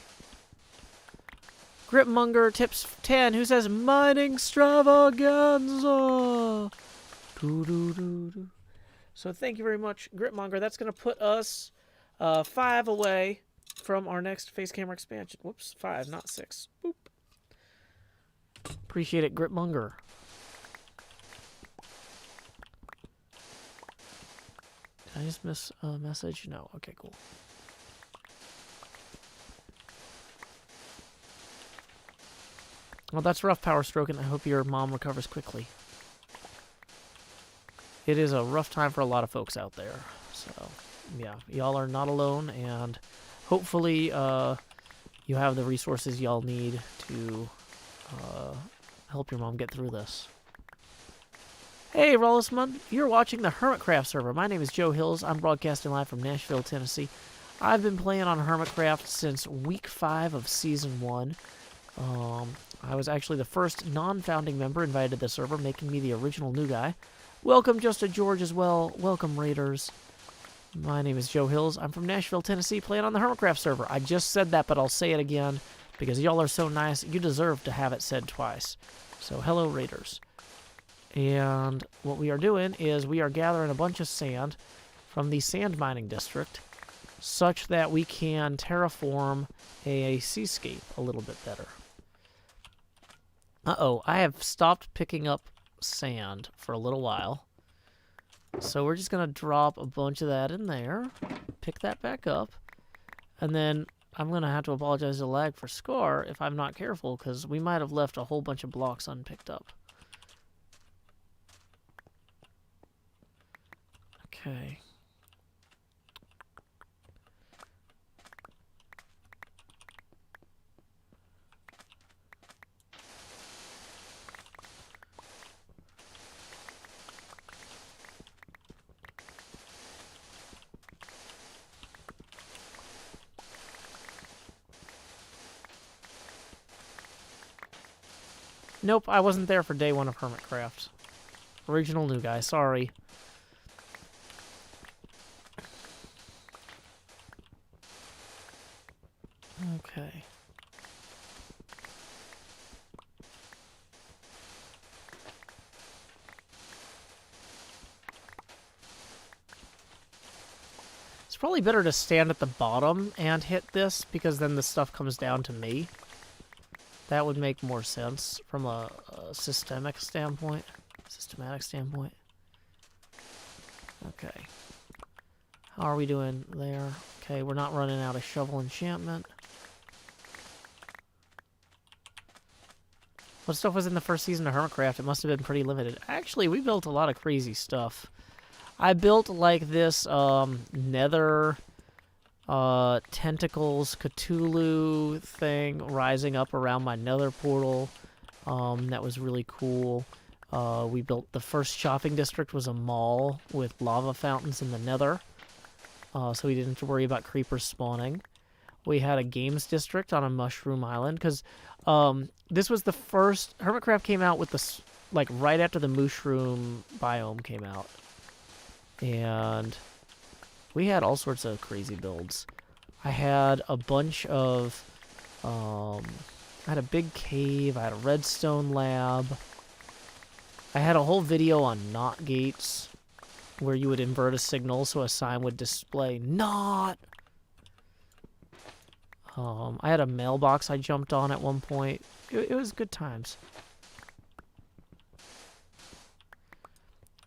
Gripmonger tips 10, who says, Mining Extravaganza! Doo-doo-doo-doo. So thank you very much, Gripmonger. That's going to put us 5 away from our next face camera expansion. Whoops, 5, not 6. Boop. Appreciate it, Gripmonger. Did I just miss a message? No. Okay, cool. Well, that's rough, Power Stroke, and I hope your mom recovers quickly. It is a rough time for a lot of folks out there. So, yeah, y'all are not alone, and hopefully you have the resources y'all need to help your mom get through this. Hey, Rollismud, you're watching the Hermitcraft server. My name is Joe Hills. I'm broadcasting live from Nashville, Tennessee. I've been playing on Hermitcraft since week 5 of Season 1. I was actually the first non-founding member invited to the server, making me the original new guy. Welcome, Just a George, as well. Welcome, Raiders. My name is Joe Hills. I'm from Nashville, Tennessee, playing on the Hermitcraft server. I just said that, but I'll say it again, because y'all are so nice, you deserve to have it said twice. So, hello, Raiders. And what we are doing is we are gathering a bunch of sand from the sand mining district, such that we can terraform a seascape a little bit better. Uh-oh, I have stopped picking up sand for a little while. So we're just going to drop a bunch of that in there, pick that back up, and then I'm going to have to apologize to Lag for Scar if I'm not careful, because we might have left a whole bunch of blocks unpicked up. Okay. Nope, I wasn't there for day 1 of Hermitcraft. Original new guy, sorry. Okay. It's probably better to stand at the bottom and hit this, because then the stuff comes down to me. That would make more sense from a systematic standpoint. Okay. How are we doing there? Okay, we're not running out of shovel enchantment. What stuff was in the first season of Hermitcraft? It must have been pretty limited. Actually, we built a lot of crazy stuff. I built like this nether tentacles Cthulhu thing rising up around my nether portal. That was really cool. We built the first shopping district was a mall with lava fountains in the nether. So we didn't have to worry about creepers spawning. We had a games district on a mushroom island, because this was the first... Hermitcraft came out with this, like, right after the mushroom biome came out. And we had all sorts of crazy builds. I had a bunch of... I had a big cave, I had a redstone lab. I had a whole video on NOT gates, where you would invert a signal so a sign would display NOT. I had a mailbox I jumped on at one point. It was good times.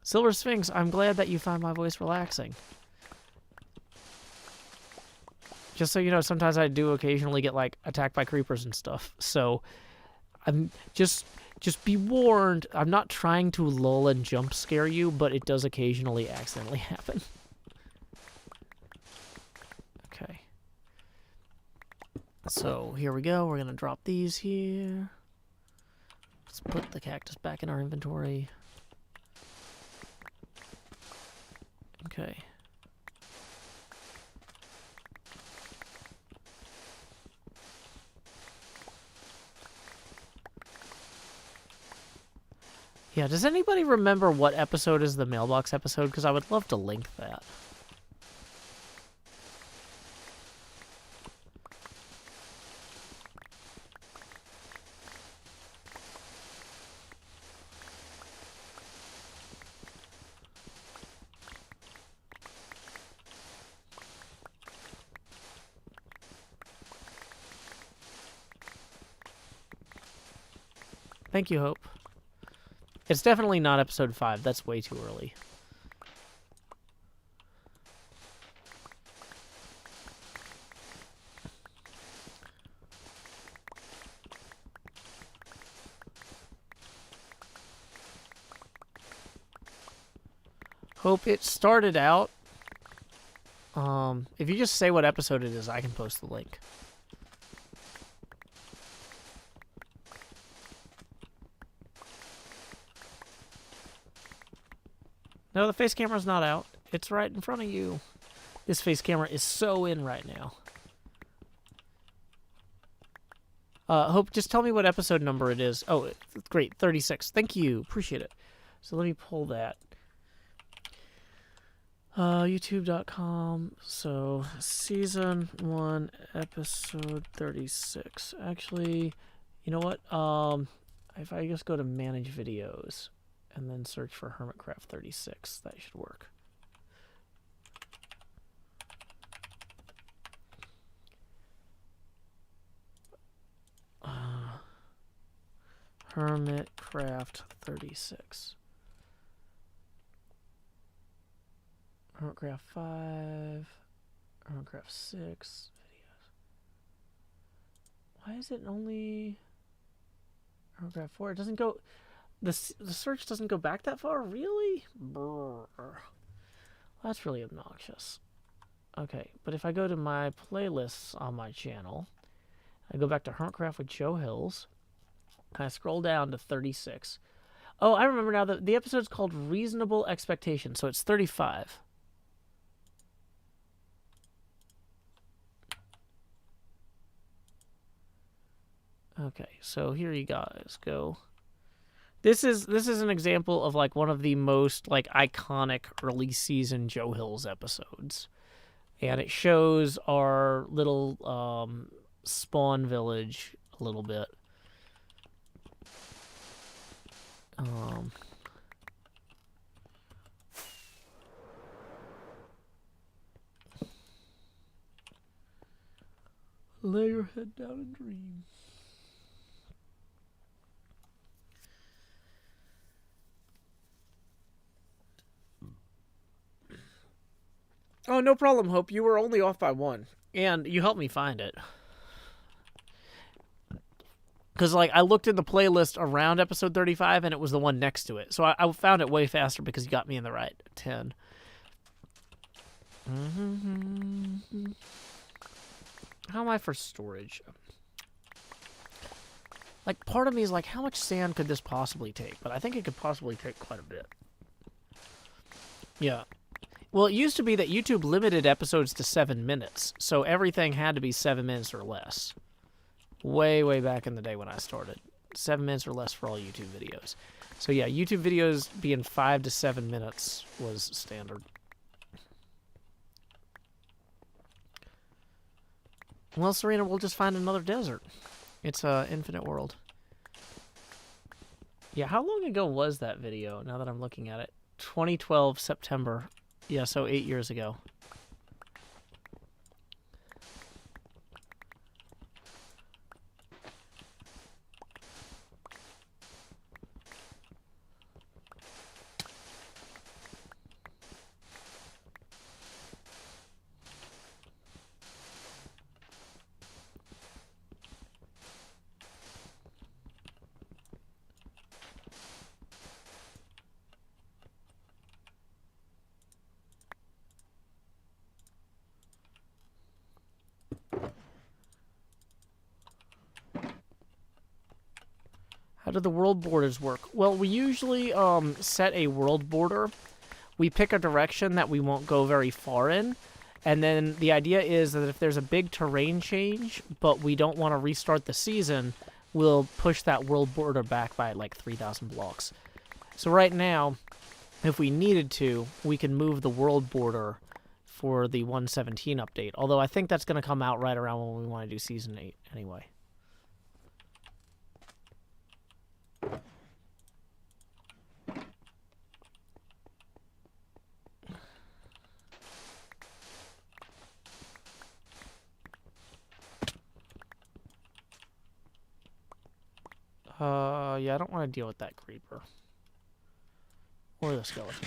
Silver Sphinx, I'm glad that you found my voice relaxing. Just so you know, sometimes I do occasionally get, like, attacked by creepers and stuff. So, I'm just be warned, I'm not trying to lull and jump scare you, but it does occasionally accidentally happen. Okay. So, here we go. We're going to drop these here. Let's put the cactus back in our inventory. Okay. Yeah, does anybody remember what episode is the mailbox episode? Because I would love to link that. Thank you, Hope. It's definitely not episode 5. That's way too early. Hope, it started out. If you just say what episode it is, I can post the link. No, the face camera's not out. It's right in front of you. This face camera is so in right now. Hope, just tell me what episode number it is. Oh, great, 36. Thank you. Appreciate it. So let me pull that. YouTube.com. So, season 1, episode 36. Actually, you know what? If I just go to manage videos and then search for Hermitcraft 36, that should work. Hermitcraft 36. Hermitcraft 5. Hermitcraft 6. Videos. Why is it only Hermitcraft 4? It doesn't go... The search doesn't go back that far? Really? Brr. That's really obnoxious. Okay, but if I go to my playlists on my channel, I go back to Hermitcraft with Joe Hills, and I scroll down to 36. Oh, I remember now. The episode's called Reasonable Expectation, so it's 35. Okay, so here you guys go. This is an example of like one of the most like iconic early season Joe Hills episodes, and it shows our little spawn village a little bit. Lay your head down and dream. Oh, no problem, Hope. You were only off by 1. And you helped me find it. Because, like, I looked in the playlist around episode 35, and it was the one next to it. So I found it way faster because you got me in the right 10. How am I for storage? Like, part of me is like, how much sand could this possibly take? But I think it could possibly take quite a bit. Yeah. Well, it used to be that YouTube limited episodes to 7 minutes, so everything had to be 7 minutes or less. Way, way back in the day when I started. 7 minutes or less for all YouTube videos. So yeah, YouTube videos being 5 to 7 minutes was standard. Well, Serena, we'll just find another desert. It's a infinite world. Yeah, how long ago was that video, now that I'm looking at it? 2012, September. Yeah, so 8 years ago. How do the world borders work? Well, we usually set a world border. We pick a direction that we won't go very far in. And then the idea is that if there's a big terrain change, but we don't want to restart the season, we'll push that world border back by like 3,000 blocks. So right now, if we needed to, we can move the world border for the 117 update. Although I think that's going to come out right around when we want to do Season 8 anyway. Yeah, I don't want to deal with that creeper. Or the skeleton.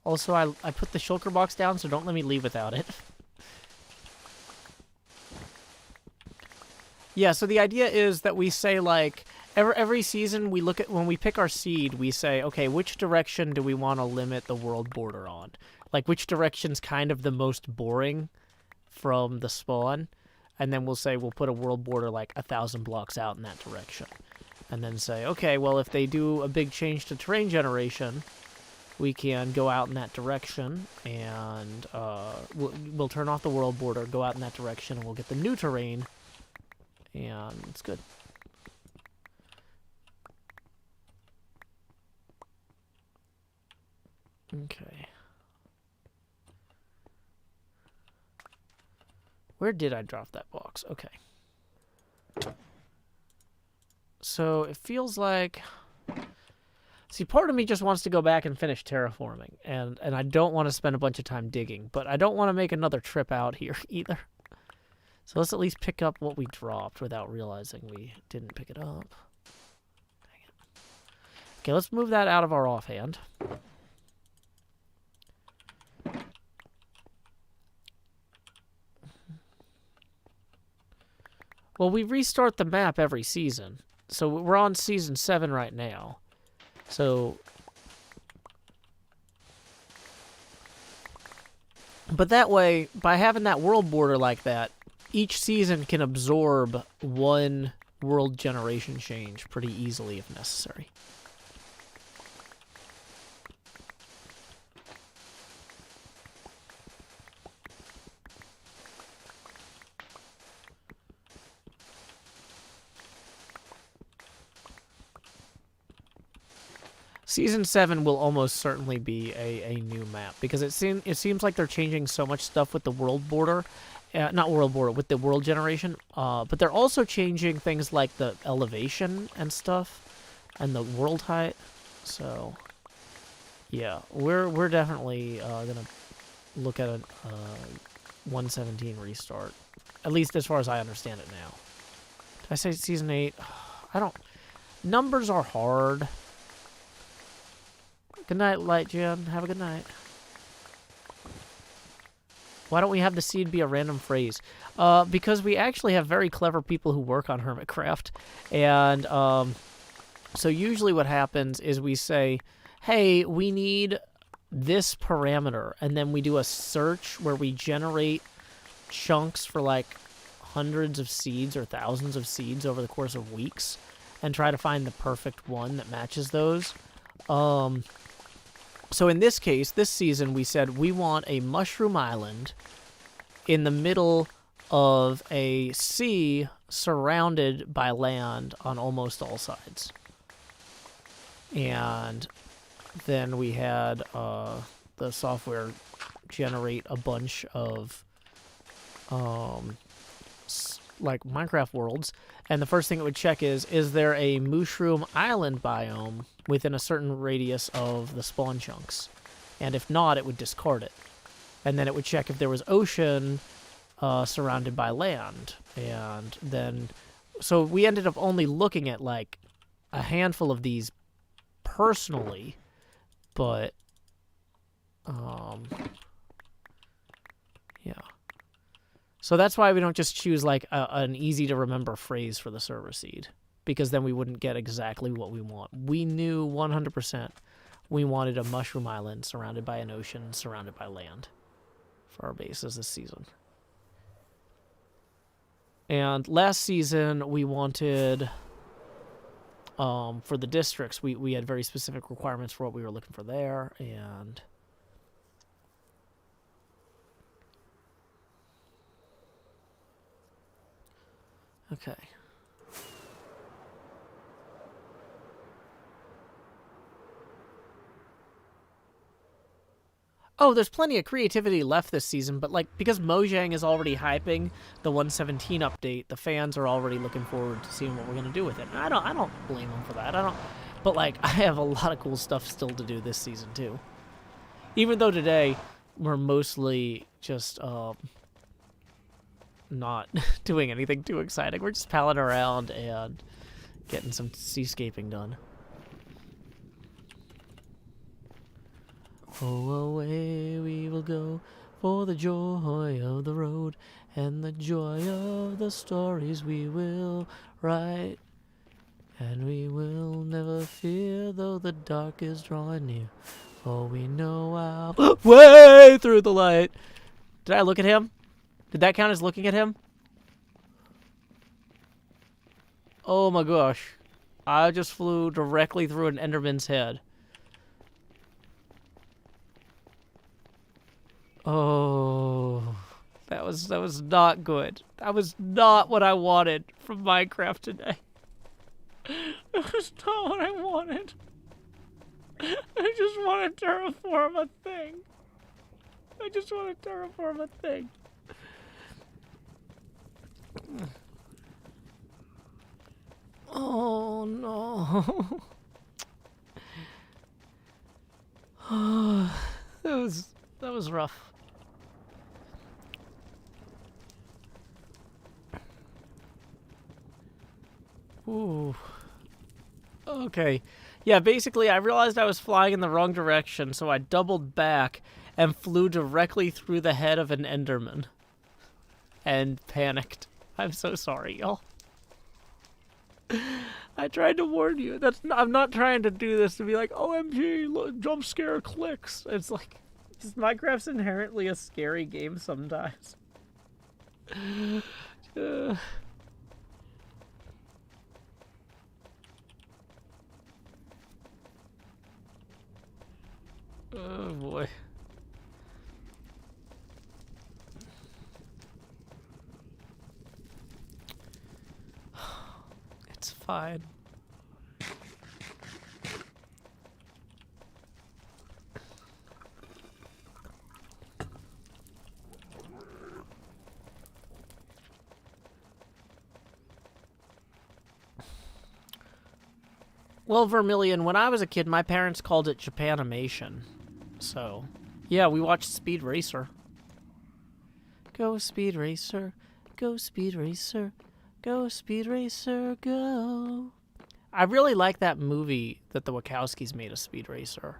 Also, I put the shulker box down, so don't let me leave without it. Yeah, so the idea is that we say, like, every season we look at, when we pick our seed, we say, okay, which direction do we want to limit the world border on? Like, which direction's kind of the most boring from the spawn? And then we'll say we'll put a world border like 1,000 blocks out in that direction. And then say, okay, well, if they do a big change to terrain generation, we can go out in that direction, and we'll turn off the world border, go out in that direction, and we'll get the new terrain, and it's good. Okay. Where did I drop that box? Okay. So it feels like... See, part of me just wants to go back and finish terraforming, and I don't want to spend a bunch of time digging, but I don't want to make another trip out here either. So let's at least pick up what we dropped without realizing we didn't pick it up. Dang it. Okay, let's move that out of our offhand. Well, we restart the map every season, so we're on Season 7 right now. So, but that way, by having that world border like that, each season can absorb one world generation change pretty easily if necessary. Season 7 will almost certainly be a new map, because it seems like they're changing so much stuff with the world border. Not world border, with the world generation. But they're also changing things like the elevation and stuff, and the world height. So, yeah, we're definitely going to look at a 117 restart. At least as far as I understand it now. Did I say Season 8? I don't... Numbers are hard. Good night, Light Jen. Have a good night. Why don't we have the seed be a random phrase? Because we actually have very clever people who work on Hermitcraft. And so usually what happens is we say, hey, we need this parameter. And then we do a search where we generate chunks for like hundreds of seeds or thousands of seeds over the course of weeks. And try to find the perfect one that matches those. So in this case, this season, we said we want a mushroom island in the middle of a sea surrounded by land on almost all sides. And then we had the software generate a bunch of like Minecraft worlds. And the first thing it would check is there a mushroom island biome within a certain radius of the spawn chunks? And if not, it would discard it. And then it would check if there was ocean surrounded by land. And then... So we ended up only looking at, like, a handful of these personally. But... yeah. So that's why we don't just choose, like, an easy-to-remember phrase for the server seed. Because then we wouldn't get exactly what we want. We knew 100% we wanted a mushroom island surrounded by an ocean, surrounded by land for our bases this season. And last season, we wanted For the districts, we had very specific requirements for what we were looking for there, and okay. Oh, there's plenty of creativity left this season, but like because Mojang is already hyping the 117 update, the fans are already looking forward to seeing what we're gonna do with it. And I don't blame them for that. But like I have a lot of cool stuff still to do this season too. Even though today we're mostly just not doing anything too exciting. We're just palling around and getting some seascaping done. Oh, away we will go for the joy of the road and the joy of the stories we will write. And we will never fear though the dark is drawing near, for we know our way through the light. Did I look at him? Did that count as looking at him? Oh my gosh. I just flew directly through an Enderman's head. Oh, that was not good. That was not what I wanted from Minecraft today. That was not what I wanted. I just want to terraform a thing. I just want to terraform a thing. Oh no. That was rough. Ooh. Okay. Yeah, basically I realized I was flying in the wrong direction, so I doubled back and flew directly through the head of an Enderman. And panicked. I'm so sorry, y'all. I tried to warn you. I'm not trying to do this to be like, OMG, look, jump scare clicks. It's like, Minecraft's inherently a scary game sometimes. Oh boy. It's fine. Well, Vermilion, when I was a kid, my parents called it Japanimation. So, yeah, we watched Speed Racer. Go Speed Racer, go Speed Racer, go Speed Racer, go. I really like that movie that the Wachowskis made of Speed Racer.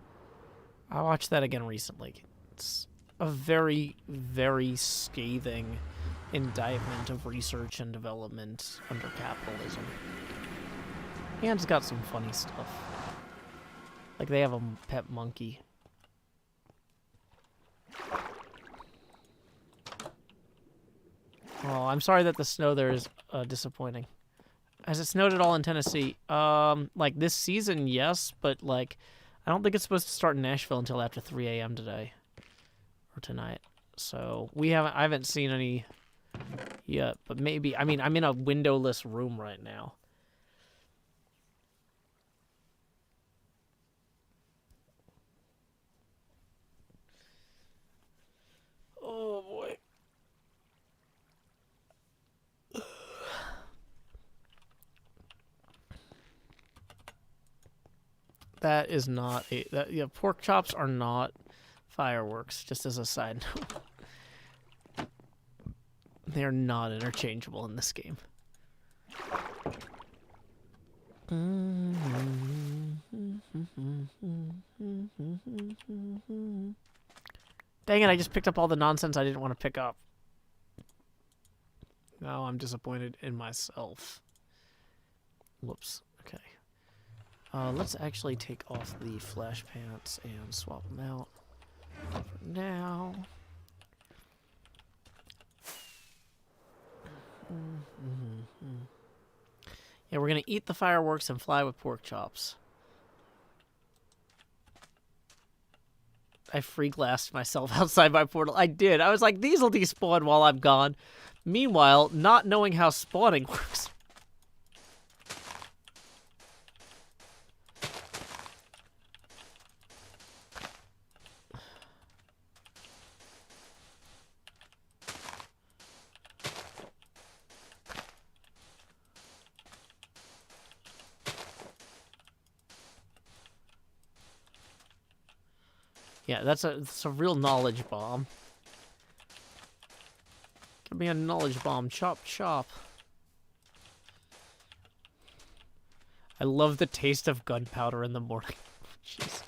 I watched that again recently. It's a very, very scathing indictment of research and development under capitalism. And it's got some funny stuff. Like they have a pet monkey. Oh, I'm sorry that the snow there is disappointing. Has it snowed at all in Tennessee? Like this season, yes, but like I don't think it's supposed to start in Nashville until after 3 a.m. today or tonight. So I haven't seen any yet, but maybe. I mean, I'm in a windowless room right now. Oh boy. That is not yeah, pork chops are not fireworks, just as a side note. They're not interchangeable in this game. Dang it, I just picked up all the nonsense I didn't want to pick up. Now I'm disappointed in myself. Whoops. Okay. Let's actually take off the flash pants and swap them out for now. Yeah, we're gonna eat the fireworks and fly with pork chops. I free glassed myself outside my portal. I did. I was like, these will despawn while I'm gone. Meanwhile, not knowing how spawning works. Yeah, that's a real knowledge bomb. Give me a knowledge bomb. Chop, chop. I love the taste of gunpowder in the morning. Jeez.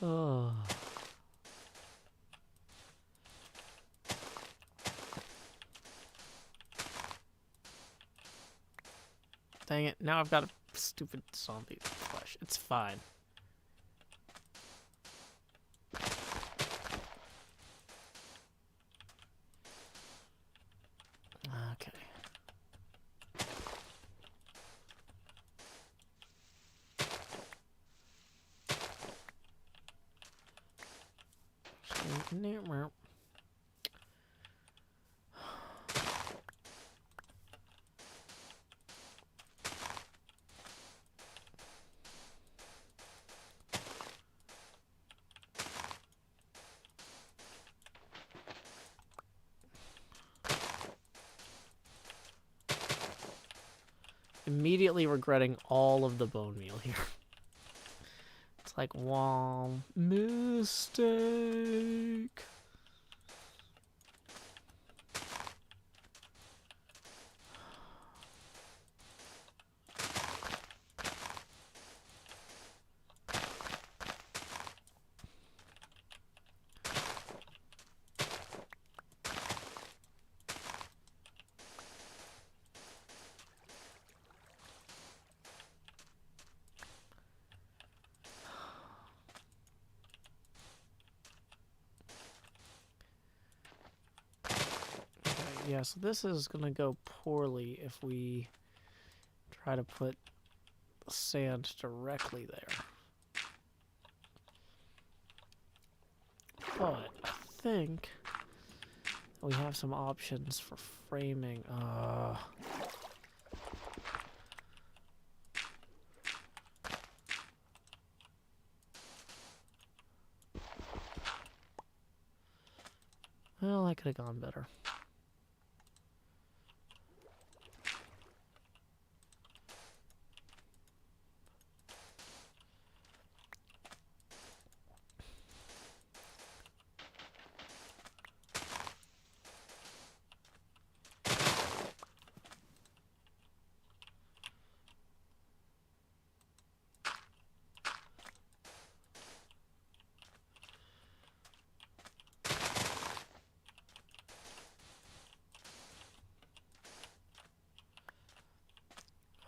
Oh. Dang it. Now I've got a stupid zombie flesh. It's fine. Okay. Immediately regretting all of the bone meal here. It's like, wow, mistake. Yeah, so this is going to go poorly if we try to put sand directly there. But I think we have some options for framing. Well, that could have gone better.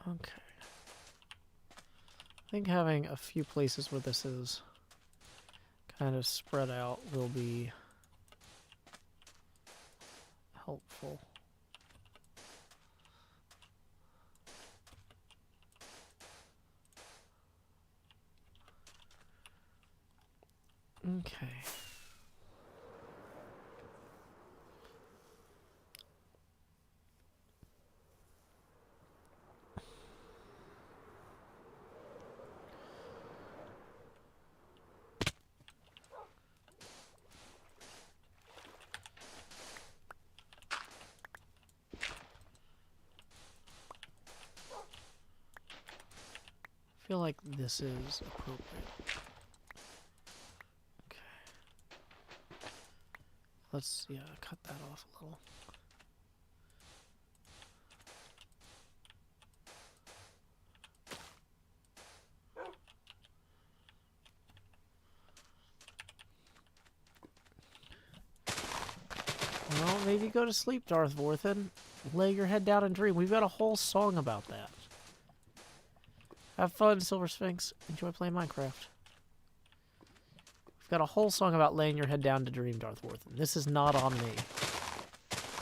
Okay. I think having a few places where this is kind of spread out will be helpful. Okay. I feel like this is appropriate. Okay. Let's, yeah, cut that off a little. Well, maybe go to sleep, Darth Vorthen. Lay your head down and dream. We've got a whole song about that. Have fun, Silver Sphinx. Enjoy playing Minecraft. We've got a whole song about laying your head down to dream, Darth Vorthen. This is not on me.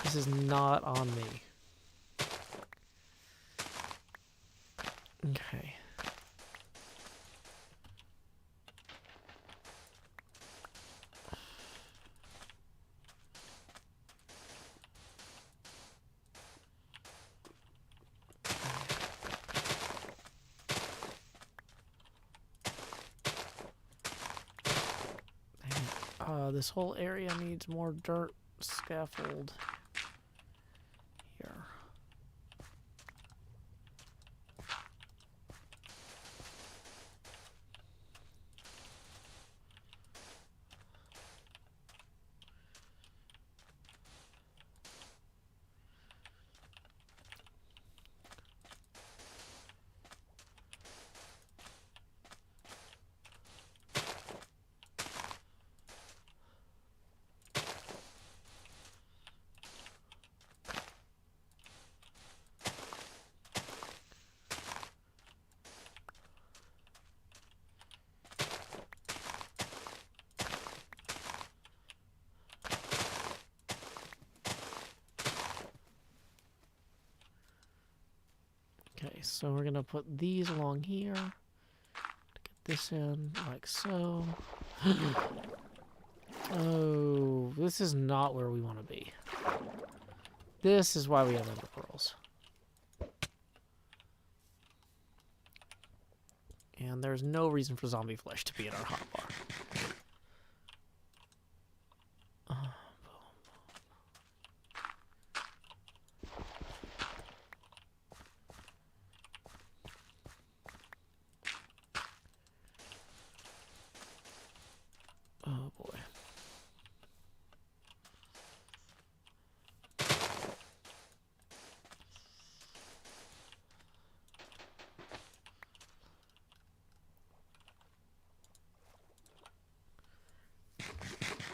This is not on me. Okay. This whole area needs more dirt scaffold here. Okay, so we're gonna put these along here. Get this in like so. Oh, this is not where we want to be. This is why we have ender pearls. And there's no reason for zombie flesh to be in our hotbar. Oh boy.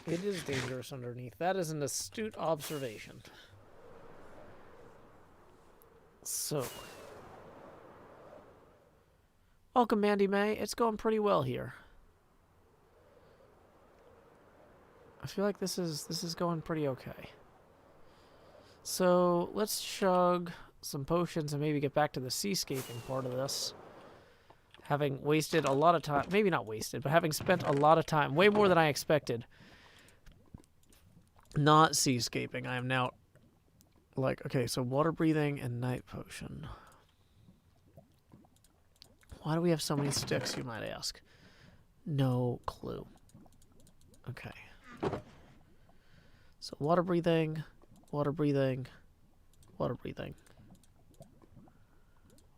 It is dangerous underneath. That is an astute observation. So. Welcome, Mandy May. It's going pretty well here. I feel like this is going pretty okay. So let's chug some potions and maybe get back to the seascaping part of this. Having wasted a lot of time, maybe not wasted, but having spent a lot of time, way more than I expected, not seascaping. I am now like, okay, so water breathing and night potion. Why do we have so many sticks, you might ask? No clue. Okay. So water breathing, water breathing, water breathing,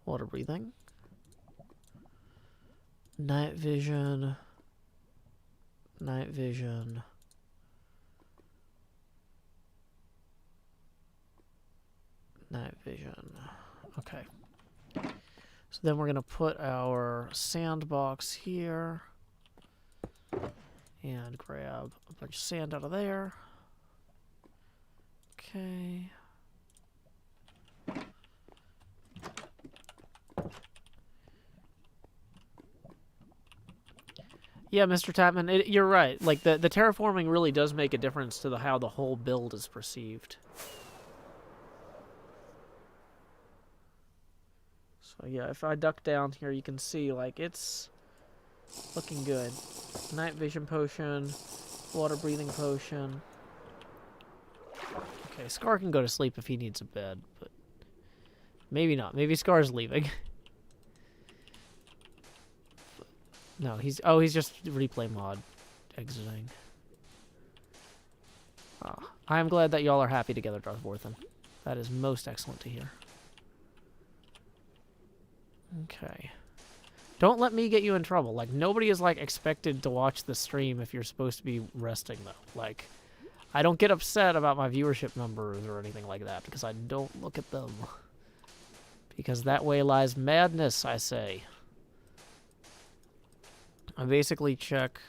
water breathing, night vision, night vision, night vision. Okay. So then we're going to put our sandbox here and grab a bunch of sand out of there. Okay. Yeah, Mr. Tapman, you're right. Like, the terraforming really does make a difference to how the whole build is perceived. So, yeah, if I duck down here, you can see, like, it's looking good. Night vision potion, water breathing potion. Okay, Scar can go to sleep if he needs a bed, but maybe not. Maybe Scar's leaving. No, he's just replay mod exiting. I am glad that y'all are happy together, Darthworthen. That is most excellent to hear. Okay. Don't let me get you in trouble. Like, nobody is, like, expected to watch the stream if you're supposed to be resting, though. Like, I don't get upset about my viewership numbers or anything like that, because I don't look at them. Because that way lies madness, I say. I basically check,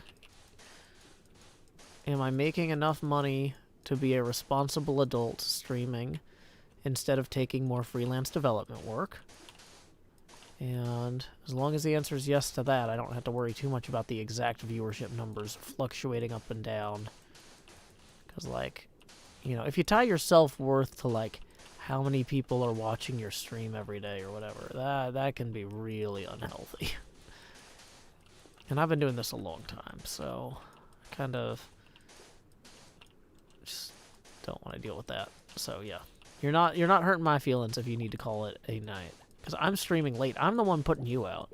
am I making enough money to be a responsible adult streaming instead of taking more freelance development work? And as long as the answer is yes to that, I don't have to worry too much about the exact viewership numbers fluctuating up and down. Because, like, You know, if you tie your self-worth to, like, how many people are watching your stream every day or whatever, that can be really unhealthy. And I've been doing this a long time, so I kind of just don't want to deal with that. So yeah, you're not hurting my feelings if you need to call it a night, because I'm streaming late. I'm the one putting you out.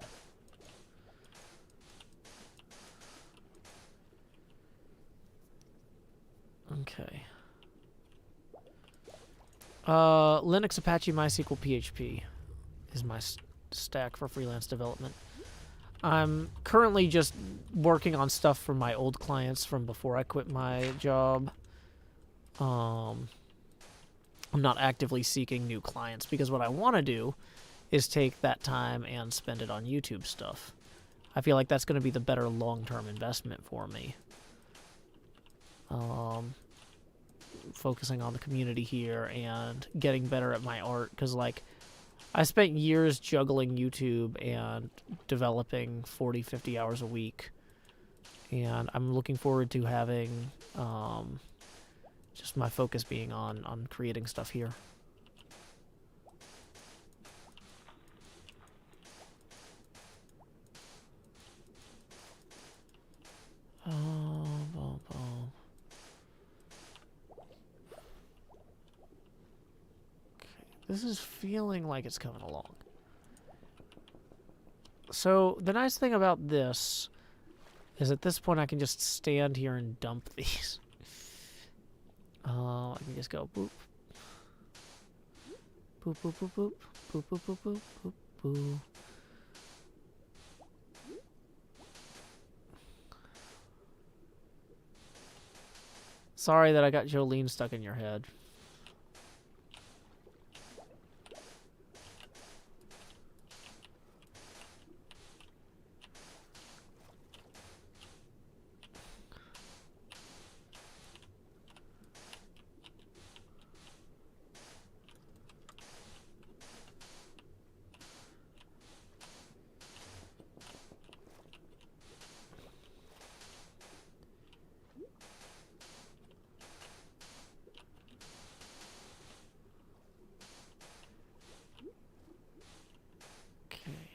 Okay. Linux, Apache, MySQL, PHP is my stack for freelance development. I'm currently just working on stuff for my old clients from before I quit my job. I'm not actively seeking new clients because what I want to do is take that time and spend it on YouTube stuff. I feel like that's going to be the better long-term investment for me. Focusing on the community here and getting better at my art, because like I spent years juggling YouTube and developing 40-50 hours a week, and I'm looking forward to having just my focus being on creating stuff here. This is feeling like it's coming along. So, the nice thing about this is at this point I can just stand here and dump these. I can just go boop. Boop, boop, boop, boop. Boop, boop, boop, boop, boop, boop. Sorry that I got Jolene stuck in your head.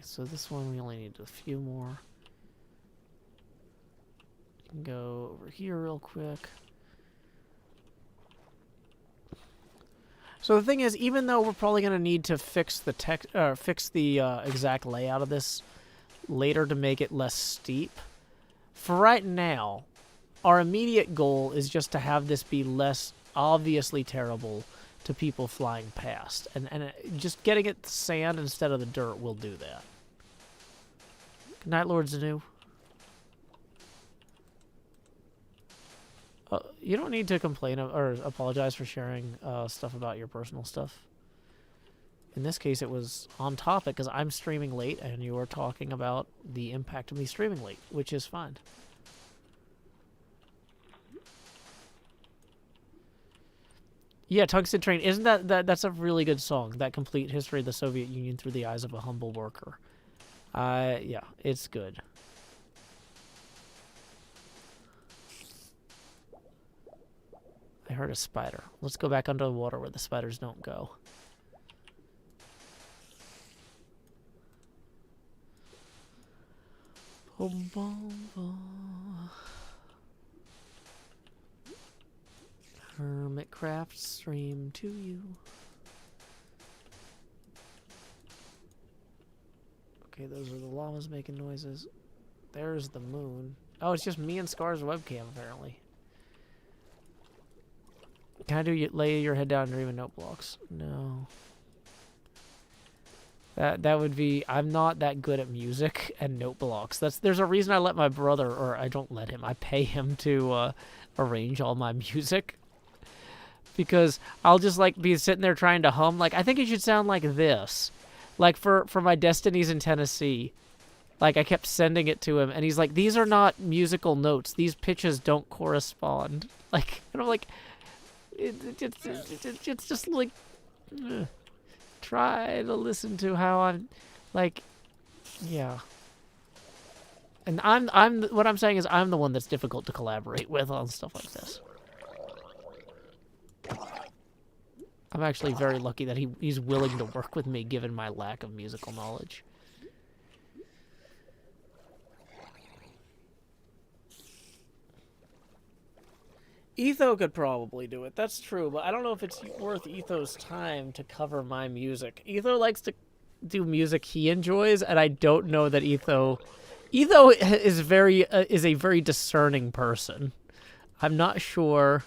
So this one we only need a few more. Can go over here real quick. So the thing is, even though we're probably going to need to fix the exact layout of this later to make it less steep, for right now, our immediate goal is just to have this be less obviously terrible to people flying past, and just getting it sand instead of the dirt will do that. Good night, Lord Zanu. You don't need to complain or apologize for sharing stuff about your personal stuff. In this case, it was on topic because I'm streaming late and you were talking about the impact of me streaming late, which is fine. Yeah, Tungsten Train. Isn't that's a really good song? That complete history of the Soviet Union through the eyes of a humble worker. Yeah, it's good. I heard a spider. Let's go back under the water where the spiders don't go. Boom, boom, boom. Hermitcraft stream to you. Okay, those are the llamas making noises. There's the moon. Oh, it's just me and Scar's webcam, apparently. Can I do lay your head down and dream in note blocks? No. That would be... I'm not that good at music and note blocks. There's a reason I let my brother... Or I don't let him. I pay him to arrange all my music. Because I'll just, like, be sitting there trying to hum. Like, I think it should sound like this. Like, for my Destinies in Tennessee, like, I kept sending it to him, and he's like, these are not musical notes. These pitches don't correspond. Like, and I'm like, it's just like, try to listen to how I'm, like, yeah. And what I'm saying is I'm the one that's difficult to collaborate with on stuff like this. I'm actually very lucky that he's willing to work with me given my lack of musical knowledge. Etho could probably do it, that's true, but I don't know if it's worth Etho's time to cover my music. Etho likes to do music he enjoys, and I don't know that Etho is a very discerning person. I'm not sure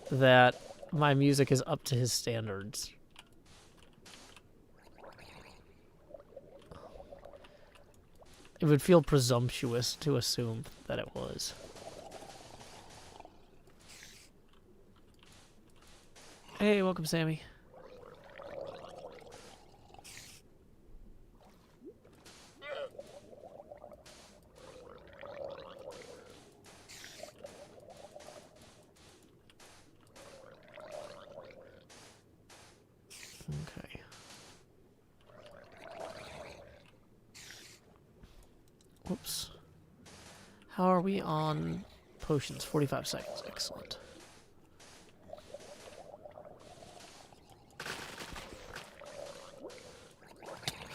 that my music is up to his standards. It would feel presumptuous to assume that it was. Hey, welcome, Sammy. Okay. Whoops. How are we on potions? 45 seconds. Excellent.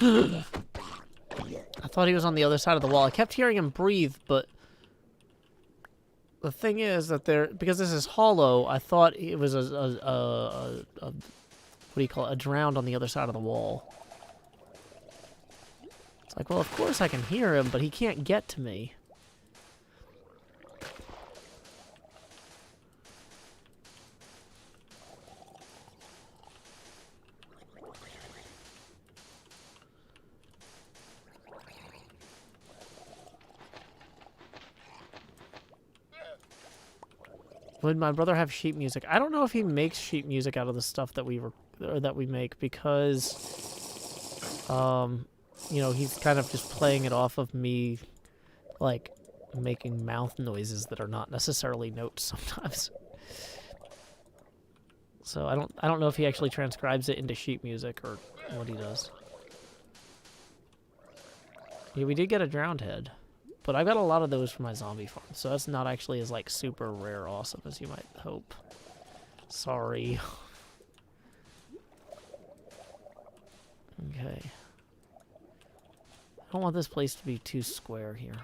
I thought he was on the other side of the wall. I kept hearing him breathe, but the thing is that because this is hollow, I thought it was a what do you call it? A drowned on the other side of the wall. It's like, well, of course I can hear him, but he can't get to me. Would my brother have sheet music? I don't know if he makes sheet music out of the stuff that we make because, you know, he's kind of just playing it off of me, like making mouth noises that are not necessarily notes sometimes. So I don't know if he actually transcribes it into sheet music or what he does. Yeah, we did get a drowned head. But I've got a lot of those for my zombie farm, so that's not actually as, like, super rare awesome as you might hope. Sorry. Okay. I don't want this place to be too square here.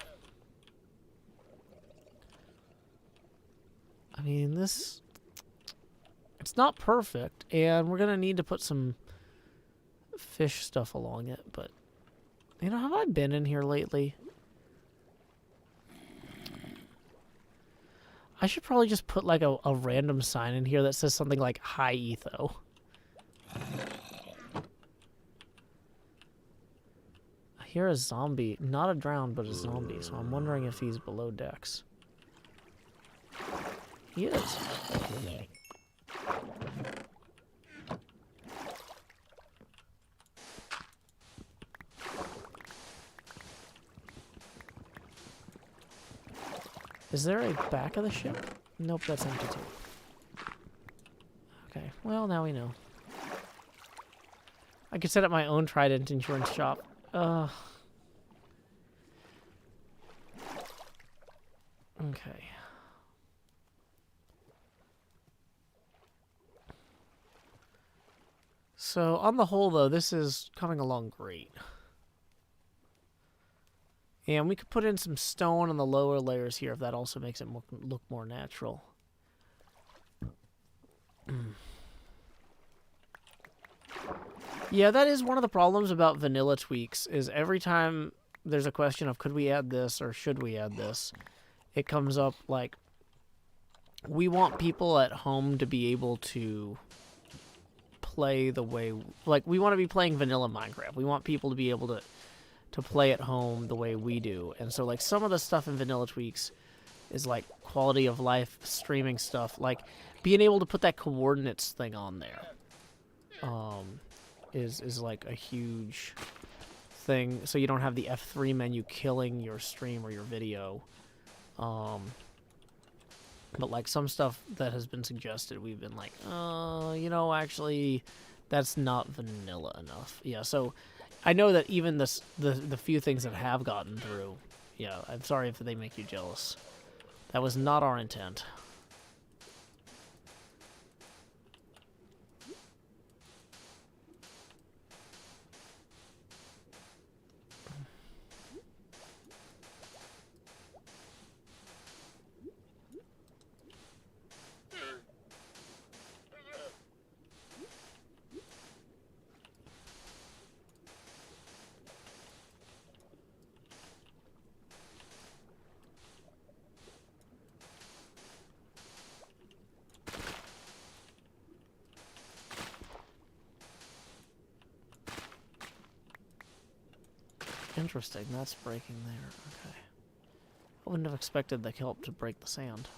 I mean, it's not perfect, and we're gonna need to put some fish stuff along it, but, you know, have I been in here lately? I should probably just put like a random sign in here that says something like high etho. I hear a zombie, not a drowned, but a zombie, so I'm wondering if he's below decks. He is. Is there a back of the ship? Nope, that's empty too. Okay, well, now we know. I could set up my own Trident insurance shop. Okay. So, on the whole, though, this is coming along great. And we could put in some stone on the lower layers here if that also makes it look more natural. Yeah, that is one of the problems about vanilla tweaks, is every time there's a question of could we add this or should we add this, it comes up like, we want people at home to be able to play the way, like, we want to be playing vanilla Minecraft. We want people to be able to play at home the way we do. And so, like, some of the stuff in vanilla tweaks is, like, quality of life, streaming stuff. Like, being able to put that coordinates thing on there is like, a huge thing. So you don't have the F3 menu killing your stream or your video. But, like, some stuff that has been suggested, we've been like, you know, actually, that's not vanilla enough. Yeah, so I know that even the few things that have gotten through, yeah, I'm sorry if they make you jealous. That was not our intent. Interesting. That's breaking there. Okay. I wouldn't have expected the kelp to break the sand.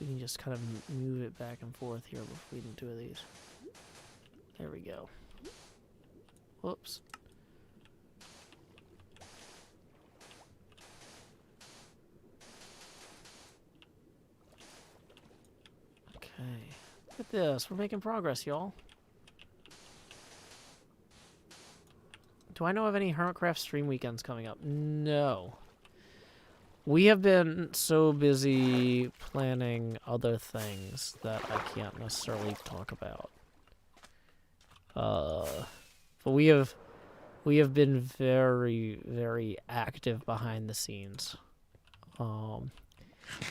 We can just kind of move it back and forth here between two of these. There we go. Whoops. Okay. Look at this. We're making progress, y'all. Do I know of any Hermitcraft stream weekends coming up? No. We have been so busy planning other things that I can't necessarily talk about. But we have been very, very active behind the scenes,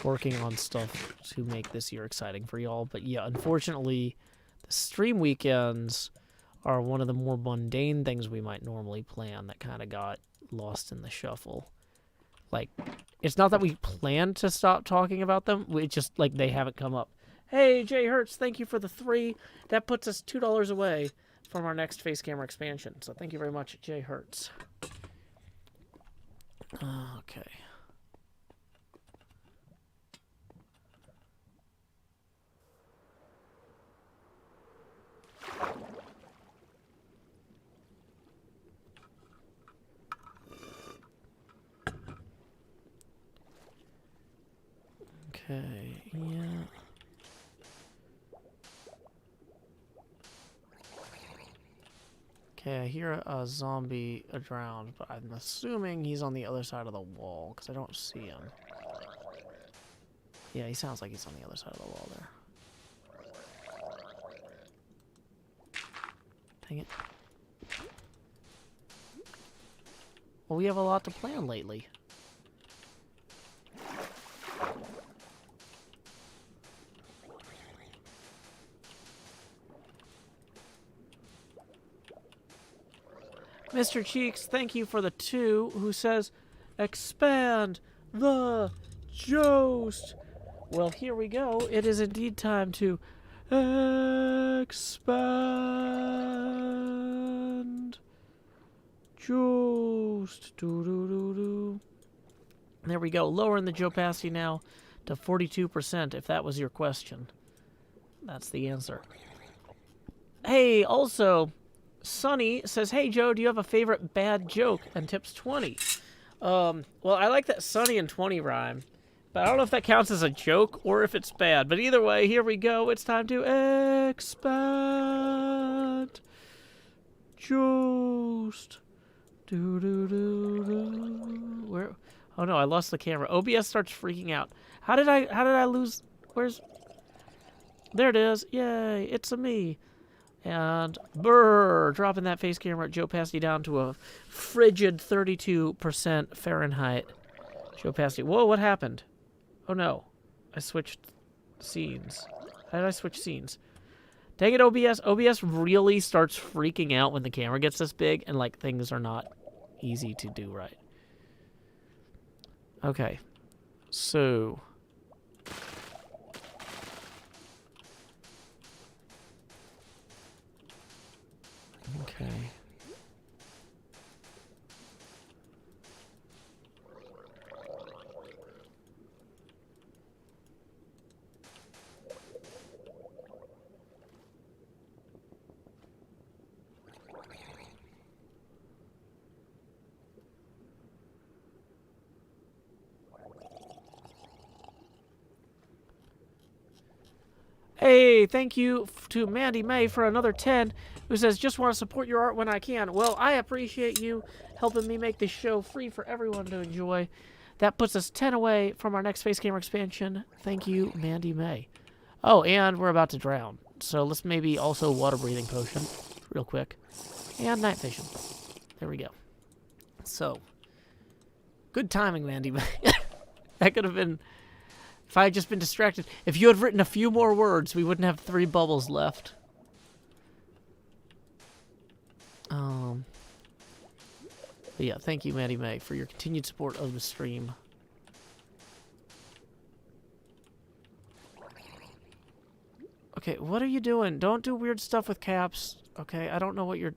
working on stuff to make this year exciting for y'all. But yeah, unfortunately, the stream weekends are one of the more mundane things we might normally plan that kind of got lost in the shuffle. Like, it's not that we plan to stop talking about them. We just, like, they haven't come up. Hey, Jay Hertz, thank you for the 3. That puts us $2 away from our next face camera expansion. So thank you very much, Jay Hertz. Okay. Okay, yeah. Okay, I hear a zombie drowned, but I'm assuming he's on the other side of the wall, because I don't see him. Yeah, he sounds like he's on the other side of the wall there. Dang it. Well, we have a lot to plan lately. Mr. Cheeks, thank you for the 2, who says, expand the Jost. Well, here we go. It is indeed time to expand Jost. Do. There we go. Lowering the opacity now to 42%, if that was your question. That's the answer. Hey, also, Sonny says, hey, Joe, do you have a favorite bad joke? And tips 20. Well, I like that Sonny and 20 rhyme, but I don't know if that counts as a joke or if it's bad. But either way, here we go. It's time to expand Jost. Where? Oh no, I lost the camera. OBS starts freaking out. How did I lose? Where's? There it is. Yay! It's a me. And brrr, dropping that face camera at opacity down to a frigid 32% Fahrenheit. Opacity. Whoa, what happened? Oh no, I switched scenes. How did I switch scenes? Dang it, OBS. OBS really starts freaking out when the camera gets this big and like things are not easy to do right. Okay, so okay. Hey, thank you to Mandy May for another 10, who says, just want to support your art when I can. Well, I appreciate you helping me make this show free for everyone to enjoy. That puts us 10 away from our next face camera expansion. Thank you, Mandy May. Oh, and we're about to drown. So let's maybe also water breathing potion real quick. And night vision. There we go. So, good timing, Mandy May. That could have been... If I had just been distracted. If you had written a few more words, we wouldn't have 3 bubbles left. But yeah, thank you, Maddie May, for your continued support of the stream. Okay, what are you doing? Don't do weird stuff with caps. Okay, I don't know what you're...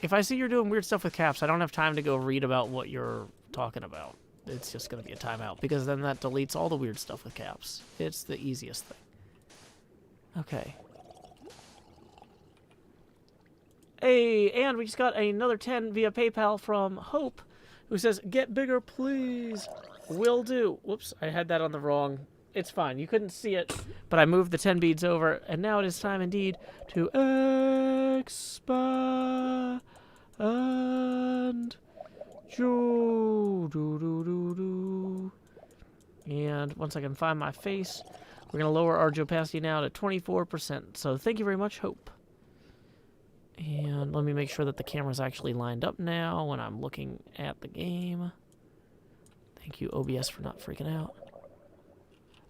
If I see you're doing weird stuff with caps, I don't have time to go read about what you're talking about. It's just going to be a timeout, because then that deletes all the weird stuff with caps. It's the easiest thing. Okay. Hey, and we just got another 10 via PayPal from Hope, who says, "Get bigger, please." Will do. Whoops, I had that on the wrong... It's fine. You couldn't see it, but I moved the 10 beads over, and now it is time indeed to expand. And once I can find my face, we're going to lower our opacity now to 24%. So thank you very much, Hope. And let me make sure that the camera's actually lined up now when I'm looking at the game. Thank you, OBS, for not freaking out.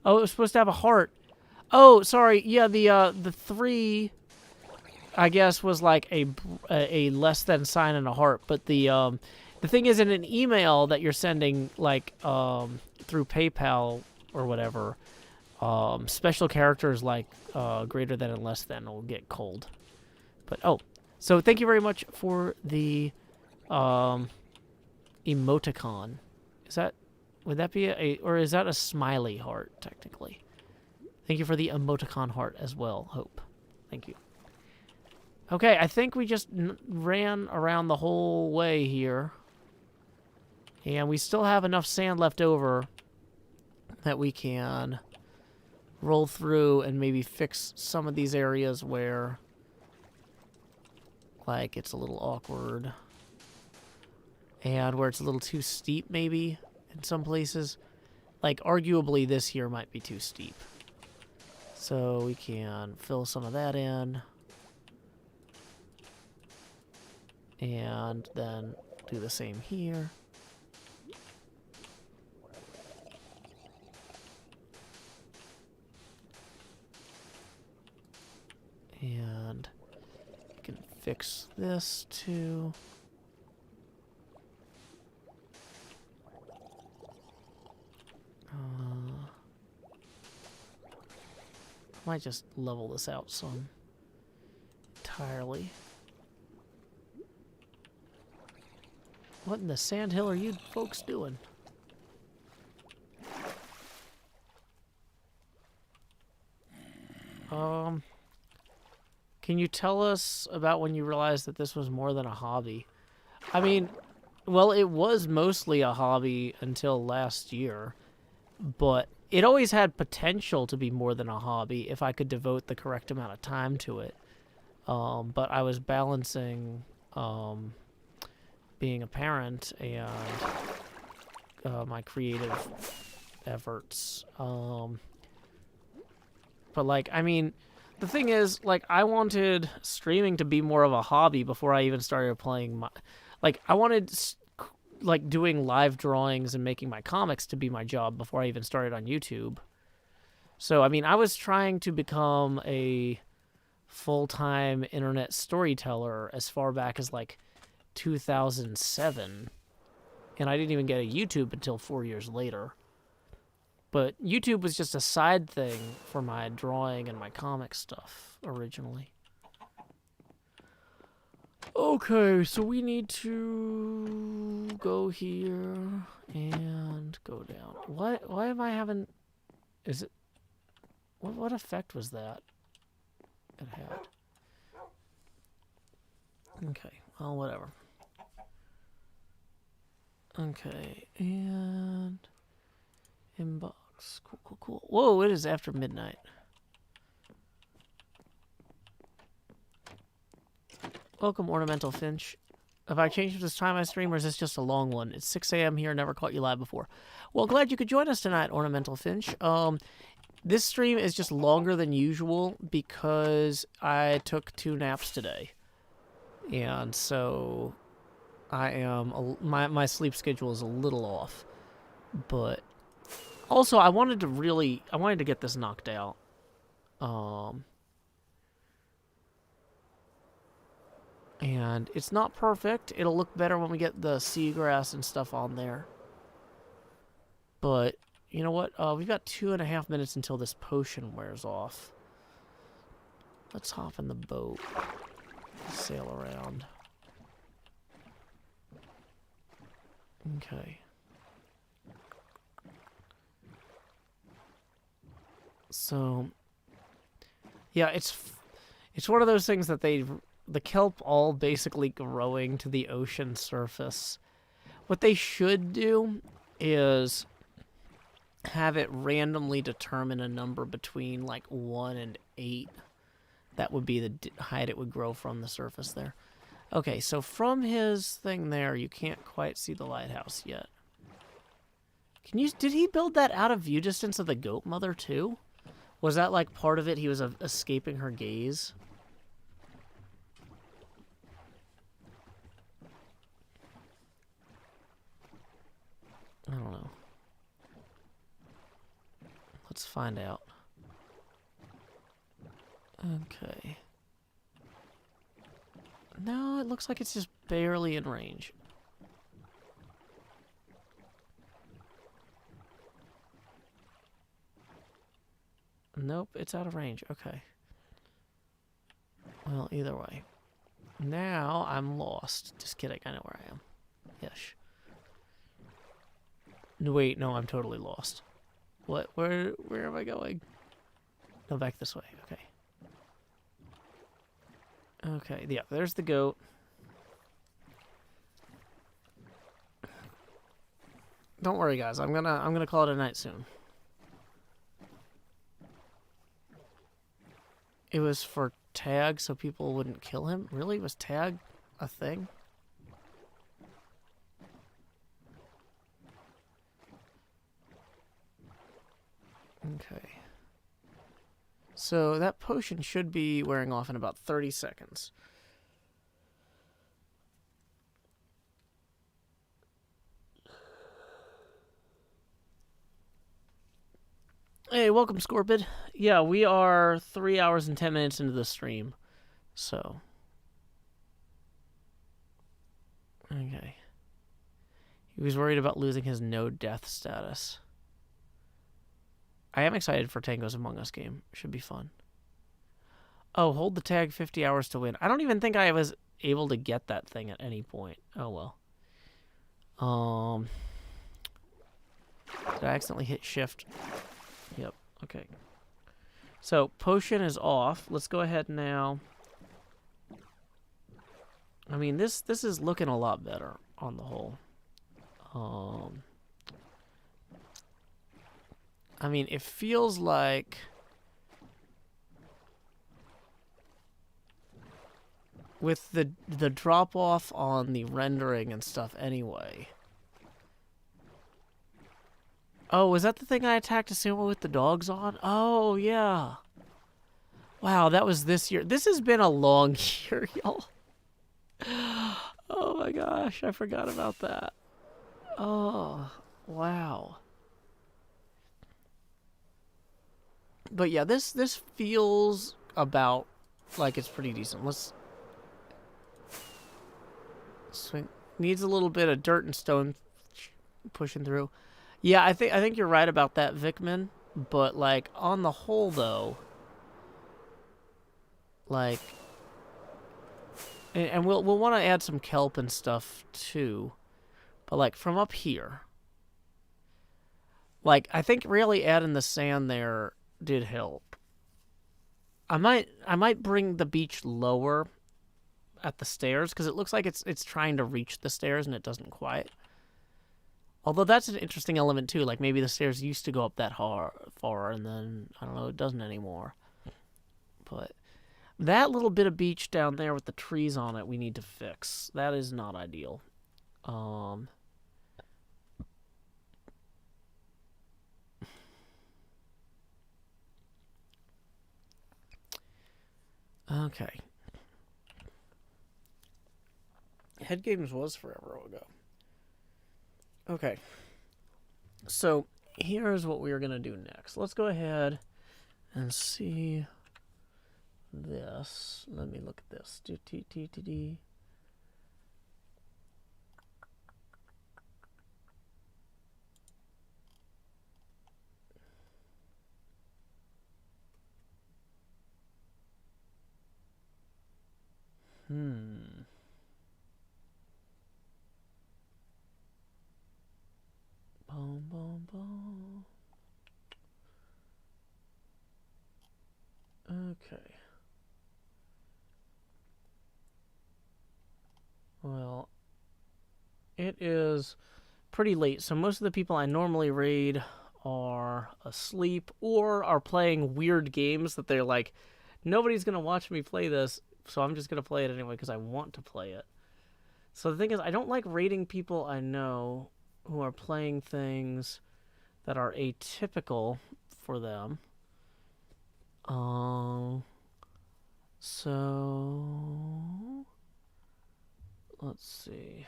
Oh, it was supposed to have a heart. Oh, sorry. Yeah, the 3, I guess, was like a less than sign and a heart. But the thing is, in an email that you're sending, like through PayPal or whatever, special characters like greater than and less than will get cold. But oh, so thank you very much for the emoticon. Is that? Would that be or is that a smiley heart, technically? Thank you for the emoticon heart as well, Hope. Thank you. Okay, I think we just ran around the whole way here. And we still have enough sand left over that we can roll through and maybe fix some of these areas where, like, it's a little awkward. And where it's a little too steep, maybe. In some places, like arguably this here might be too steep, so we can fill some of that in and then do the same here. And we can fix this too. Might just level this out some entirely. What in the sandhill are you folks doing? Can you tell us about when you realized that this was more than a hobby? I mean, well, it was mostly a hobby until last year, but it always had potential to be more than a hobby if I could devote the correct amount of time to it. But I was balancing being a parent and my creative efforts. But, like, I mean, the thing is, like, I wanted streaming to be more of a hobby before I even started playing my... Like, I wanted... like doing live drawings and making my comics to be my job before I even started on YouTube. So, I mean, I was trying to become a full-time internet storyteller as far back as, like, 2007. And I didn't even get a YouTube until 4 years later. But YouTube was just a side thing for my drawing and my comic stuff originally. Okay, so we need to go here and go down. What? Why am I having... Is it... What effect was that it had? Okay, well, whatever. Okay, and... Inbox. Cool, cool, cool. Whoa, it is after midnight. Welcome, Ornamental Finch. Have I changed this time I stream, or is this just a long one? It's 6 a.m. here, never caught you live before. Well, glad you could join us tonight, Ornamental Finch. This stream is just longer than usual because I took 2 naps today. And so I am... my sleep schedule is a little off. But also, I wanted to get this knocked out. And it's not perfect. It'll look better when we get the seagrass and stuff on there. But, you know what? We've got 2.5 minutes until this potion wears off. Let's hop in the boat. Sail around. Okay. So, yeah, it's one of those things that the kelp all basically growing to the ocean surface. What they should do is have it randomly determine a number between like 1 and 8. That would be the height it would grow from the surface there. Okay, so from his thing there, you can't quite see the lighthouse yet. Did he build that out of view distance of the goat mother too? Was that like part of it? He was escaping her gaze? I don't know. Let's find out. Okay. No, it looks like it's just barely in range. Nope, it's out of range. Okay. Well, either way. Now I'm lost. Just kidding, I know where I am. Ish. No, wait, no, I'm totally lost. What? Where am I going? No, back this way. Okay. Okay, yeah, there's the goat. Don't worry, guys. I'm gonna call it a night soon. It was for tag so people wouldn't kill him? Really? Was tag a thing? Okay. So that potion should be wearing off in about 30 seconds. Hey, welcome, Scorpid. Yeah, we are 3 hours and 10 minutes into the stream. So. Okay. He was worried about losing his no death status. I am excited for Tango's Among Us game. Should be fun. Oh, hold the tag 50 hours to win. I don't even think I was able to get that thing at any point. Oh, well. Did I accidentally hit shift? Yep. Okay. So, potion is off. Let's go ahead now. I mean, this is looking a lot better on the whole. I mean, it feels like with the drop off on the rendering and stuff anyway. Oh, was that the thing I attacked a sumo with the dogs on? Oh, yeah. Wow, that was this year. This has been a long year, y'all. Oh my gosh, I forgot about that. Oh, wow. But yeah, this feels about like it's pretty decent. Let's swing. Needs a little bit of dirt and stone pushing through. Yeah, I think you're right about that, Vickman. But like on the whole, though, like, and we'll want to add some kelp and stuff too. But like from up here, like I think really adding the sand there did help. I might bring the beach lower at the stairs because it looks like it's trying to reach the stairs and it doesn't quite. Although that's an interesting element too. Like maybe the stairs used to go up that far and then I don't know, it doesn't anymore. But that little bit of beach down there with the trees on it, we need to fix. That is not ideal. Okay. Head Games was forever ago. Okay. So, here's what we're going to do next. Let's go ahead and see this. Let me look at this. Pinball. Okay. Well, it is pretty late, so most of the people I normally raid are asleep or are playing weird games that they're like, nobody's going to watch me play this, so I'm just going to play it anyway because I want to play it. So the thing is, I don't like raiding people I know who are playing things that are atypical for them. So let's see.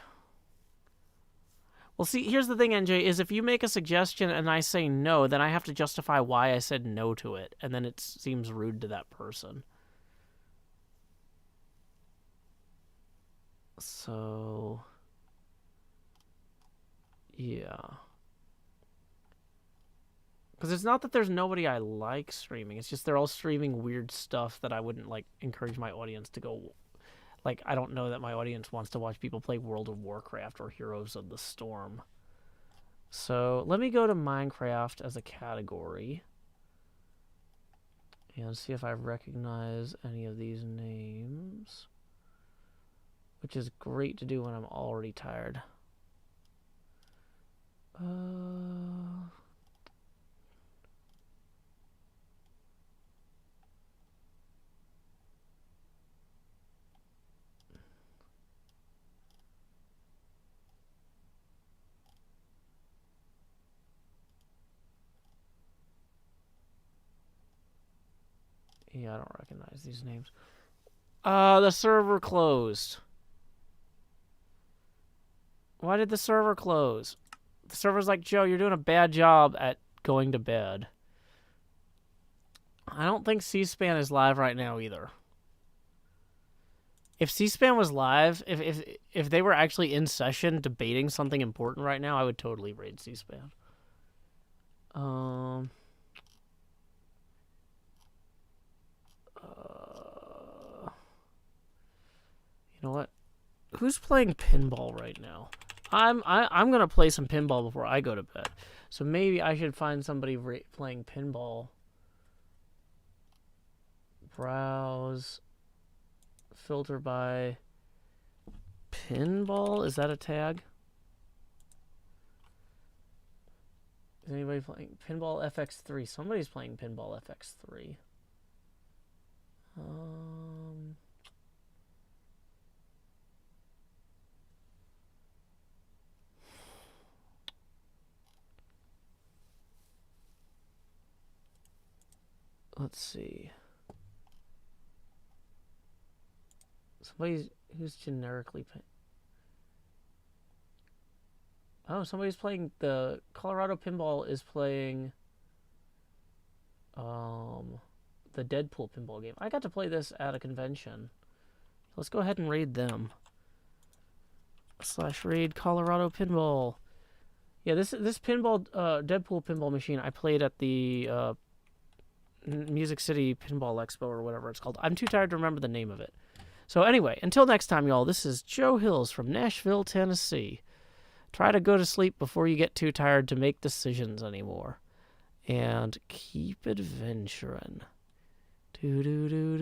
Well, see, here's the thing, NJ, is if you make a suggestion and I say no, then I have to justify why I said no to it, and then it seems rude to that person. So, yeah. Because it's not that there's nobody I like streaming, it's just they're all streaming weird stuff that I wouldn't, like, encourage my audience to go... Like, I don't know that my audience wants to watch people play World of Warcraft or Heroes of the Storm. So, let me go to Minecraft as a category. And see if I recognize any of these names. Which is great to do when I'm already tired. Yeah, I don't recognize these names. The server closed. Why did the server close? The server's like, Joe, you're doing a bad job at going to bed. I don't think C-SPAN is live right now either. If C-SPAN was live, if they were actually in session debating something important right now, I would totally raid C-SPAN. You know what? Who's playing pinball right now? I'm gonna play some pinball before I go to bed. So maybe I should find somebody playing pinball. Browse. Filter by pinball? Is that a tag? Is anybody playing Pinball FX3? Somebody's playing Pinball FX3. Let's see. Somebody who's generically playing. Oh, somebody's playing the Colorado Pinball is playing the Deadpool pinball game. I got to play this at a convention. Let's go ahead and raid them. /raid Colorado Pinball. Yeah, this pinball Deadpool pinball machine I played at the Music City Pinball Expo or whatever it's called. I'm too tired to remember the name of it. So anyway, until next time, y'all, this is Joe Hills from Nashville, Tennessee. Try to go to sleep before you get too tired to make decisions anymore. And keep adventuring. Do do do do.